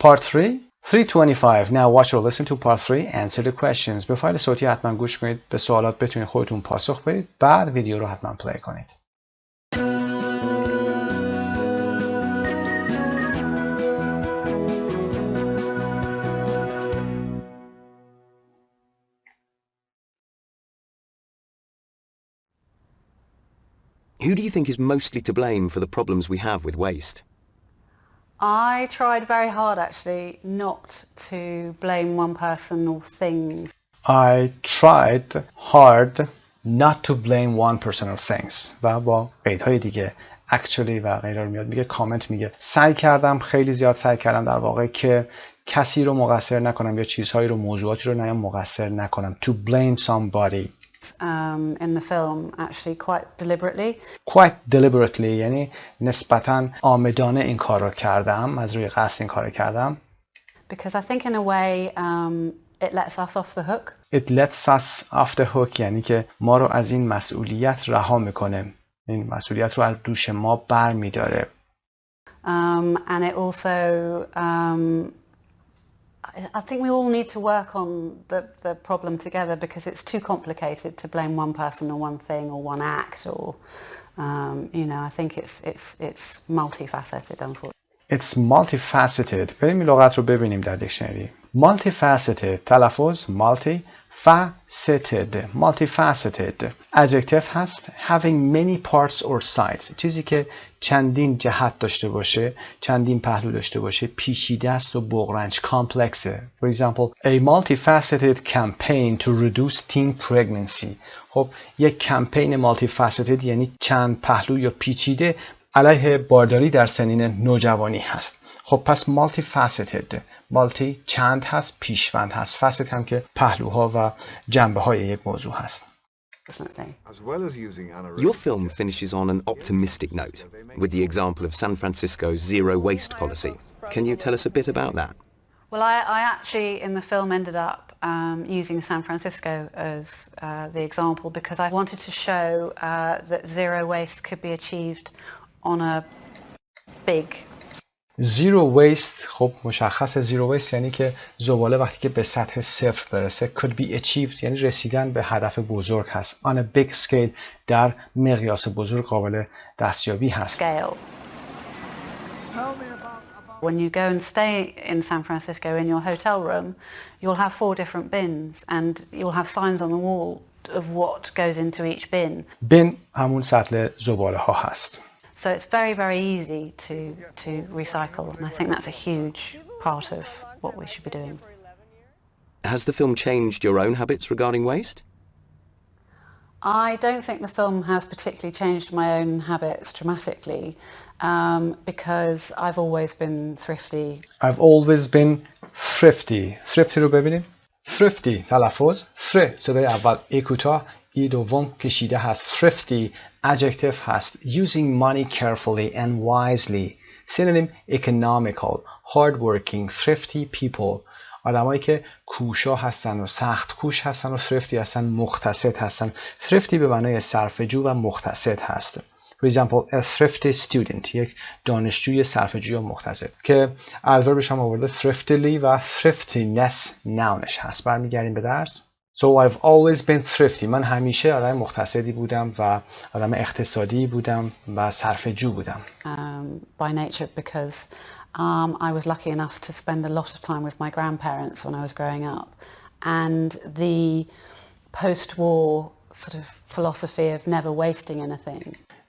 [SPEAKER 1] part 3 325. Now watch or listen to part 3. Answer the questions. به فایل صوتی حتما گوش کنید. به سوالات بتونید خودتون پاسخ بدید. بعد ویدیو رو حتما پلی کنید.
[SPEAKER 17] Who do you think is mostly to blame for the problems we have with waste?
[SPEAKER 18] I tried very hard actually not to blame one person or things.
[SPEAKER 1] I tried hard not to blame one person or things. و با قیدهای دیگه actually و غیره رو میاد میگه کامنت میگه سعی کردم، خیلی زیاد سعی کردم در واقع که کسی رو مقصر نکنم یا چیزهایی رو موضوعاتی رو نیم مقصر نکنم. To blame somebody.
[SPEAKER 18] In the film actually quite deliberately.
[SPEAKER 1] Quite deliberately یعنی نسبتاً آمدانه این کار رو کردم، از روی قصد این کار رو کردم.
[SPEAKER 18] Because I think in a way it lets us off the hook.
[SPEAKER 1] It lets us off the hook یعنی که ما رو از این مسئولیت رها میکنه. این مسئولیت رو از دوش ما بر میداره.
[SPEAKER 18] And it also I think we all need to work on the problem together because it's too complicated to blame one person or one thing or one act or you know I think it's multifaceted unfortunately.
[SPEAKER 1] It's multifaceted. بریم این لغت رو ببینیم در دیکشنری. Multifaceted تلفظ multifaceted. Adjective هست having many parts or sides. چیزی که چندین جهت داشته باشه، چندین پهلو داشته باشه، پیچیده است و بغرنج، کامپلکسه. For example, a multifaceted campaign to reduce teen pregnancy. خب یک کمپین multifaceted یعنی چند پهلو یا پیچیده علیه بارداری در سنین نوجوانی هست. خب پس multifaceted، multi چند هست، پیشوند هست، facet هم که pahluha و جنبه های یک موضوع هست.
[SPEAKER 17] Your film finishes on an optimistic note with the example of San Francisco's zero waste policy. Can you tell us a bit about that?
[SPEAKER 18] Well, I actually in the film ended up using San Francisco as the example because I wanted to show that zero waste could be achieved on a big
[SPEAKER 1] Zero waste خب مشخص zero waste یعنی که زباله وقتی که به سطح صفر برسه could be achieved یعنی رسیدن به هدف بزرگ هست. On a big scale در مقیاس بزرگ قابل دستیابی هست.
[SPEAKER 18] Scale. When you go and stay in San Francisco in your hotel room, you'll have 4 different bins and you'll have signs on the wall of what goes into each bin.
[SPEAKER 1] bin همون سطل زباله ها هست.
[SPEAKER 18] So it's very, very easy to recycle, and I think that's a huge part of what we should be doing.
[SPEAKER 17] Has the film changed your own habits regarding waste?
[SPEAKER 18] I don't think the film has particularly changed my own habits dramatically, because I've always been thrifty.
[SPEAKER 1] I've always been thrifty. Thrifty رو ببینیم. Thrifty تلفظ. صدای اول کوتاه، ای دوم کشیده هست. Thrifty adjective هست. Using money carefully and wisely. Synonym economical, hardworking, thrifty people. آدمایی که کوشا هستن و سخت کوش هستن و thrifty هستن، مقتصد هستن. Thrifty به معنای صرفه‌جو و مقتصد هست. For example, a thrifty student یک دانشجوی صرفه‌جو یا مقتصد که adverbش هم آورده thriftily و thriftiness nounش هست. برمیگردیم به درس. So I've always been thrifty. من همیشه آدم مقتصدی بودم و آدم اقتصادی بودم و صرفه‌جو بودم.
[SPEAKER 18] By nature because I was lucky enough to spend a lot of time with my grandparents when I was growing up, and the post-war sort of philosophy of never wasting anything.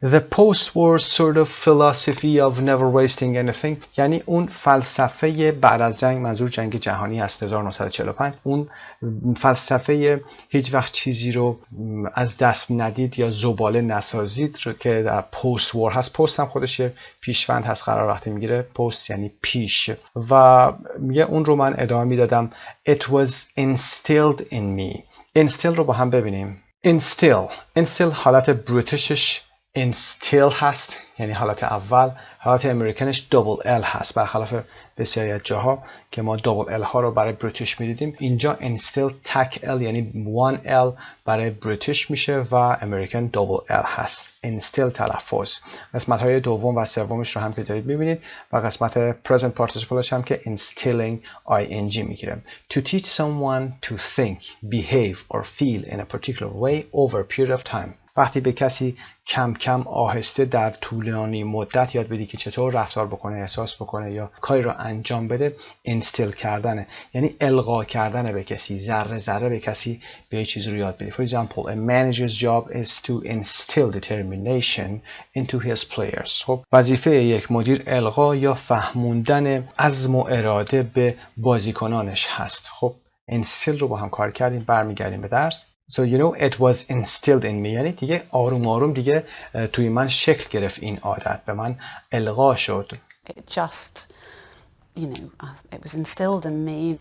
[SPEAKER 1] The post-war sort of philosophy of never wasting anything، یعنی اون فلسفه بعد از جنگ، منظور جنگ جهانی است 1945، اون فلسفه هیچ وقت چیزی رو از دست ندید یا زباله نسازید رو که در پست وار هست. پست هم خودش یه پیشوند هست، قرار وقتی میگیره پست یعنی پیش، و میگه اون رو من ادامه میدادم. It was instilled in me. instill رو با هم ببینیم. instill حالت بریتیشش instill هست، یعنی حالت اول. حالت امریکنش double L هست، برخلاف بسیاری از جاها که ما double L ها رو برای بریتیش میدیدیم. اینجا instill تک L یعنی 1L برای بریتیش میشه و امریکن double L هست. instill تلفظ. قسمت های دوم و سومش رو هم که دارید میبینید و قسمت present participleش هم که instilling ing میگیره. To teach someone to think, behave or feel in a particular way over a period of time. وقتی به کسی کم کم آهسته در طولانی مدت یاد بدی که چطور رفتار بکنه، احساس بکنه یا کاری رو انجام بده، اینستیل کردنه، یعنی القا کردنه به کسی، ذره ذره به کسی به یه چیزی رو یاد بدی. For example, a manager's job is to instill determination into his players. خب وظیفه یک مدیر القا یا فهموندن عزم و اراده به بازیکنانش هست. خب instill رو با هم کار کردیم، برمیگردیم به درس. So you know it was instilled in me، یعنی دیگه آروم آروم دیگه توی من شکل گرفت این عادت، به من القا شد.
[SPEAKER 18] It just, you know, it was instilled in me.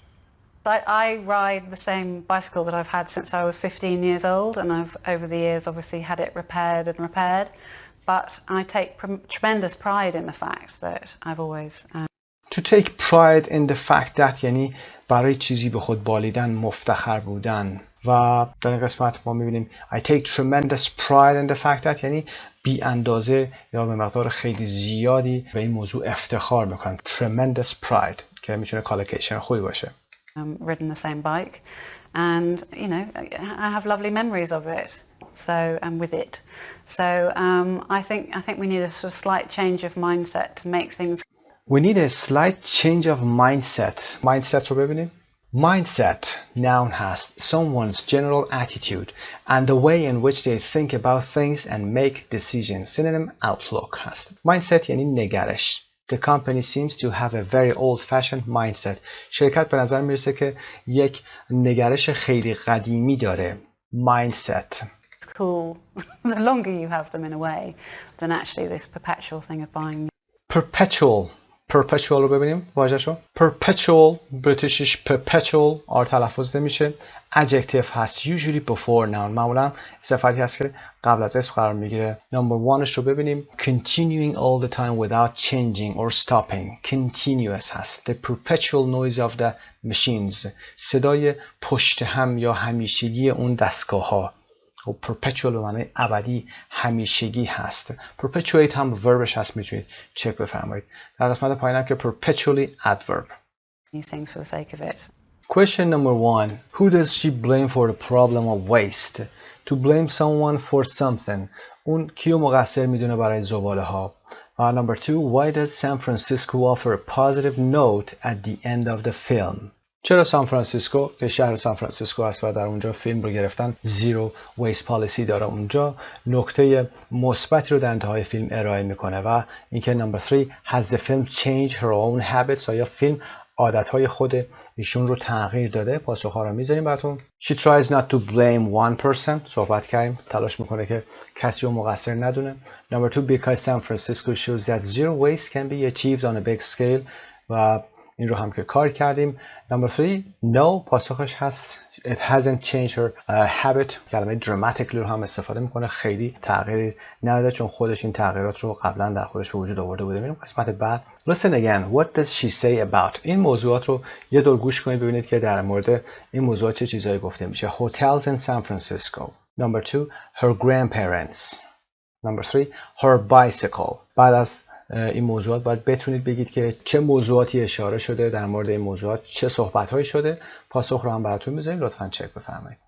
[SPEAKER 18] I ride the same bicycle that I've had since I was 15 years old, and I've over the years obviously had it repaired, but I take tremendous pride in the fact that I've always
[SPEAKER 1] To take pride in the fact that یعنی برای چیزی به خود بالیدن، مفتخر بودن. و در این قسمت ما میبینیم I take tremendous pride in the fact that یعنی بی اندازه یا به مقدار خیلی زیادی به این موضوع افتخار میکنم. tremendous pride که میتونه کالوکیشن خوبی باشه.
[SPEAKER 18] ridden the same bike, and you know I have lovely memories of it. So and with it, so I think we need a sort of slight change of mindset to make things.
[SPEAKER 1] We need a slight change of mindset. Mindset رو ببینیم. Mindset noun هست someone's general attitude and the way in which they think about things and make decisions. Synonym outlook هست. Mindset یعنی نگرش. The company seems to have a very old-fashioned mindset. شرکت به نظر میرسه که یک نگرش خیلی قدیمی داره. Mindset.
[SPEAKER 18] Cool. The longer you have them in a way, than actually this perpetual thing of buying. Perpetual
[SPEAKER 1] رو ببینیم واژه‌شو. Perpetual بریتیشش perpetual آر تلفظ نمیشه. Adjective هست usually before noun. معمولا صفتی هست که قبل از اسم قرار میگیره. Number 1 رو ببینیم. Continuing all the time without changing or stopping. Continuous هست. The perpetual noise of the machines. صدای پشت هم یا همیشگی اون دستگاه ها. و perpetual به معنی ابدی، همیشگی هست. perpetuate هم وربش هست، میتونید چک بفرمایید. در قسمت پایینم که perpetually adverb.
[SPEAKER 18] Things for the sake of it.
[SPEAKER 1] Question number 1. Who does she blame for the problem of waste? To blame someone for something. اون کیو مقصر میدونه برای زباله ها. Number 2. Why does San Francisco offer a positive note at the end of the film? چرا سان فرانسیسکو که شهر سان فرانسیسکو است و در اونجا فیلم رو گرفتن، زیرو ویست پالیسی داره، اونجا نکته مثبتی رو در انتهای فیلم ارائه میکنه. و اینکه نمبر 3 has the film changed her own habits؟ آیا فیلم عادتهای خود ایشون رو تغییر داده؟ پاسخ‌ها رو میذاریم براتون. She tries not to blame one person. صحبت کردیم، تلاش میکنه که کسی رو مقصر ندونه. Number 2 because San Francisco shows that zero waste can be achieved on a big scale. و این رو هم که کار کردیم. Number 3 no پاسخش هست it hasn't changed her habit. کلمه dramatically رو هم استفاده میکنه، خیلی تغییری نداده چون خودش این تغییرات رو قبلا در خودش به وجود آورده بوده. میریم قسمت بعد. Listen again. What does she say about؟ این موضوعات رو یه دور گوش کنید ببینید که در مورد این موضوعات چه چیزایی گفته میشه. Hotels in San Francisco. Number 2 her grandparents. Number 3 her bicycle. بعد از این موضوعات باید بتونید بگید که چه موضوعاتی اشاره شده، در مورد این موضوعات چه صحبت‌هایی شده. پاسخ رو هم براتون می‌ذاریم، لطفاً چک بفرمایید.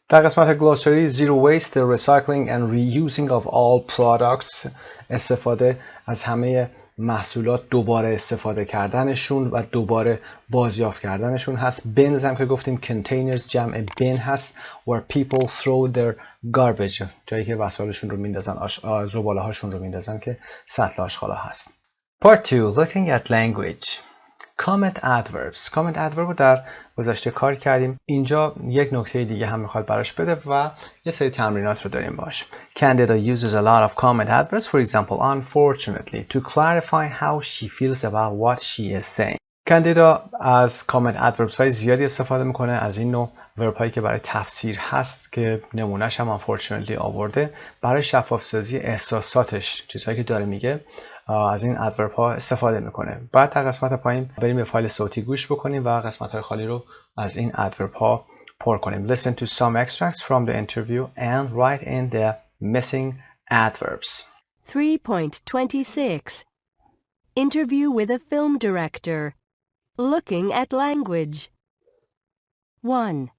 [SPEAKER 1] در قسمت glossary zero waste, the recycling and reusing of all products. استفاده از همه محصولات دوباره استفاده کردنشون و دوباره بازیافت کردنشون هست. بینز هم که گفتیم containers جمع بین هست where people throw their garbage، جایی که وسایلشون رو میندازن، زباله هاشون رو میندازن که سطل آشغالا هست. Part 2 Looking at language. Comment adverbs. Comment adverb رو در گذشته کار کردیم. اینجا یک نکته دیگه هم میخواد براش بده و یه سری تمرینات رو داریم باش. Candida uses a lot of comment adverbs, for example, unfortunately, to clarify how she feels about what she is saying. کاندیدا از comment adverbs های زیادی استفاده میکنه، از این نوع ورب هایی که برای تفسیر هست که نمونهش هم unfortunately آورده، برای شفاف سازی احساساتش، چیزهایی که داره میگه، از این ادورب ها استفاده میکنه. بعد در قسمت پایین بریم به فایل صوتی گوش بکنیم و قسمت های خالی رو از این ادورب ها پر کنیم. Listen to some extracts from the interview and write in the missing adverbs.
[SPEAKER 3] 3.26 Interview with a film director. Looking at language. 1.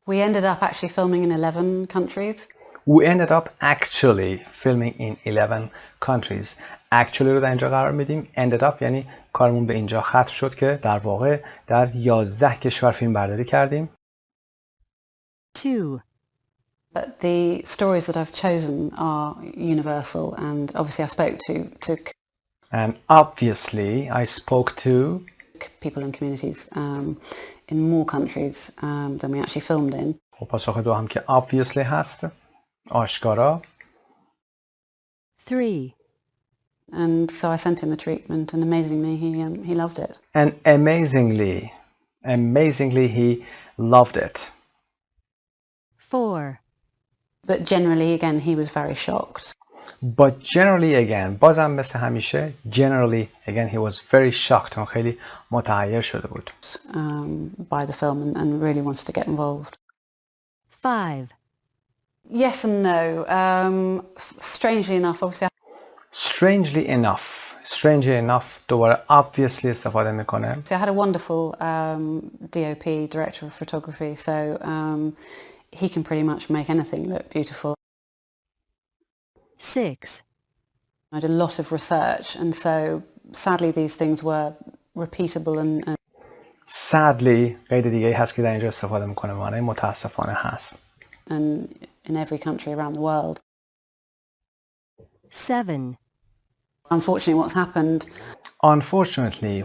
[SPEAKER 18] We ended up actually filming in 11 countries.
[SPEAKER 1] We ended up actually filming in 11 countries. Actually رو در اینجا قرار میدیم. Ended up یعنی کارمون به اینجا ختم شد که در واقع در 11 کشور فیلم برداری کردیم.
[SPEAKER 3] 2.
[SPEAKER 18] But the stories that I've chosen are universal, and obviously I spoke to
[SPEAKER 1] And obviously I spoke to
[SPEAKER 18] people in communities in more countries than we actually filmed in.
[SPEAKER 1] خب پاسخ دو هم که obviously هست، آشکارا.
[SPEAKER 3] 3.
[SPEAKER 18] And so I sent him the treatment, and amazingly he loved it.
[SPEAKER 1] And amazingly he loved it.
[SPEAKER 3] 4.
[SPEAKER 18] But generally again he was very shocked.
[SPEAKER 1] But generally again بازم مثل همیشه generally again he was very shocked. اون خیلی متحیر شده بود.
[SPEAKER 18] By the film and really wanted to get involved.
[SPEAKER 3] 5.
[SPEAKER 18] Yes and no. Strangely enough, obviously.
[SPEAKER 1] Strangely enough دوباره obviously استفاده میکنه.
[SPEAKER 18] So I had a wonderful DOP, director of photography, so he can pretty much make anything look beautiful.
[SPEAKER 3] 6.
[SPEAKER 18] I did a lot of research, and so sadly these things were repeatable and
[SPEAKER 1] sadly قید دیگه هست که در اینجا استفاده میکنه، معنی متاسفانه هست.
[SPEAKER 18] And in every country around the world.
[SPEAKER 3] 7.
[SPEAKER 18] Unfortunately,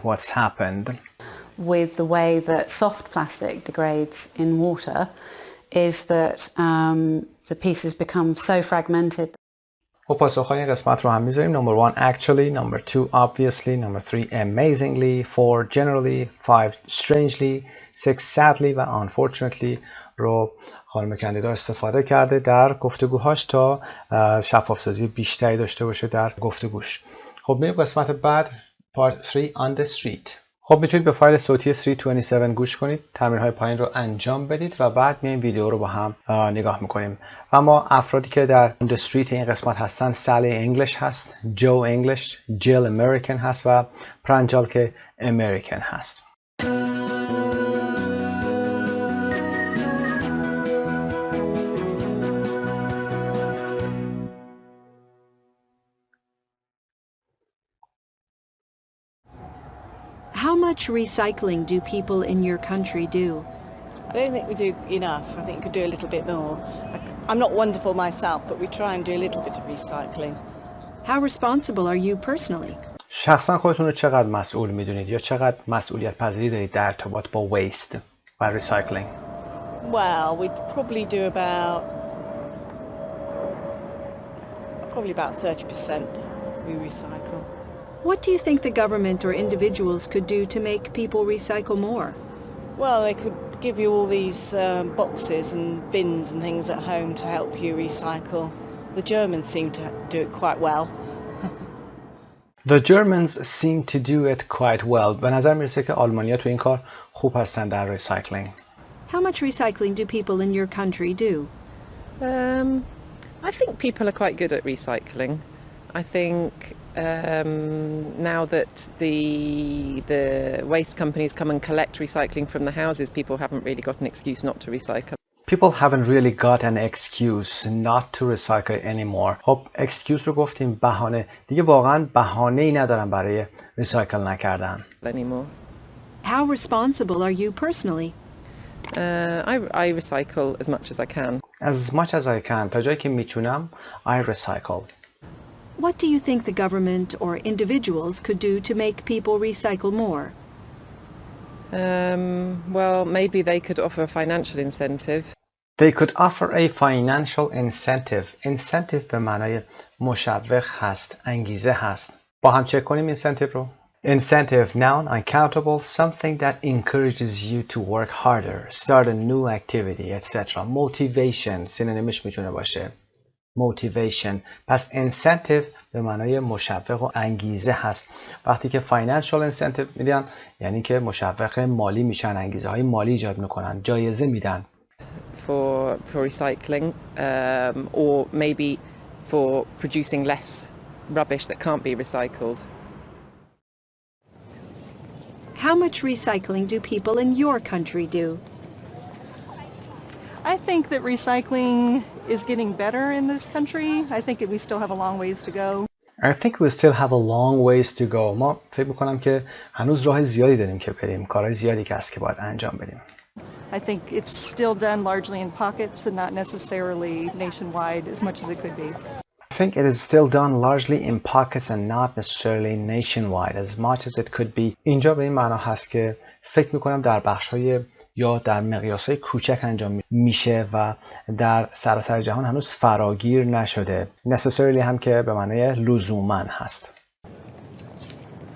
[SPEAKER 1] what's happened
[SPEAKER 18] with the way that soft plastic degrades in water is that the pieces become so fragmented.
[SPEAKER 1] خب پاسخهای این قسمت رو هم میذاریم. Number 1 actually, number 2 obviously, number 3 amazingly, 4 generally, 5 strangely, 6 sadly و unfortunately رو خانم کاندیدا استفاده کرده در گفتگوهاش تا شفاف‌سازی بیشتری داشته باشه در گفتگوش. خب میریم قسمت بعد part 3 on the street. خب میتونید به فایل صوتی 327 گوش کنید، تمرین‌های پایین رو انجام بدید و بعد میایم ویدیو رو با هم نگاه میکنیم. اما افرادی که در on the street این قسمت هستن سالی انگلیش هست، جو انگلیش، جیل امریکن هست و پرنجال که امریکن هست.
[SPEAKER 20] How much recycling do people in your country do?
[SPEAKER 21] I don't think we do enough. I think we could do a little bit more. I'm not wonderful myself, but we try and do a little bit of recycling.
[SPEAKER 20] How responsible are you personally?
[SPEAKER 1] شخصا خودتون رو چقدر مسئول میدونید یا چقدر مسئولیت پذیری دارید در ارتباط با waste و recycling؟
[SPEAKER 21] Well, we'd probably do about 30% we recycle.
[SPEAKER 20] What do you think the government or individuals could do to make people recycle more?
[SPEAKER 21] Well, they could give you all these boxes and bins and things at home to help you recycle. The Germans seem to do it quite well.
[SPEAKER 1] The Germans seem to do it quite well. به نظر میرسه که آلمانی‌ها تو این کار خوب هستن در recycling.
[SPEAKER 20] How much recycling do people in your country do?
[SPEAKER 22] I think people are quite good at recycling. I think now that the waste companies come and collect recycling from the houses, people haven't really got an excuse not to recycle.
[SPEAKER 1] People haven't really got an excuse not to recycle anymore. خب excuse رو گفتیم، بهانه. دیگه واقعا بهانه‌ای ندارن برای ریسایکل نکردن.
[SPEAKER 22] Anymore.
[SPEAKER 20] How responsible are you personally?
[SPEAKER 22] I recycle as much as I can.
[SPEAKER 1] As much as I can. تا جایی که میتونم I recycle.
[SPEAKER 20] What do you think the government or individuals could do to make people recycle more?
[SPEAKER 22] Well, maybe they could offer a financial incentive.
[SPEAKER 1] They could offer a financial incentive. Incentive به معنای مشوق هست، انگیزه هست. با هم چک کنیم incentive رو. Incentive, noun, uncountable, something that encourages you to work harder, start a new activity, etc. Motivation, سینونیمش میتونه باشه. Motivation. پس incentive به معنای مشوق و انگیزه هست. وقتی که financial incentive میدن یعنی که مشوق مالی میشن، انگیزه های مالی ایجاد میکنن، جایزه میدن.
[SPEAKER 22] For recycling, or maybe for producing less rubbish that can't be recycled.
[SPEAKER 20] How much recycling do people in your country do?
[SPEAKER 4] I think that recycling is getting better in this country. I think that we still have a long ways to go.
[SPEAKER 1] I think we still have a long ways to go. ما فکر میکنم که هنوز راه زیادی داریم که بریم. کارهای زیادی که هست که باید انجام بدیم.
[SPEAKER 4] I think it's still done largely in pockets and not necessarily nationwide as much as it could be.
[SPEAKER 1] I think it is still done largely in pockets and not necessarily nationwide as much as it could be. اینجا به این معنا هست که فکر میکنم در بخش‌های یا در مقیاس‌های کوچک انجام میشه و در سراسر جهان هنوز فراگیر نشده. necessarily هم که به معنای لزوماً هست.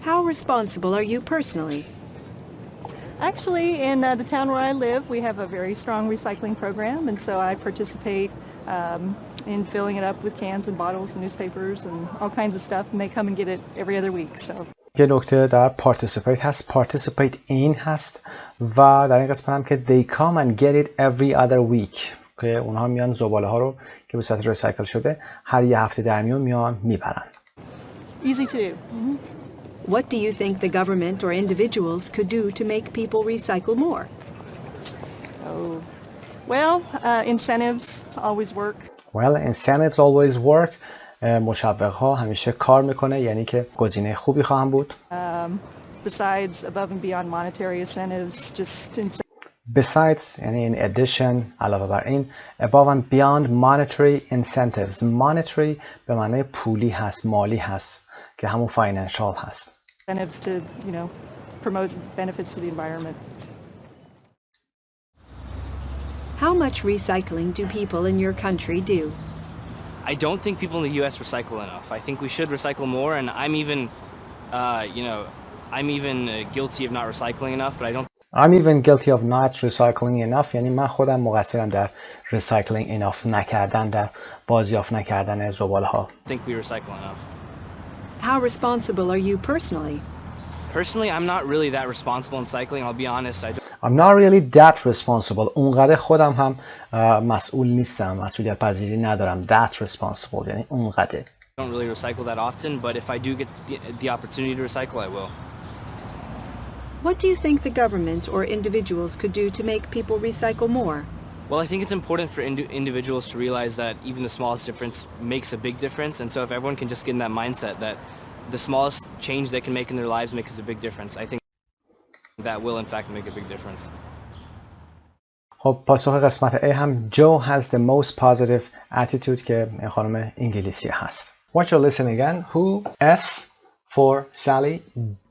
[SPEAKER 20] How responsible are you personally?
[SPEAKER 4] Actually, in the town where I live, we have a very strong recycling program, and so I participate in filling it up with cans and bottles and newspapers and all kinds of stuff, and they come and get it every other week. So.
[SPEAKER 1] یه نکته در participate هست، participate in هست و در این قسمت هم که they come and get it every other week که اونها میان زباله ها رو که به صورت ریسایکل شده هر یه هفته در میان میبرن.
[SPEAKER 4] Easy to do.
[SPEAKER 20] What do you think the government or individuals could do to make people recycle more?
[SPEAKER 4] Oh, well, incentives always work.
[SPEAKER 1] Well, incentives always work. مشوق ها همیشه کار میکنه، یعنی که گزینه خوبی خواهم بود.
[SPEAKER 4] Besides above and beyond monetary incentives, just
[SPEAKER 1] Besides یعنی in addition علاوه بر این above and beyond monetary incentives. Monetary به معنای پولی هست، مالی هست که همون financial هست.
[SPEAKER 4] Incentives to, promote benefits to the environment.
[SPEAKER 20] How much recycling do people in your country do?
[SPEAKER 5] I don't think people in the U.S. recycle enough. I think we should recycle more, and I'm even guilty of not recycling enough, but I don't.
[SPEAKER 1] I'm even guilty of not recycling enough. یعنی من خودم مقصرم در recycling enough نکردن، در بازیافت نکردن زباله‌ها.
[SPEAKER 5] I think we recycle enough.
[SPEAKER 20] How responsible are you personally?
[SPEAKER 5] Personally, I'm not really that responsible in cycling. I'll be honest.
[SPEAKER 1] I'm not really that responsible. اونقدر خودم هم مسئول نیستم. مسئولیت پذیری ندارم. That responsible یعنی اونقدر.
[SPEAKER 5] I don't really recycle that often, but if I do get the opportunity to recycle, I will.
[SPEAKER 20] What do you think the government or individuals could do to make people recycle more?
[SPEAKER 5] Well, I think it's important for individuals to realize that even the smallest difference makes a big difference, and so if everyone can just get in that mindset that the smallest change they can make in their lives makes a big difference, I think that will in fact make a big difference.
[SPEAKER 1] خب پاسخ قسمت A هم Joe has the most positive attitude که این خانم انگلیسی هست. Watch or listen again. Who? S for Sally,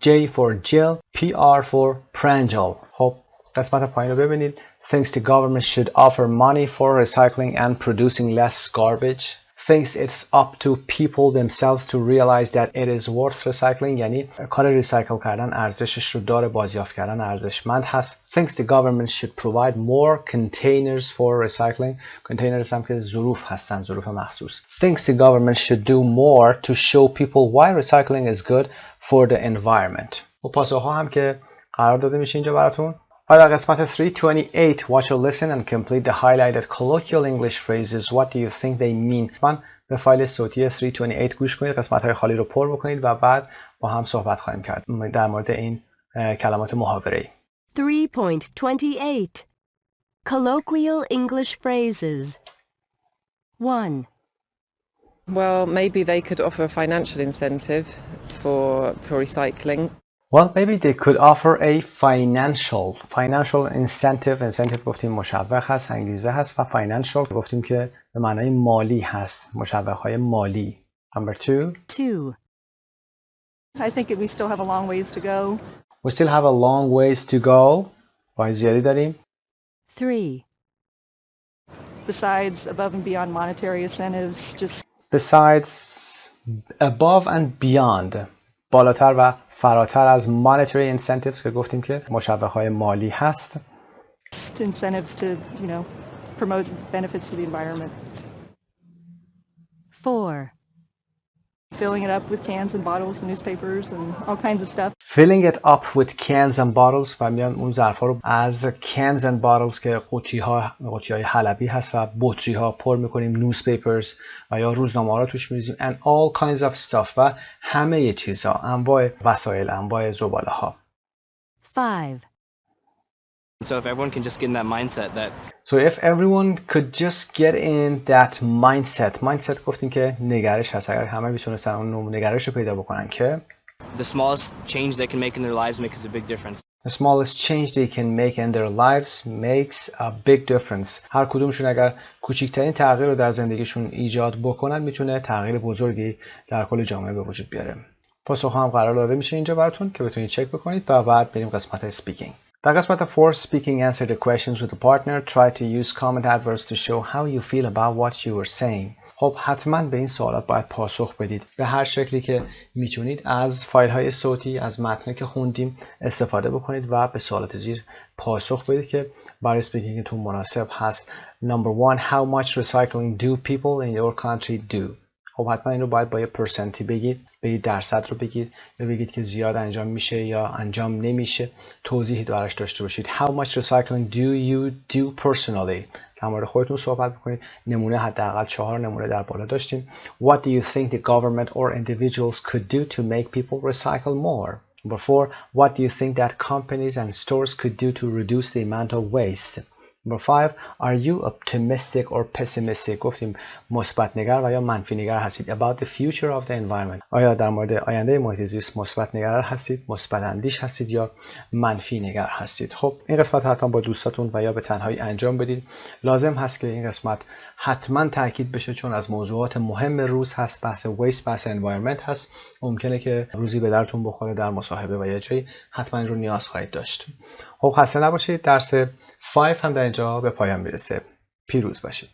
[SPEAKER 1] J for Jill, PR for Pranjal. خب قسمت پایین رو ببینید. Thinks the government should offer money for recycling and producing less garbage. Thinks it's up to people themselves to realize that it is worth recycling. یعنی کار ریسایکل کردن ارزشش رو داره، بازیافت کردن ارزشمند هست. Thinks the government should provide more containers for recycling. Containers هم که ظروف هستن، ظروف مخصوص. Thinks the government should do more to show people why recycling is good for the environment. و پاسخ‌ها هم که قرار داده میشه اینجا براتون. حالا قسمت 328 watch or listen and complete the highlighted colloquial English phrases. What do you think they mean? من به فایل صوتی 328 گوش کنید، قسمت‌های خالی رو پر بکنید و بعد با هم صحبت خواهیم کرد در مورد این کلمات محاوره‌ای.
[SPEAKER 3] 3.28 Colloquial English phrases. 1.
[SPEAKER 22] Well, maybe they could offer a financial incentive for recycling.
[SPEAKER 1] Well, maybe they could offer a financial incentive گفتیم مشوق هست، انگیزه هست و financial گفتیم که به معنای مالی هست، مشوق‌های مالی. Number 2.
[SPEAKER 3] 2.
[SPEAKER 4] I think we still have a long ways to go.
[SPEAKER 1] We still have a long ways to go. وای زیادی داریم.
[SPEAKER 3] 3.
[SPEAKER 4] Besides above and beyond monetary incentives, just
[SPEAKER 1] Besides above and beyond بالاتر و فراتر از monetary incentives که گفتیم که مشوق‌های مالی هست.
[SPEAKER 4] incentives to, promote benefits to the environment.
[SPEAKER 3] 4.
[SPEAKER 4] Filling it up with cans and bottles and newspapers and all kinds of stuff.
[SPEAKER 1] Filling it up with cans and bottles و میان اون ظرفا رو از cans and bottles که قوطی‌های حلبی هست و بطری‌ها پر می‌کنیم، newspapers و یا روزنامه‌ها رو توش می‌ریزیم and all kinds of stuff و همه چیزها، انواع وسایل، انواع زباله‌ها.
[SPEAKER 3] 5.
[SPEAKER 5] So if everyone can just get in that mindset that mindset گفتیم که نگرش هست. اگر همه میتونستن اون نوع نگرش رو پیدا بکنن که the smallest change they can make in their lives makes a big difference.
[SPEAKER 1] The smallest change they can make in their lives makes a big difference. هر کدومشون اگر کوچکترین تغییر رو در زندگیشون ایجاد بکنن میتونه تغییر بزرگی در کل جامعه به وجود بیاره. پاسخ هم قرار داده میشه اینجا براتون که بتونید چک بکنید و بعد بریم قسمت speaking. در قسمت 4 speaking answer the questions with a partner. Try to use common adverbs to show how you feel about what you were saying. خب حتما به این سوالات باید پاسخ بدید به هر شکلی که میتونید. از فایل های صوتی، از متنی که خوندیم استفاده بکنید و به سوالات زیر پاسخ بدید که برای speakingتون مناسب هست. Number 1. How much recycling do people in your country do? خب حتما این رو باید با یه پرسنتی بگید درصد رو بگید یا بگید که زیاد انجام میشه یا انجام نمیشه، توضیحی براش داشته باشید. How much recycling do you do personally؟ در مورد خودتون صحبت بکنید. نمونه حداقل 4 نمونه در بالا داشتیم. What do you think the government or individuals could do to make people recycle more? Number 4. What do you think that companies and stores could do to reduce the amount of waste? Number 5. Are you optimistic or pessimistic؟ گفتیم مثبت نگر و یا منفی نگر هستید. About the future of the environment. آیا در مورد آینده محیط زیست مثبت نگر هستید، مثبت اندیش هستید یا منفی نگر هستید؟ خب این قسمت حتما با دوستاتون و یا به تنهایی انجام بدید. لازم هست که این قسمت حتما تاکید بشه چون از موضوعات مهم روز هست. بحث waste، بحث environment هست. ممکنه که روزی به درتون بخوره در مصاحبه و یا جایی، حتما این رو نیاز خواهید داشت. خب خسته نباشید. درس 5 هم در اینجا به پایان میرسه. پیروز باشید.